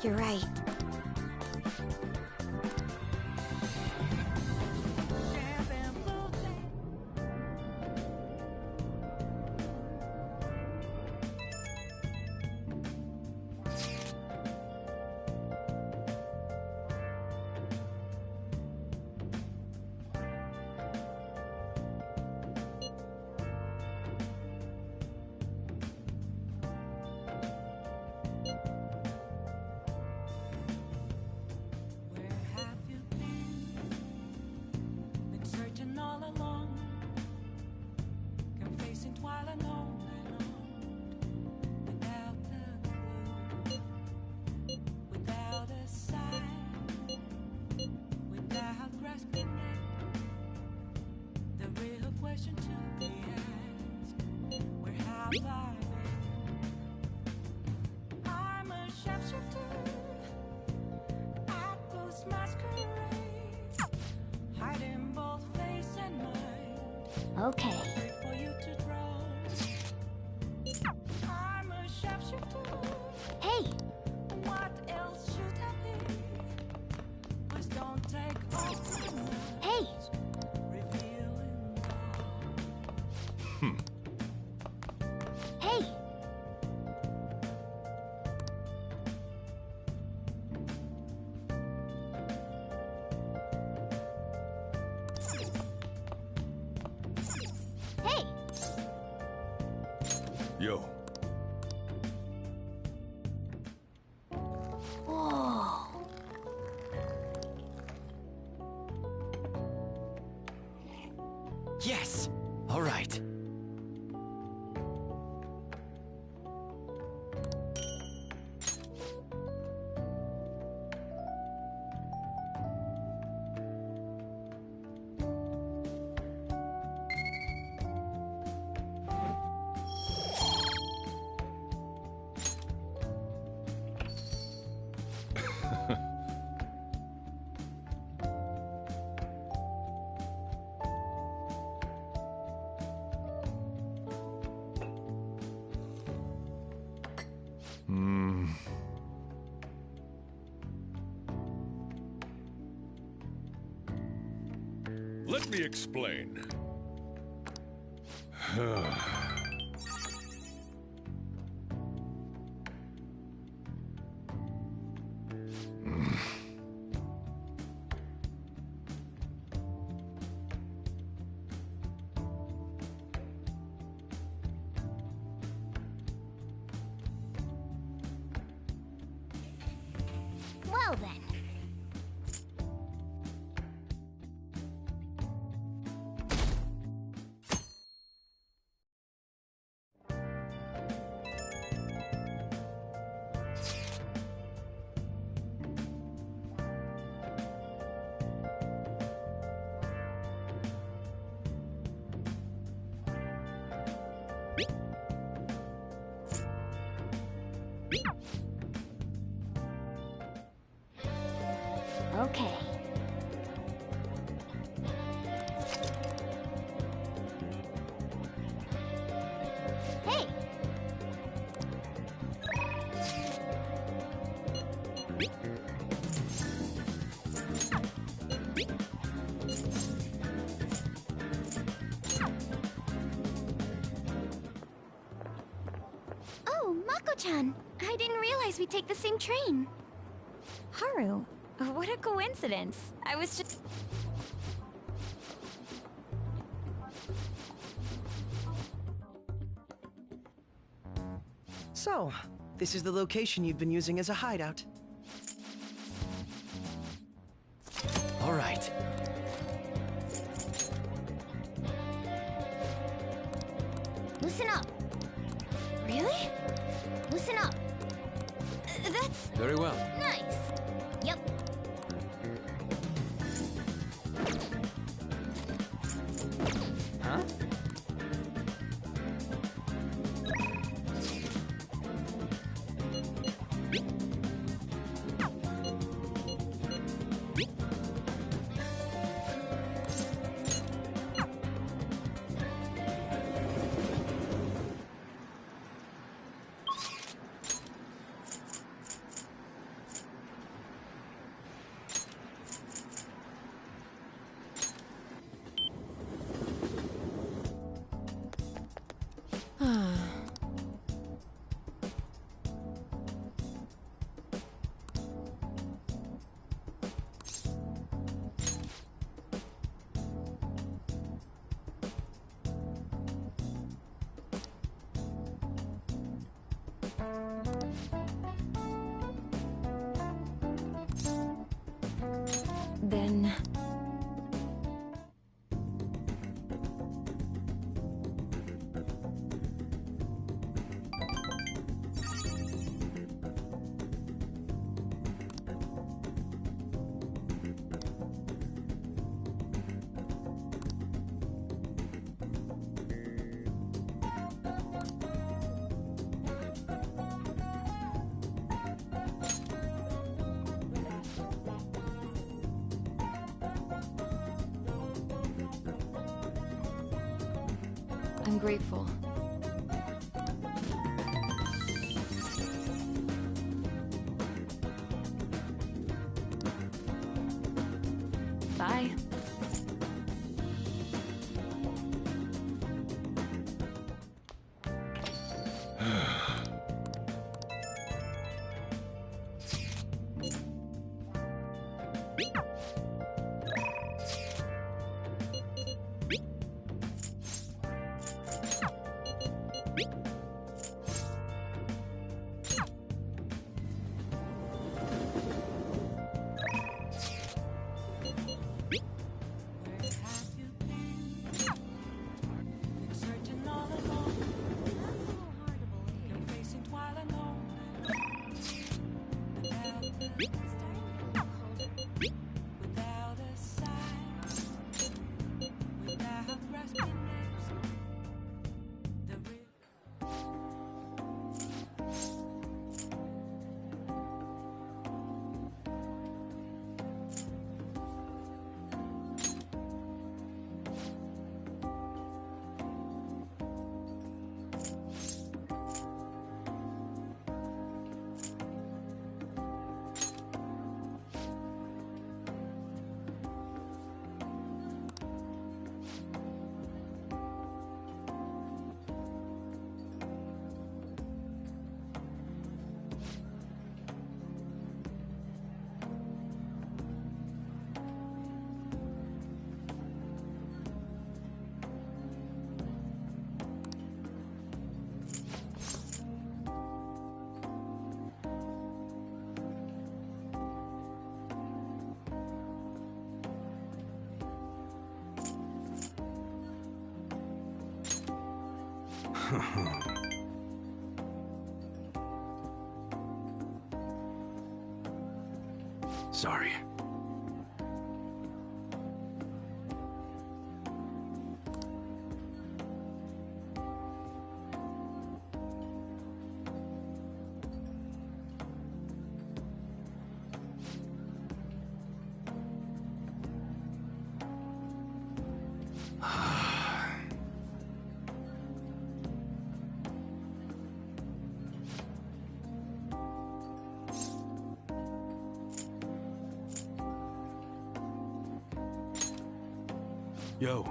You're right. Okay. Hey! What else should I be? Please don't take off. Hey! Hey! Hey! Yo. Whoa. Yes! All right. Let me explain. Well then. Okay. Hey! Oh, Mako-chan! I didn't realize we'd take the same train. Haru, what a coincidence. I was just... So, this is the location you've been using as a hideout. All right. Listen up. Really? Listen up. That's Very well. nice. Yep. Huh? Then... I'm grateful. Bye. Sorry. Yo.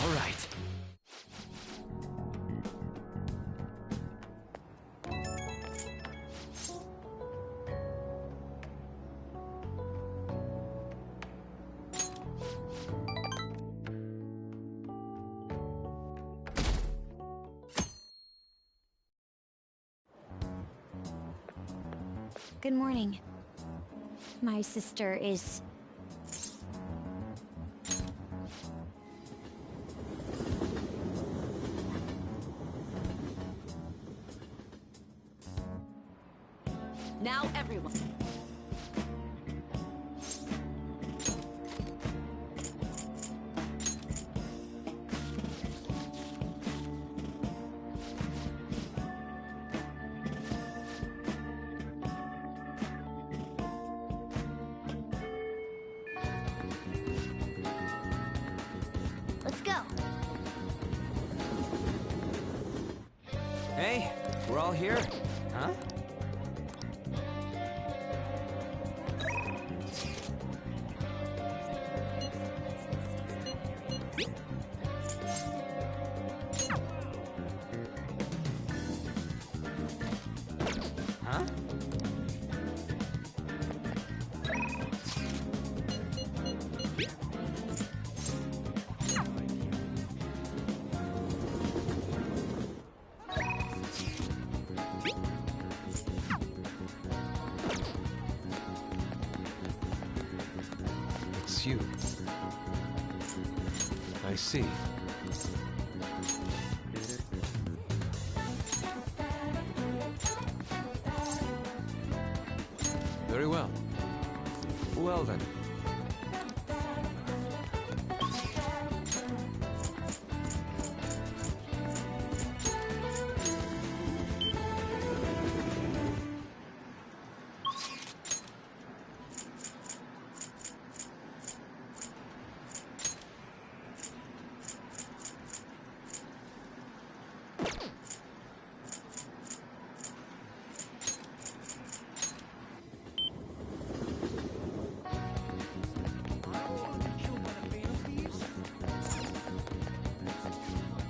All right. Good morning. My sister is... Now everyone. Let's go. Hey, we're all here. Huh? Huh? It's you. I see. Very well. Well then.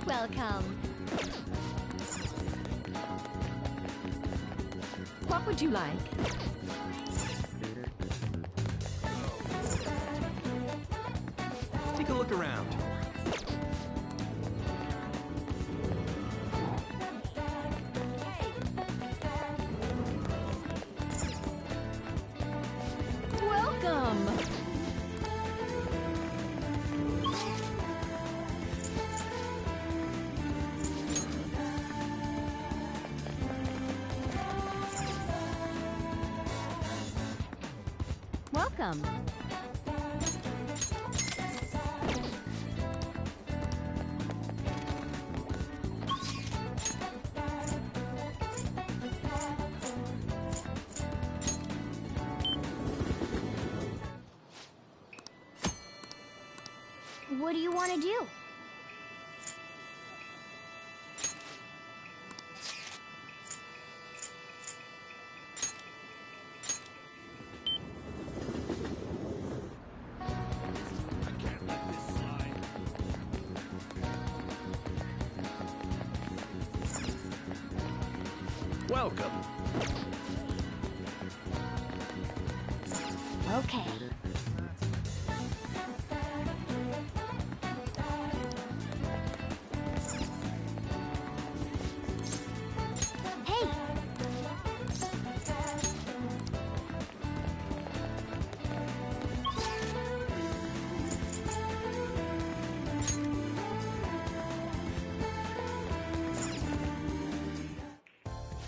Welcome. What would you like? Take a look around. Welcome! Welcome. What do you want to do? Welcome. Okay. Hey!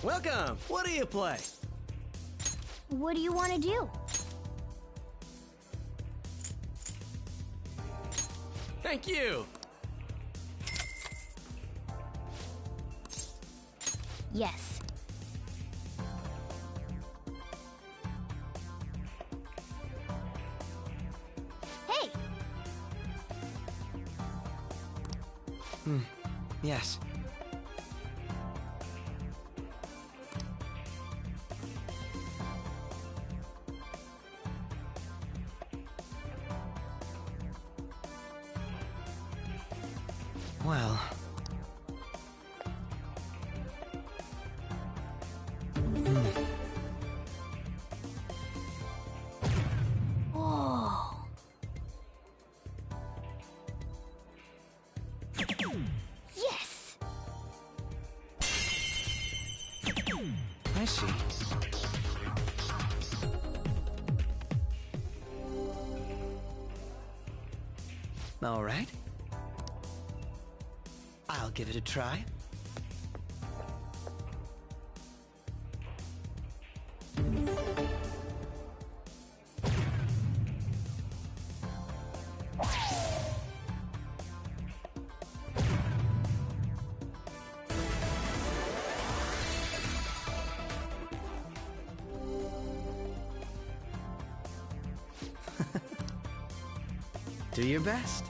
Welcome! What do you play? What do you want to do? Thank you! Yes. Hey! Yes. Well... Whoa. Yes! I see. All right. I'll give it a try. Do your best.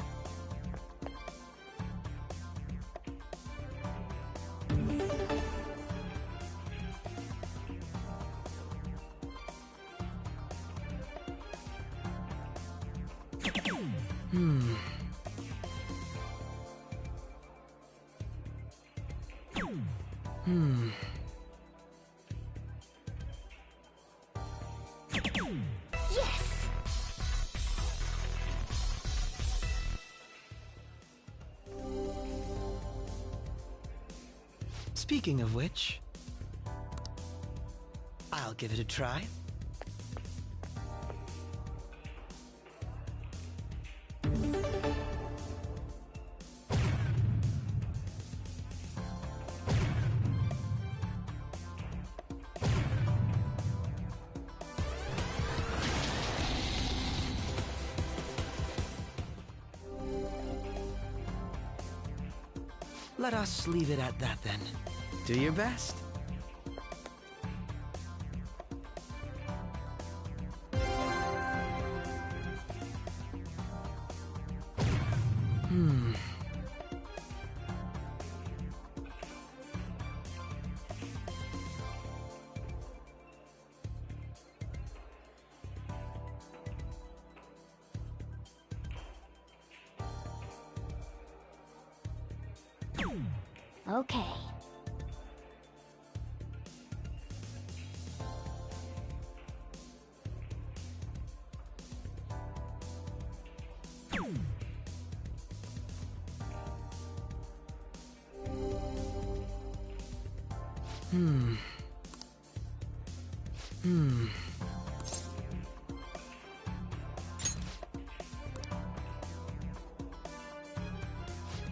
Yes! Speaking of which, I'll give it a try. Let us leave it at that then. Do your best. Okay.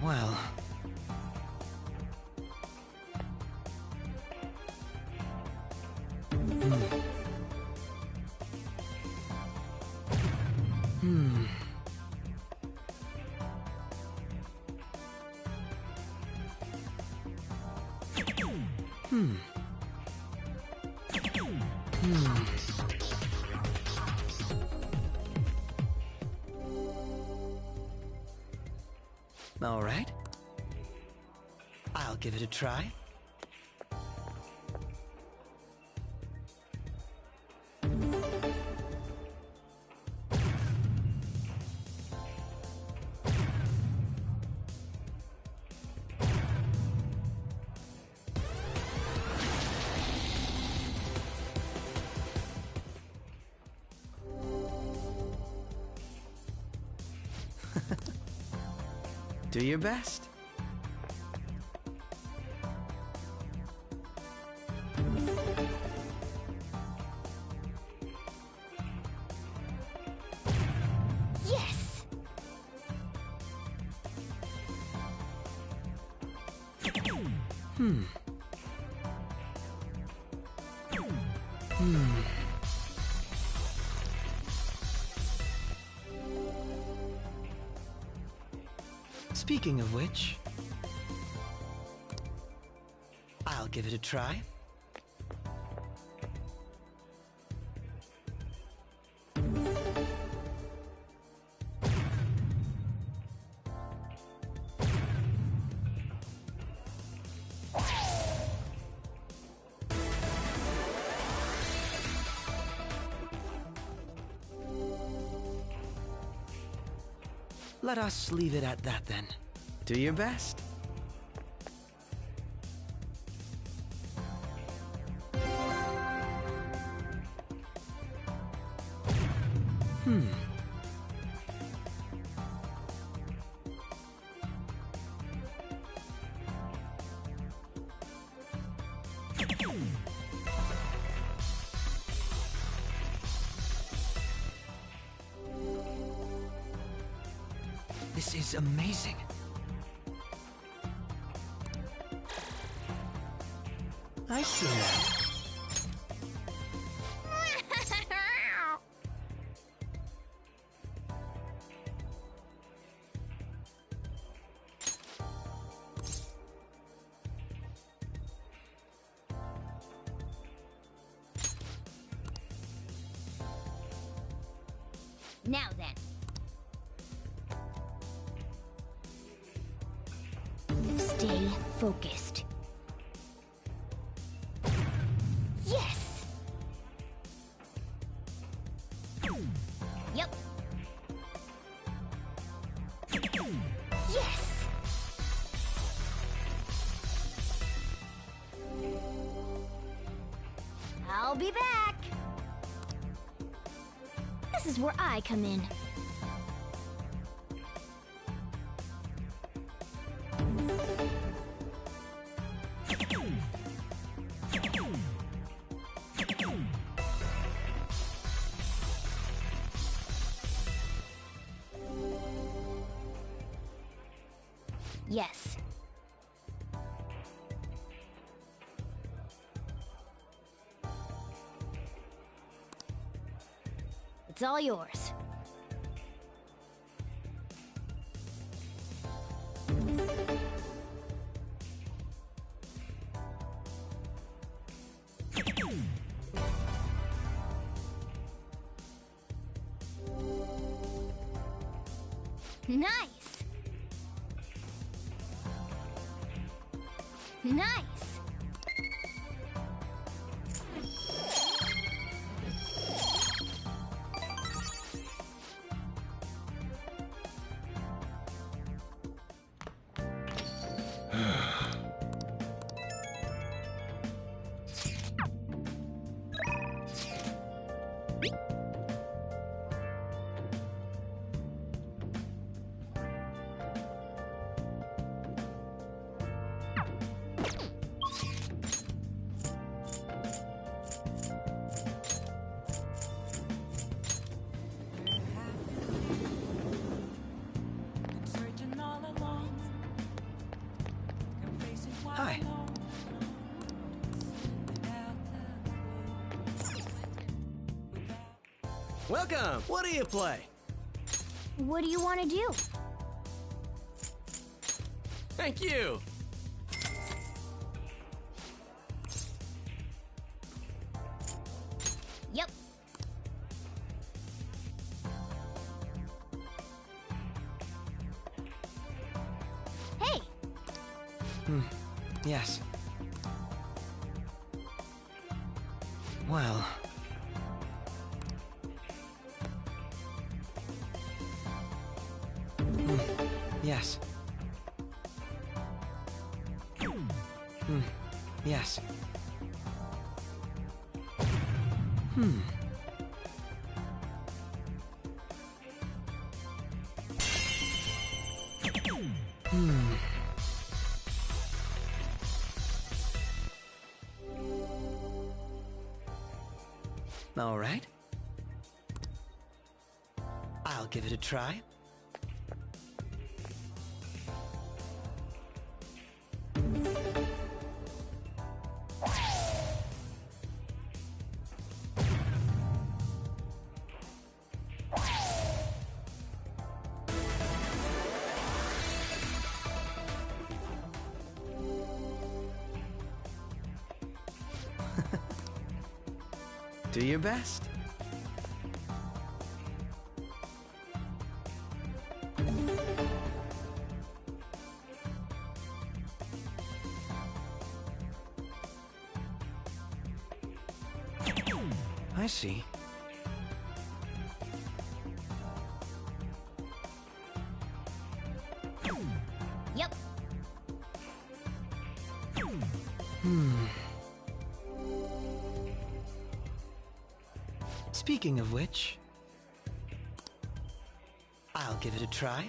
Well... All right. I'll give it a try. Do your best. Yes! Speaking of which, I'll give it a try. Let us leave it at that then. Do your best. This is amazing. I see now. Now then. Stay focused. Yes! Yep. Yes! I'll be back! This is where I come in. Yes. It's all yours. Nice! Nice! Hi. Welcome! What do you play? What do you want to do? Thank you! Yep. Hey! Yes. Well... Yes. Yes. All right. I'll give it a try. Do your best. I see. Yep. Speaking of which, I'll give it a try.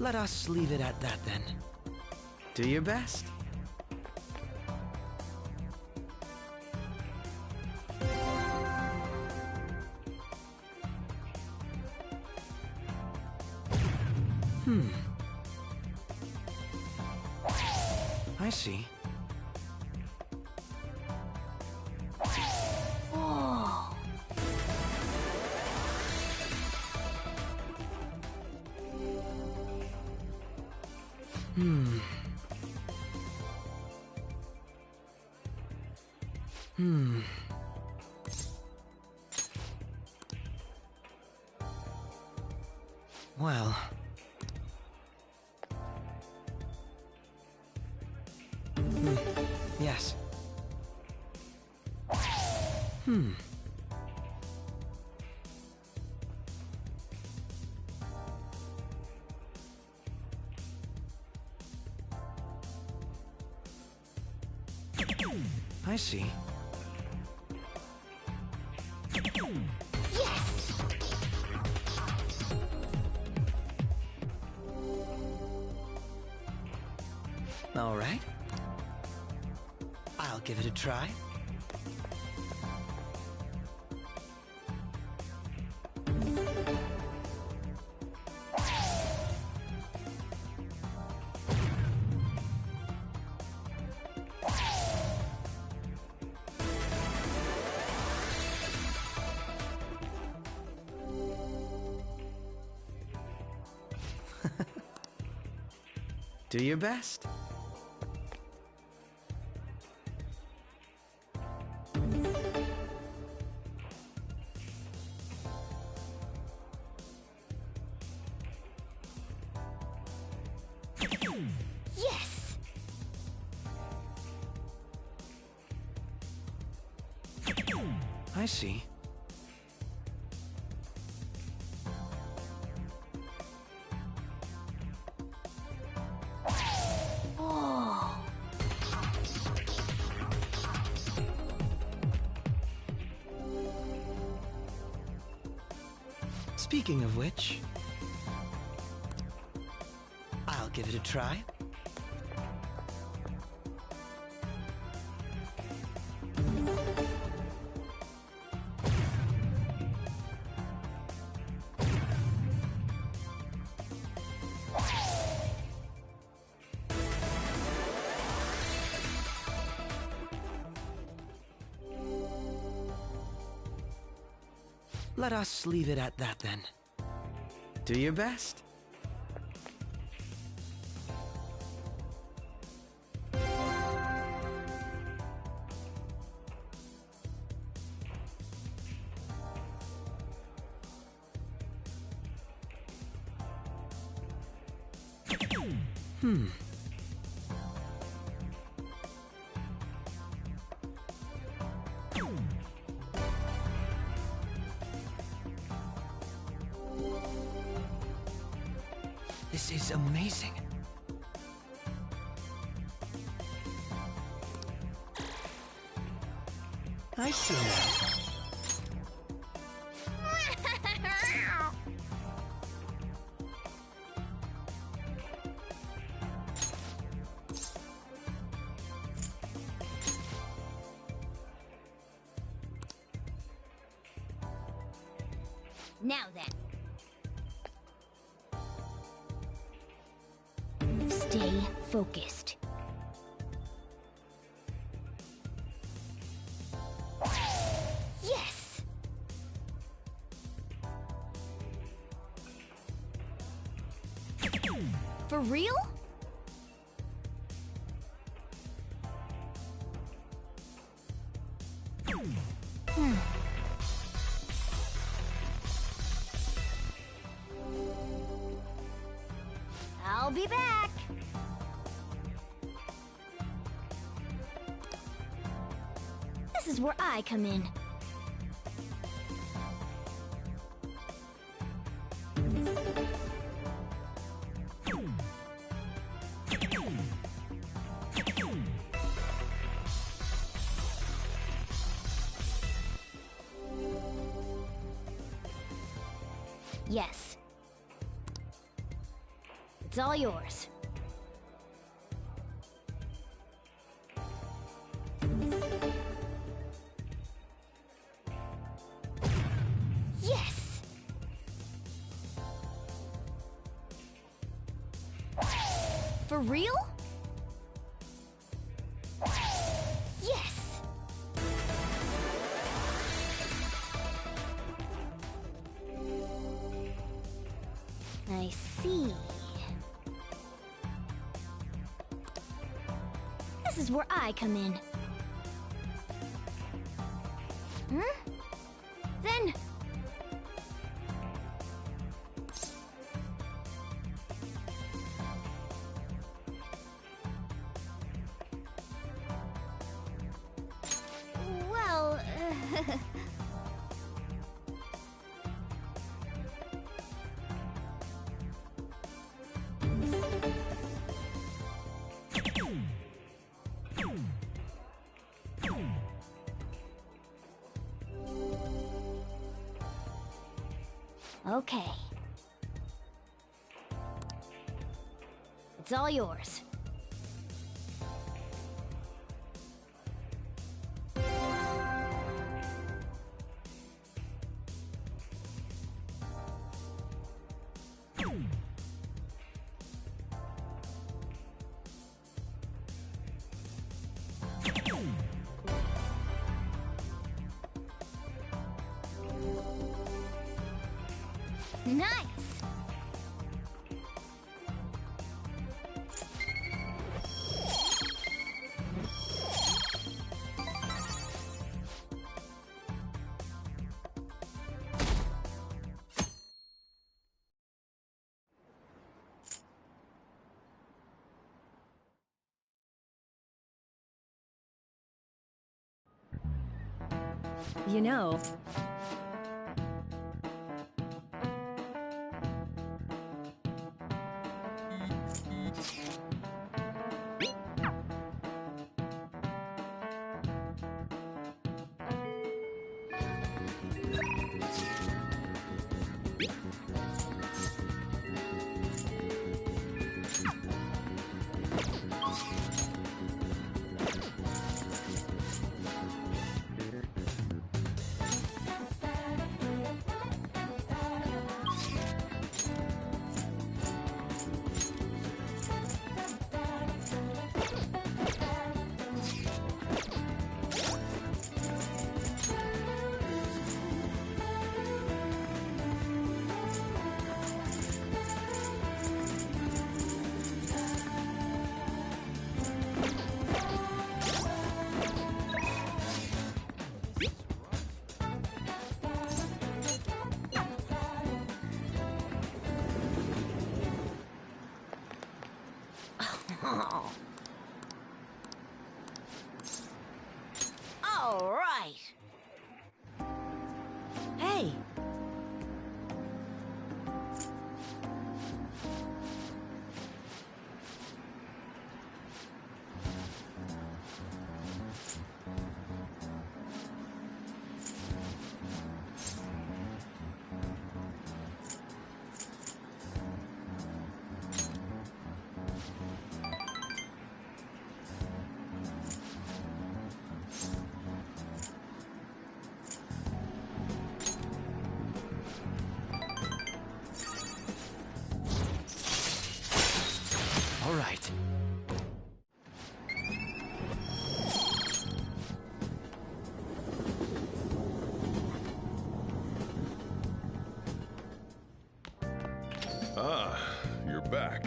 Let us leave it at that then. Do your best. I see. Oh. Well. Yes. I see. Yes! All right. I'll give it a try. Do your best. Yes! I see. Oh. Speaking of which, I'll give it a try. Let us leave it at that then. Do your best. This is amazing. I see now. Now then. focused. Yes! For real? I'll be back! This is where I come in. Yes. It's all yours. Yes! For real? Yes! I see. This is where I come in. Then... Well, okay. It's all yours. Nice! You know... Oh. All right. Hey! back.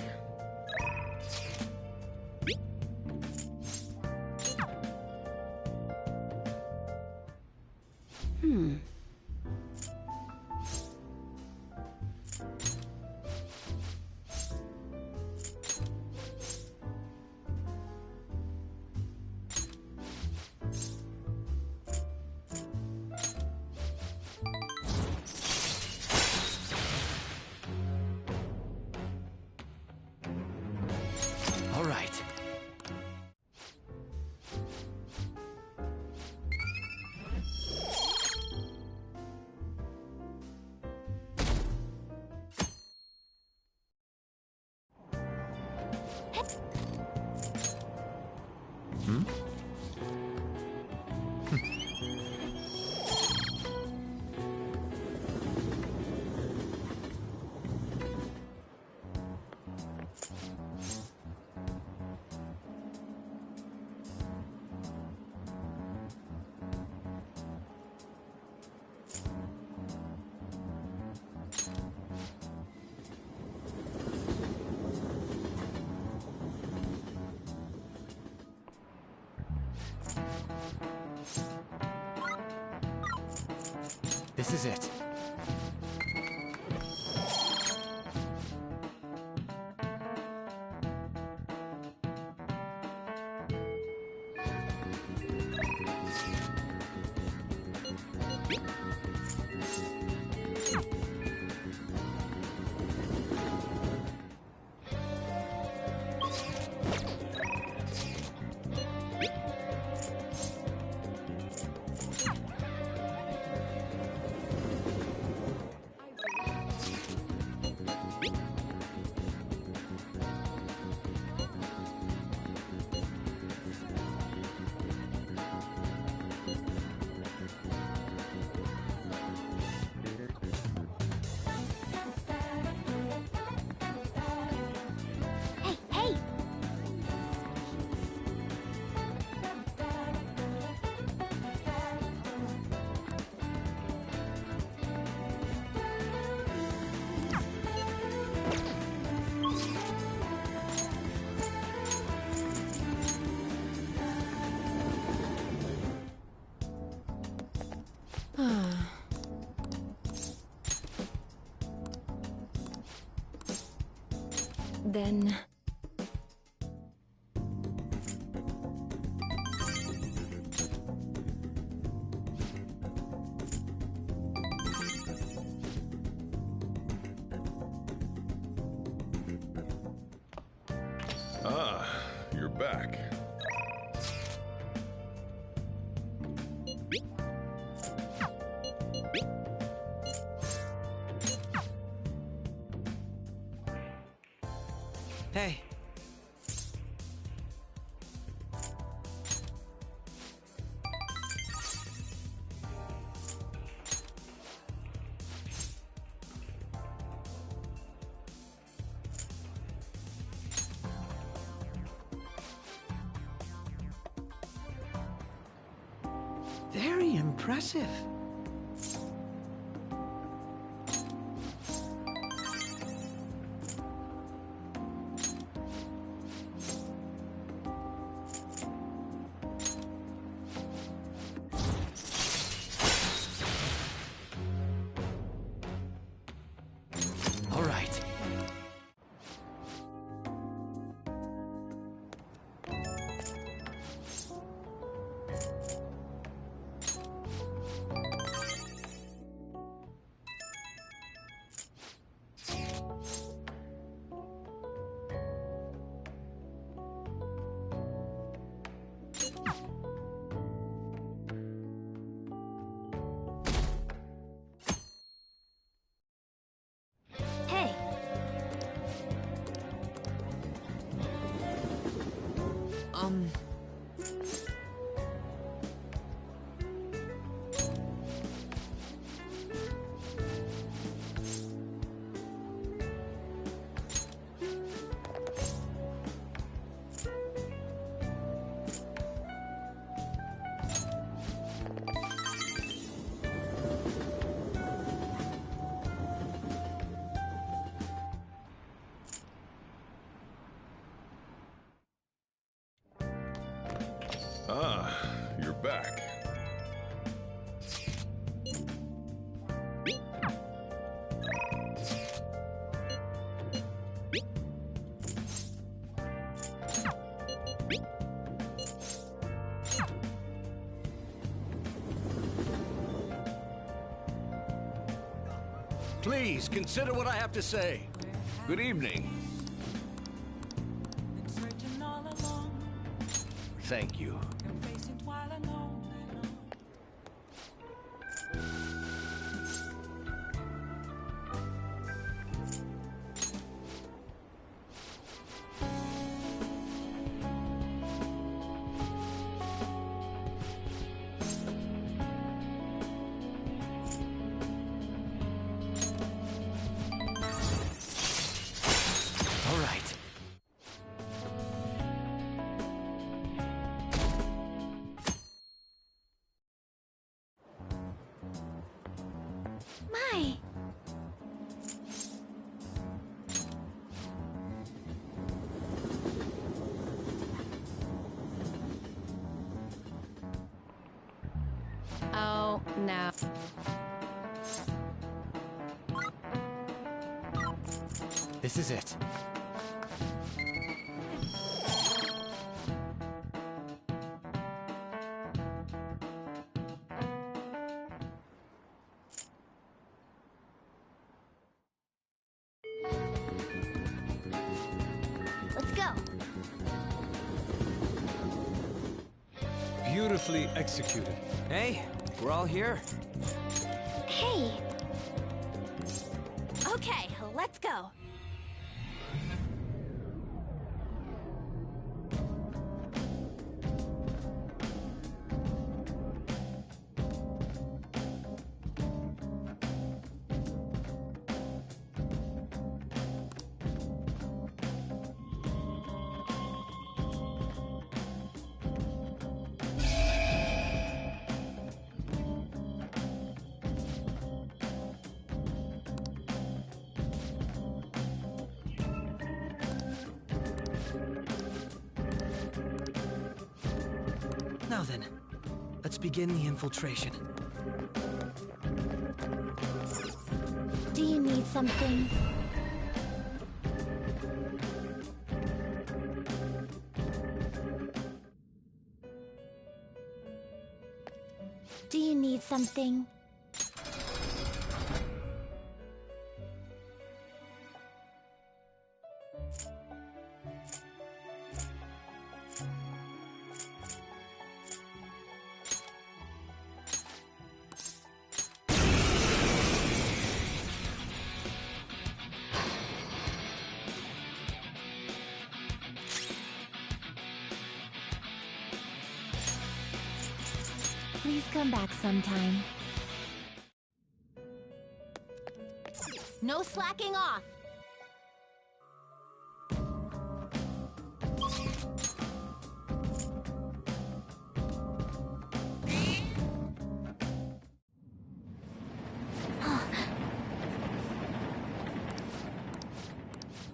All right. Hmm? This is it. Hey! Then... Ah, you're back. Hey. Very impressive. All right. Please, consider what I have to say. Good evening. Thank you. All right. My. Oh, no. This is it. Let's go. Beautifully executed. Hey, we're all here. Hey. Okay, let's go. Now then, let's begin the infiltration. Do you need something? Do you need something? Please come back sometime. No slacking off!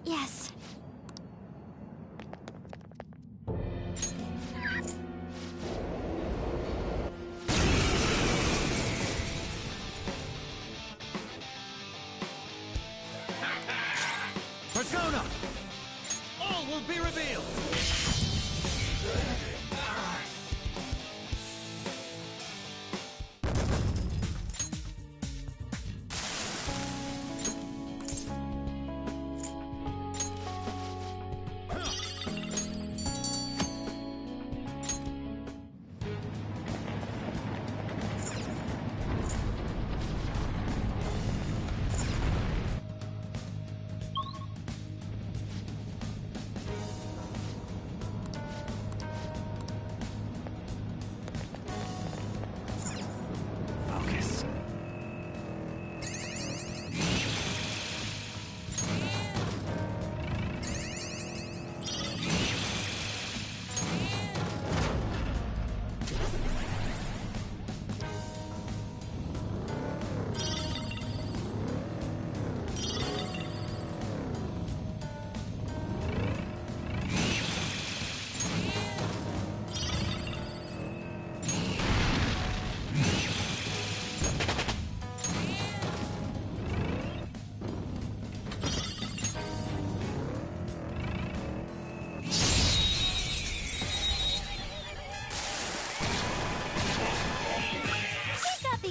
Yes. Persona! All will be revealed! Focus.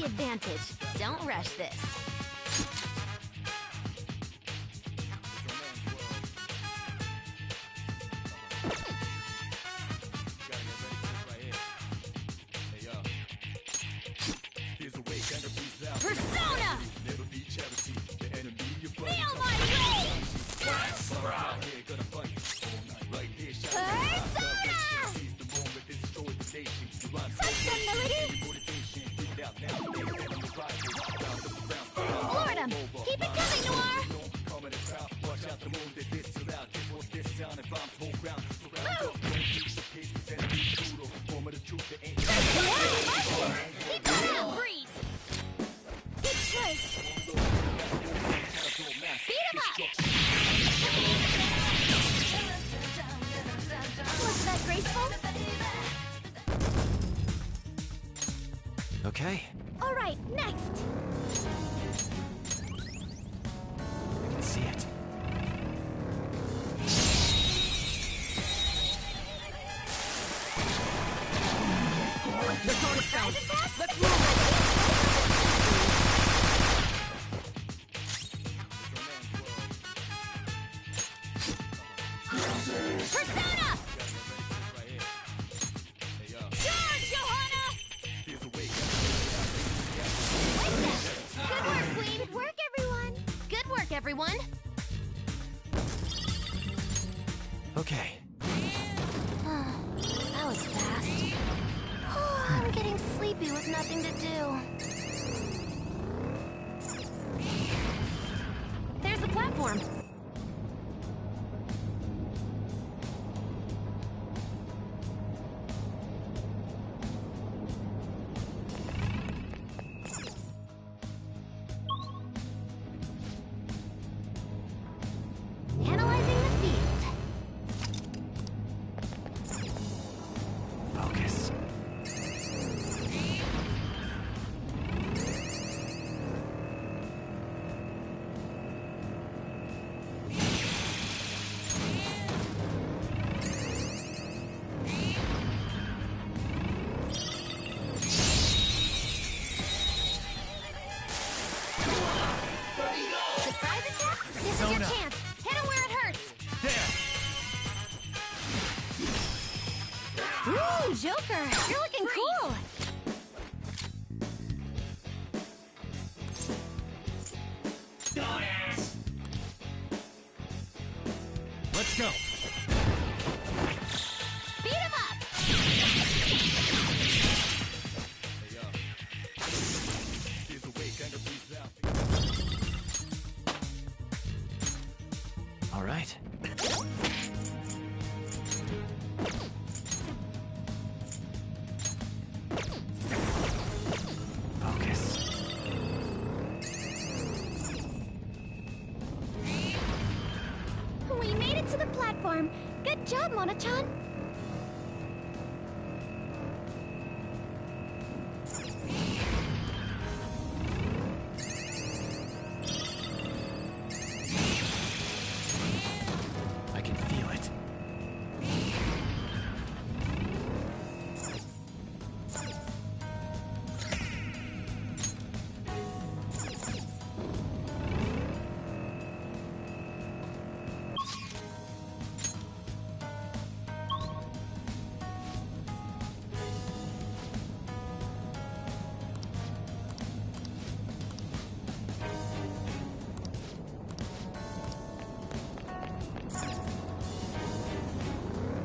Advantage. Don't rush this. Persona! Feel my rage! Persona! Touch them, Melody! Floored 'em! Keep it coming, Noir! Move! Keep that out, Freeze! Good choice! Beat 'em up! Wasn't that graceful? Okay. All right, next. I can see it. Let's move! Persona! Charge, Johanna! Good work, Queen! Good work, everyone! Good work, everyone! Okay. That was fast. I'm getting sleepy with nothing to do. There's the platform. Analyzing the field. Focus. Surprise attack? This is your chance! Hit him where it hurts! Ooh, Joker! You're looking cool! Let's go. Beat him up! All right. Focus. We made it to the platform. Good job, Mona-chan. I can feel it.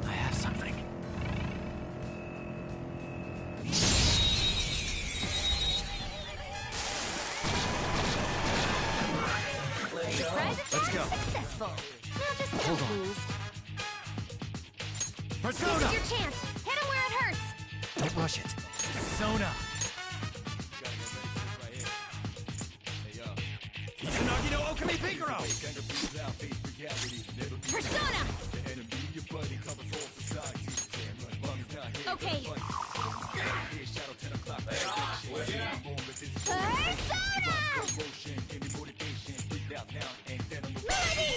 I have something. Surprise attack Let's go. successful! Now just Hold don't on. lose. Persona! This is your chance! Hit him where it hurts! Don't rush it. Persona! Izanagi no Okami Pigaro! Persona! Okay. Persona! Melody!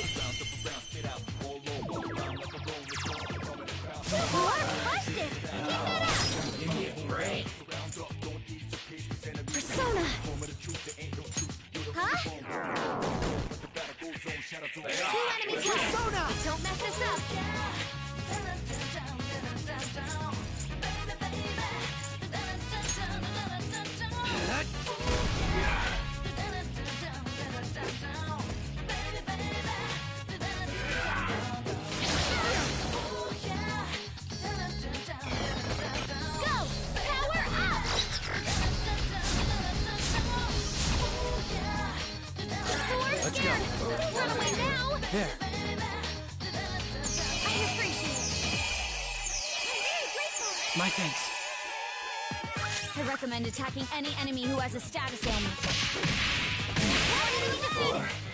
More crushed it! Keep that up! Give me a break. Persona. Huh? Two enemies left! Persona! Don't mess this up! go. Don't run away now! There. I appreciate it. I'm very grateful. My thanks. I recommend attacking any enemy who has a status ailment.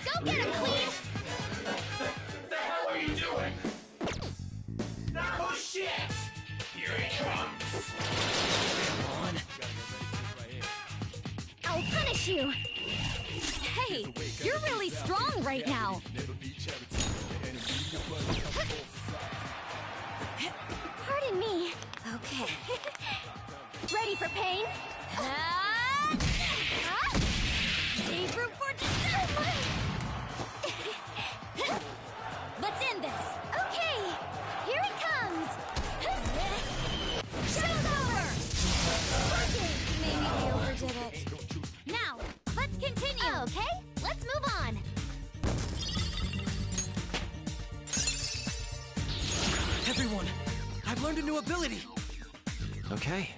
Go get him, Queen! What the hell are you doing? Oh shit! Here it comes! Come on. I'll punish you! Hey, you're really strong right now. Pardon me. Okay. Ready for pain? Save room for dessert! Let's end this. Okay, here it comes. Show's over. Maybe we overdid it. Now, let's continue. Okay, let's move on. Everyone, I've learned a new ability. Okay.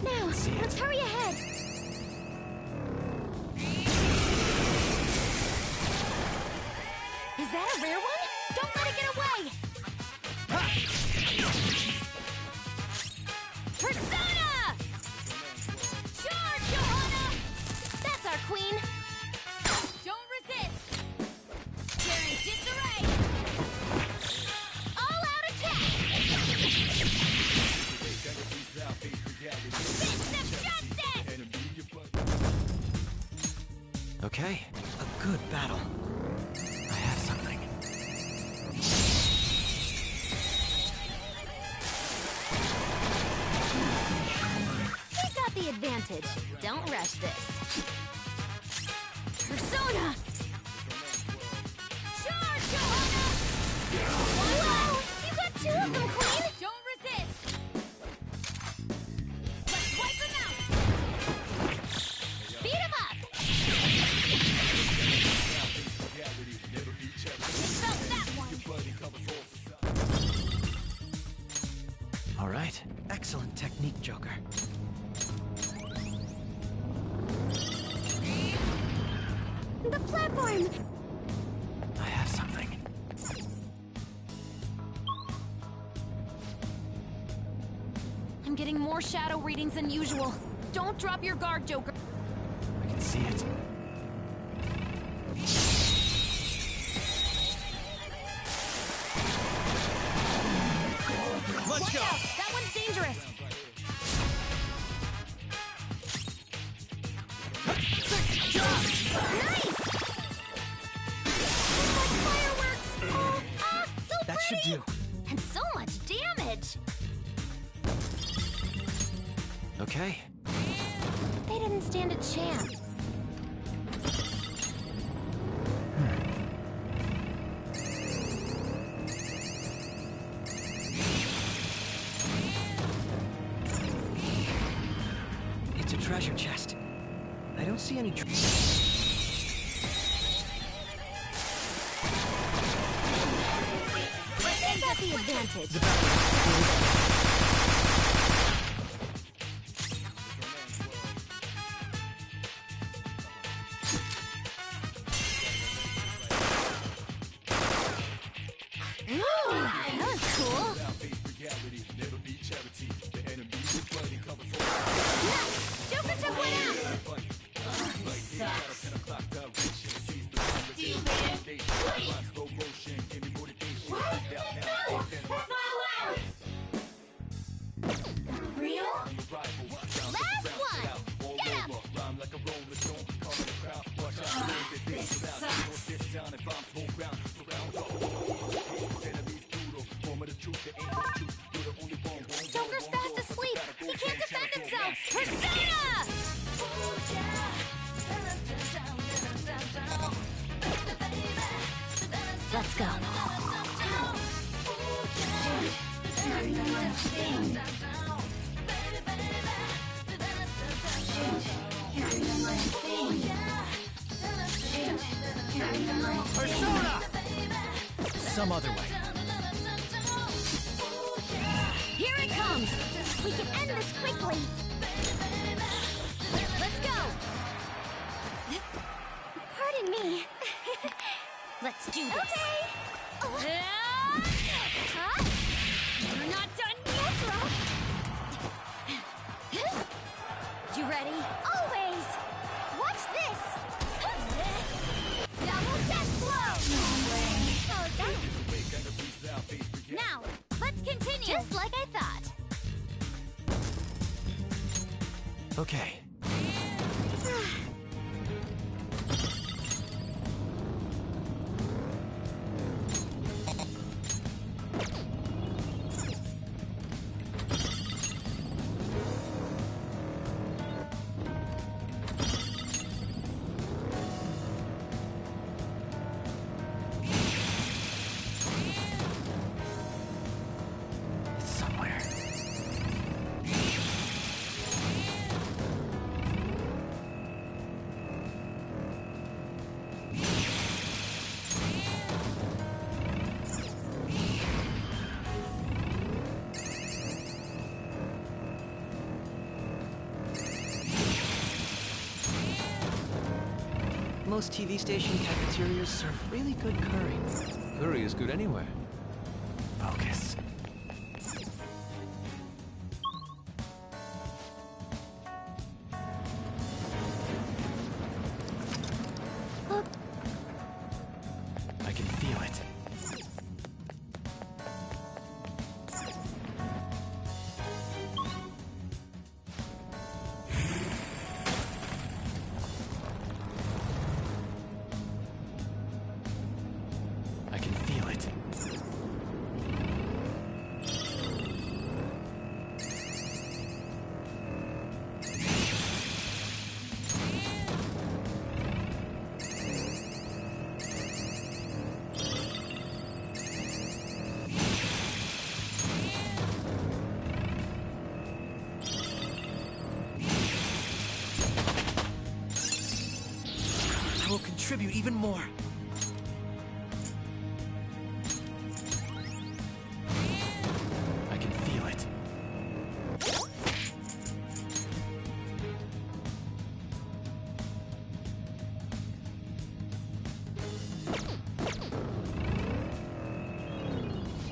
Now, let's hurry ahead. Is that a rare one? Don't let it get away! Persona! Charge, Johanna! That's our queen! Don't resist! You're in disarray! All-out attack! Fist of justice! Okay. A good battle. I have something. We got the advantage. Don't rush this. Persona! Charge, Johanna! Whoa! You got two of them, Queen! Don't resist! Let's wipe them out! Beat them up! You felt that one! All right. Excellent technique, Joker. The platform! I have something. I'm getting more shadow readings than usual. Don't drop your guard, Joker. I can see it. Let's go! That one's dangerous. That should do. And so much damage! Okay. They didn't stand a chance. It's a treasure chest. I don't see any They got the advantage. Ooh, that was cool. Nice! Joker took one out! Real? Last one! Get him! This sucks. Joker's fast asleep! He can't defend himself! Persona! Let's go. Persona! Some other way. Here it comes! We can end this quickly! Let's go! Pardon me. Let's do this. Okay. You're not done yet. You ready? Always. Watch this. Double death blow. How's that? Now, let's continue. Just like I thought. Okay. Most TV station cafeterias serve really good curry. Curry is good anywhere. Focus. I can feel it. I can feel it. I will contribute even more. I can feel it.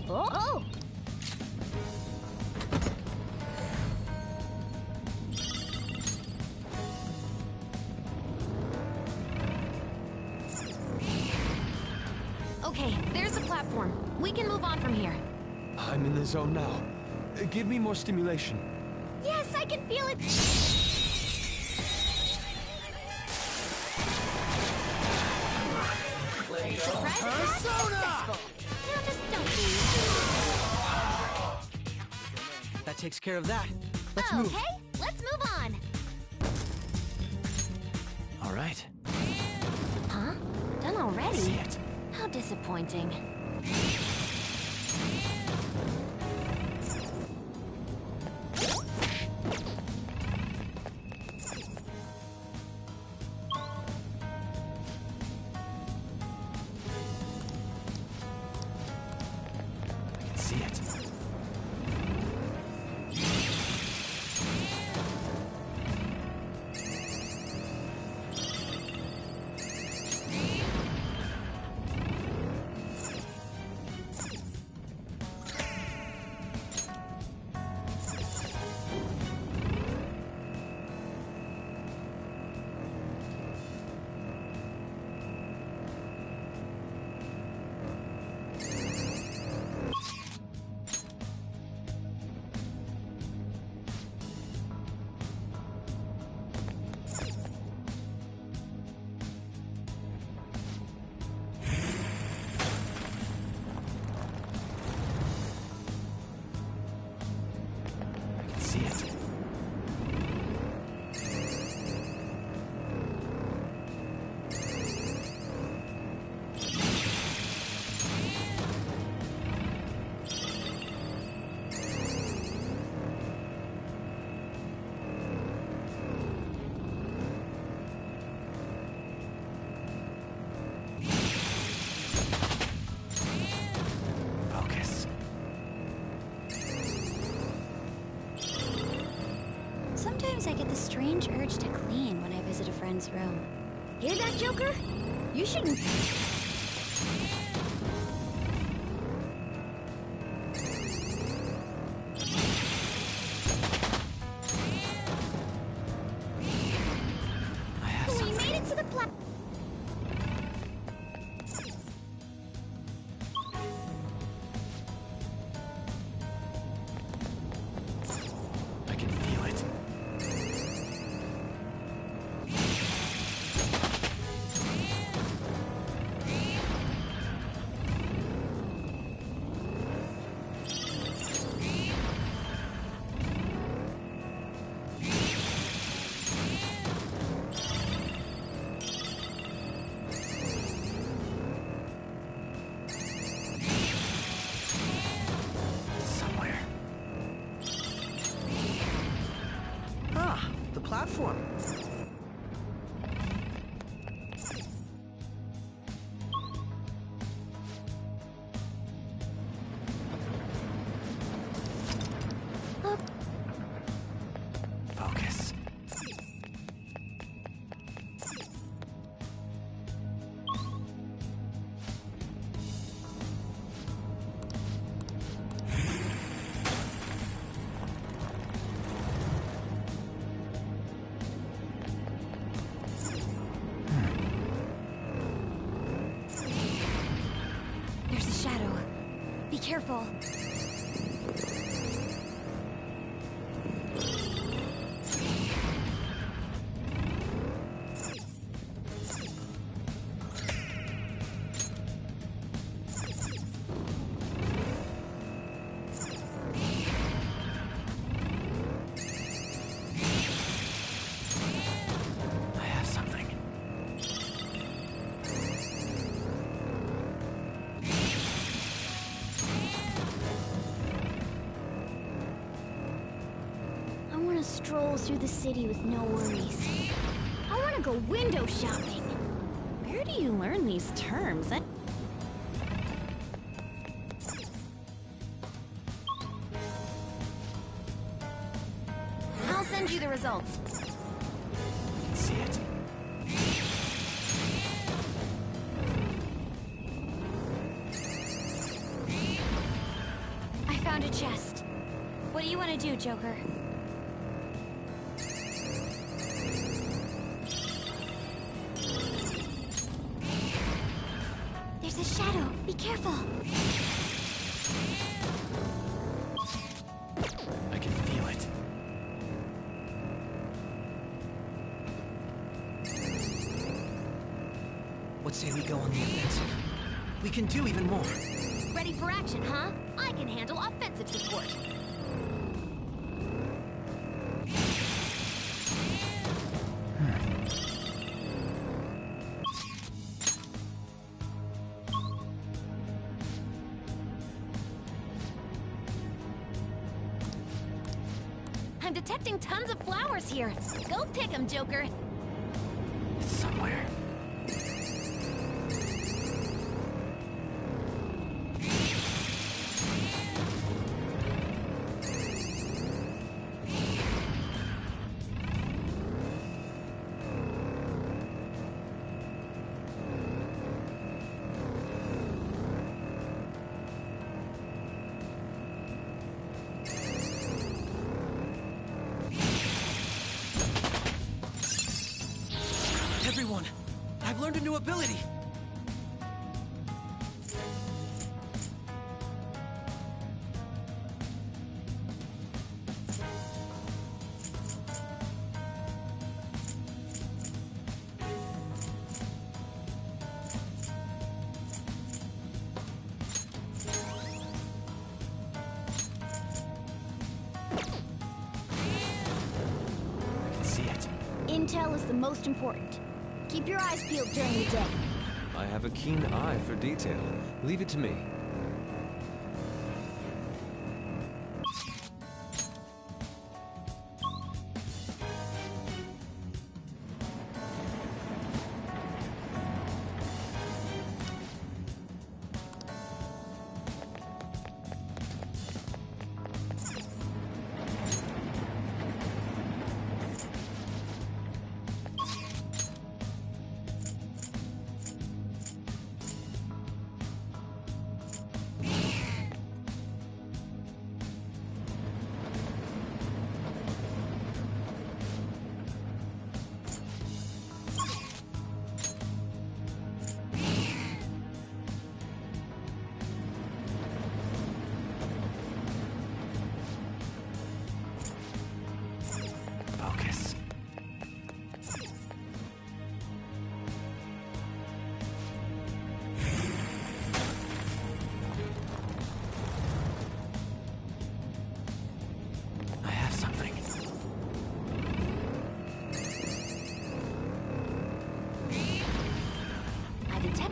Oh! Okay, there's the platform. We can move on from here. I'm in the zone now. Give me more stimulation. Yes, I can feel it. Surprise attack successful. Now just don't leave. That takes care of that. Let's move. Okay, let's move on. All right. Huh? Done already? See it. How disappointing. I can see it. I can see it. Focus. Sometimes I get the strange urge to clean when I visit a friend's room. Hear that, Joker? You shouldn't... We made it to the platform. I can feel it. Somewhere. Ah, the platform. Focus. There's a shadow. Be careful. I have something. I want to stroll through the city with no worries. I want to go window shopping. Where do you learn these terms? I'll send you the results. I can see it. I found a chest. What do you want to do, Joker? There's a shadow. Be careful. I can feel it. What say we go on the offensive? We can do even more. Ready for action, huh? I can handle offensive support. I'm detecting tons of flowers here. Go pick them, Joker. It's somewhere. Everyone, I've learned a new ability. I can see it. Intel is the most important. Keep your eyes peeled during the day. I have a keen eye for detail. Leave it to me.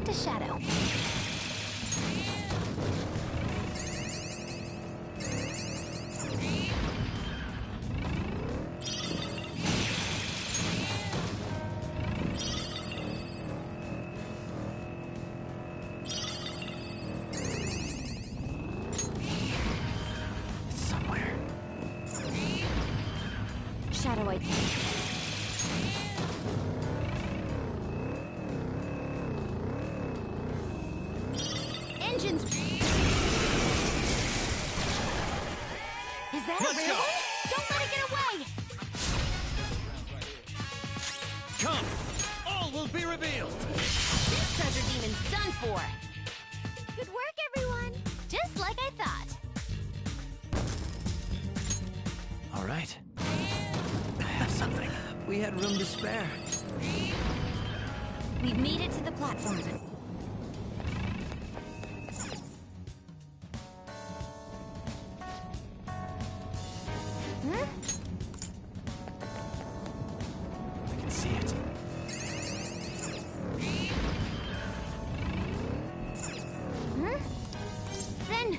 back to Shadow. Shadow, I think. Engines! Is that Let's a real go. one? Don't let it get away! Come! All will be revealed! This treasure demon's done for! Good work, everyone! Just like I thought. All right. I have something. We had room to spare. We've made it to the platform. I can see it. Then...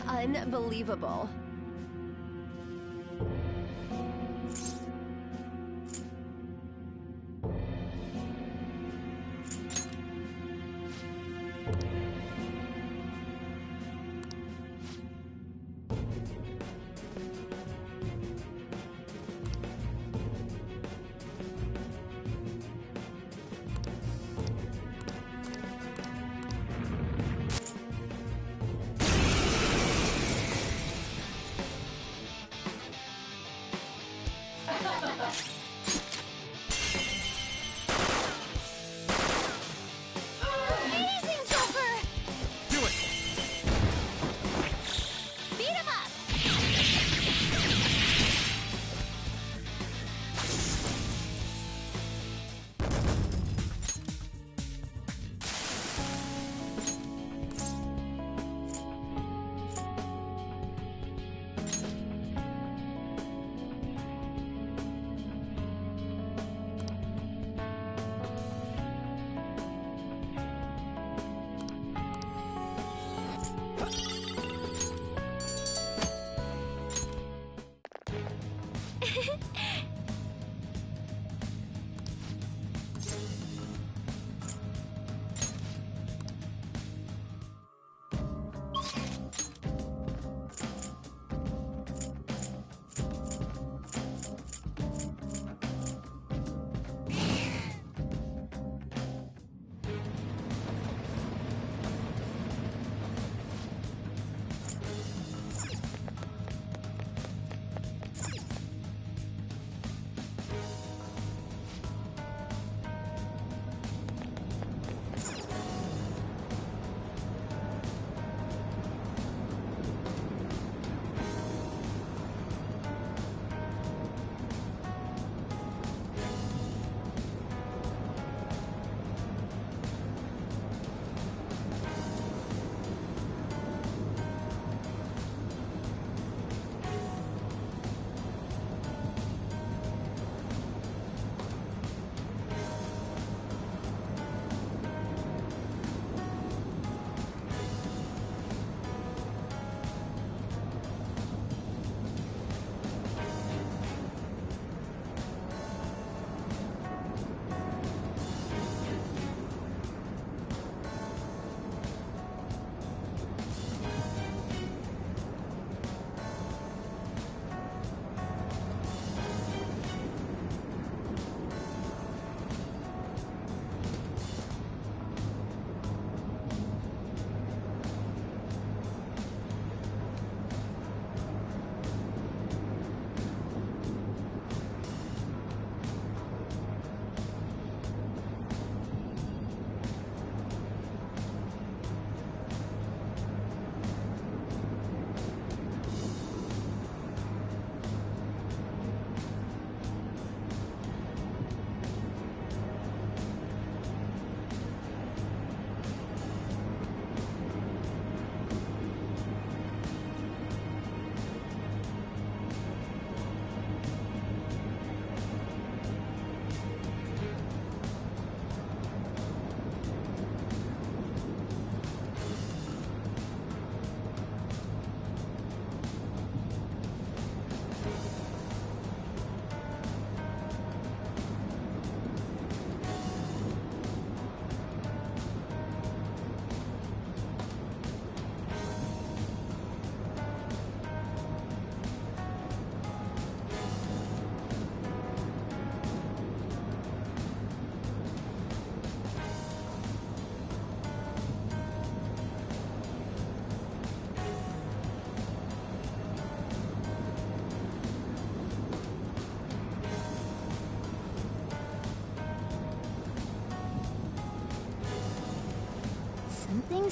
Unbelievable.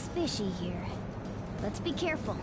Seems fishy here. Let's be careful.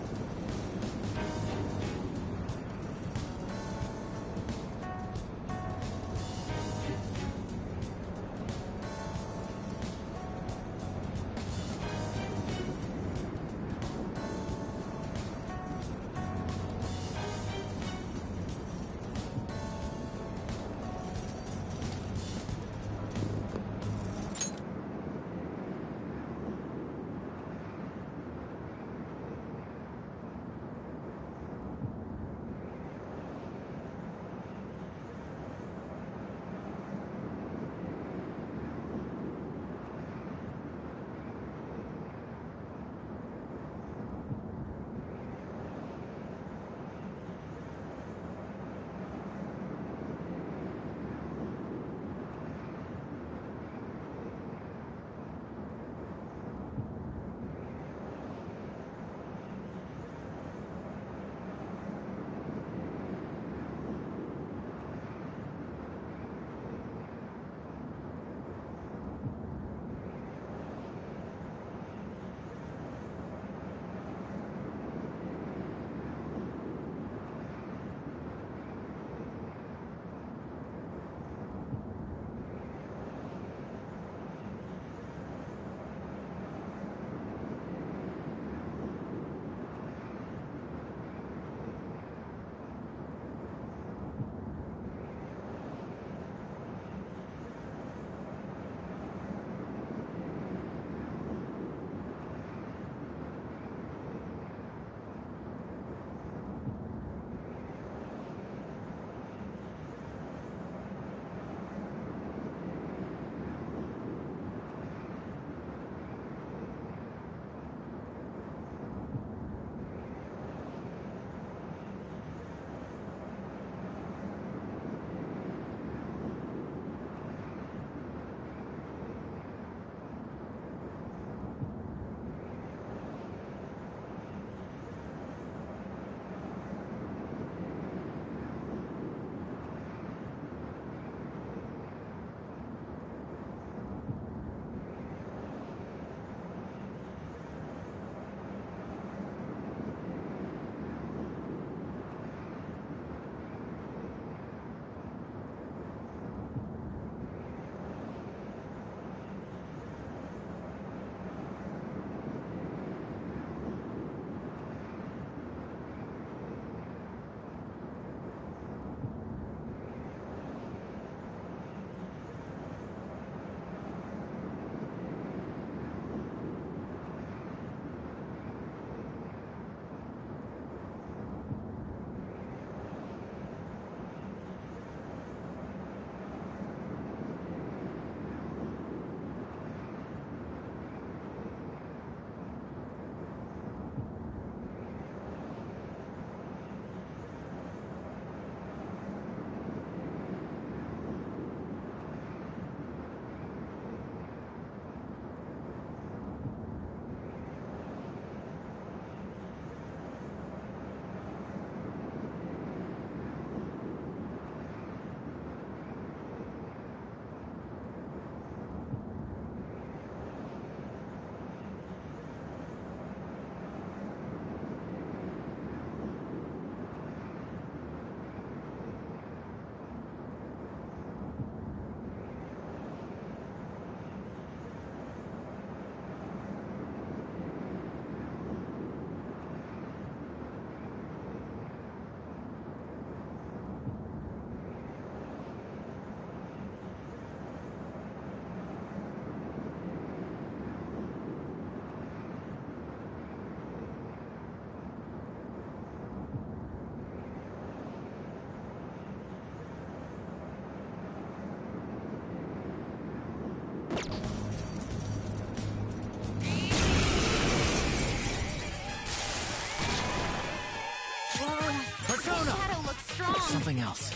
Something else.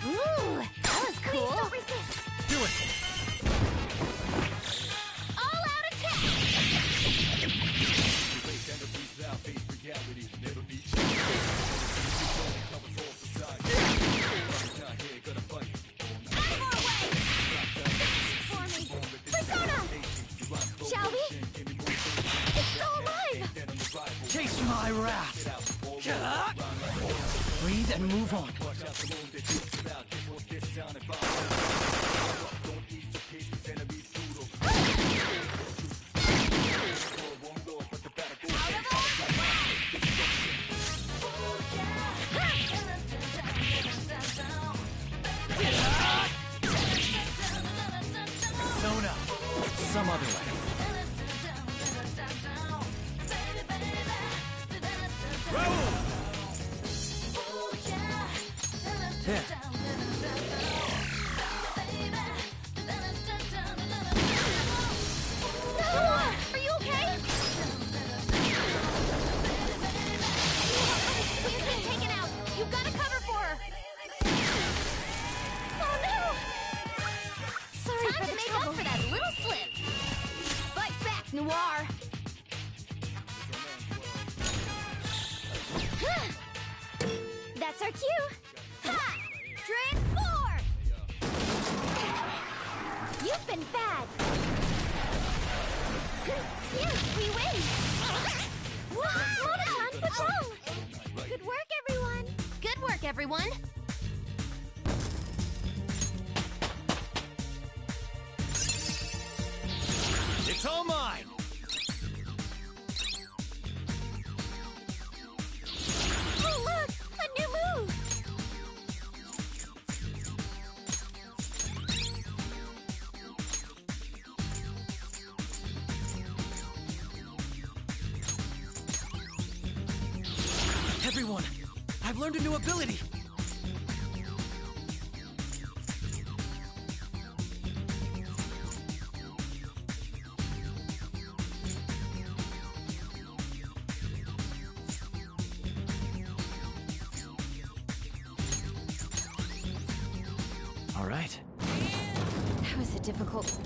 Ooh, that was cool. Please don't resist. Do it. All out attack! Out of our way! my wrath. Breathe and move on. No, no. Some other way. There. Are you okay? We've been taken out. You've got to cover for her. Oh no! Sorry for the make up for that little slip. Fight back, Noir. That's our cue. Ha! Transform! You've been bad. Yes, we win! Monoton, what's wrong? Good work, everyone! Good work, everyone! It's all mine! Oh, look! A new move! Everyone, I've learned a new ability. All right. That was a difficult...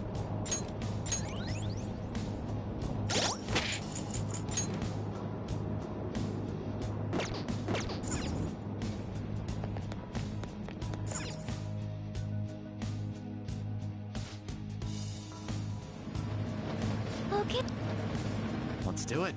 Okay. Let's do it.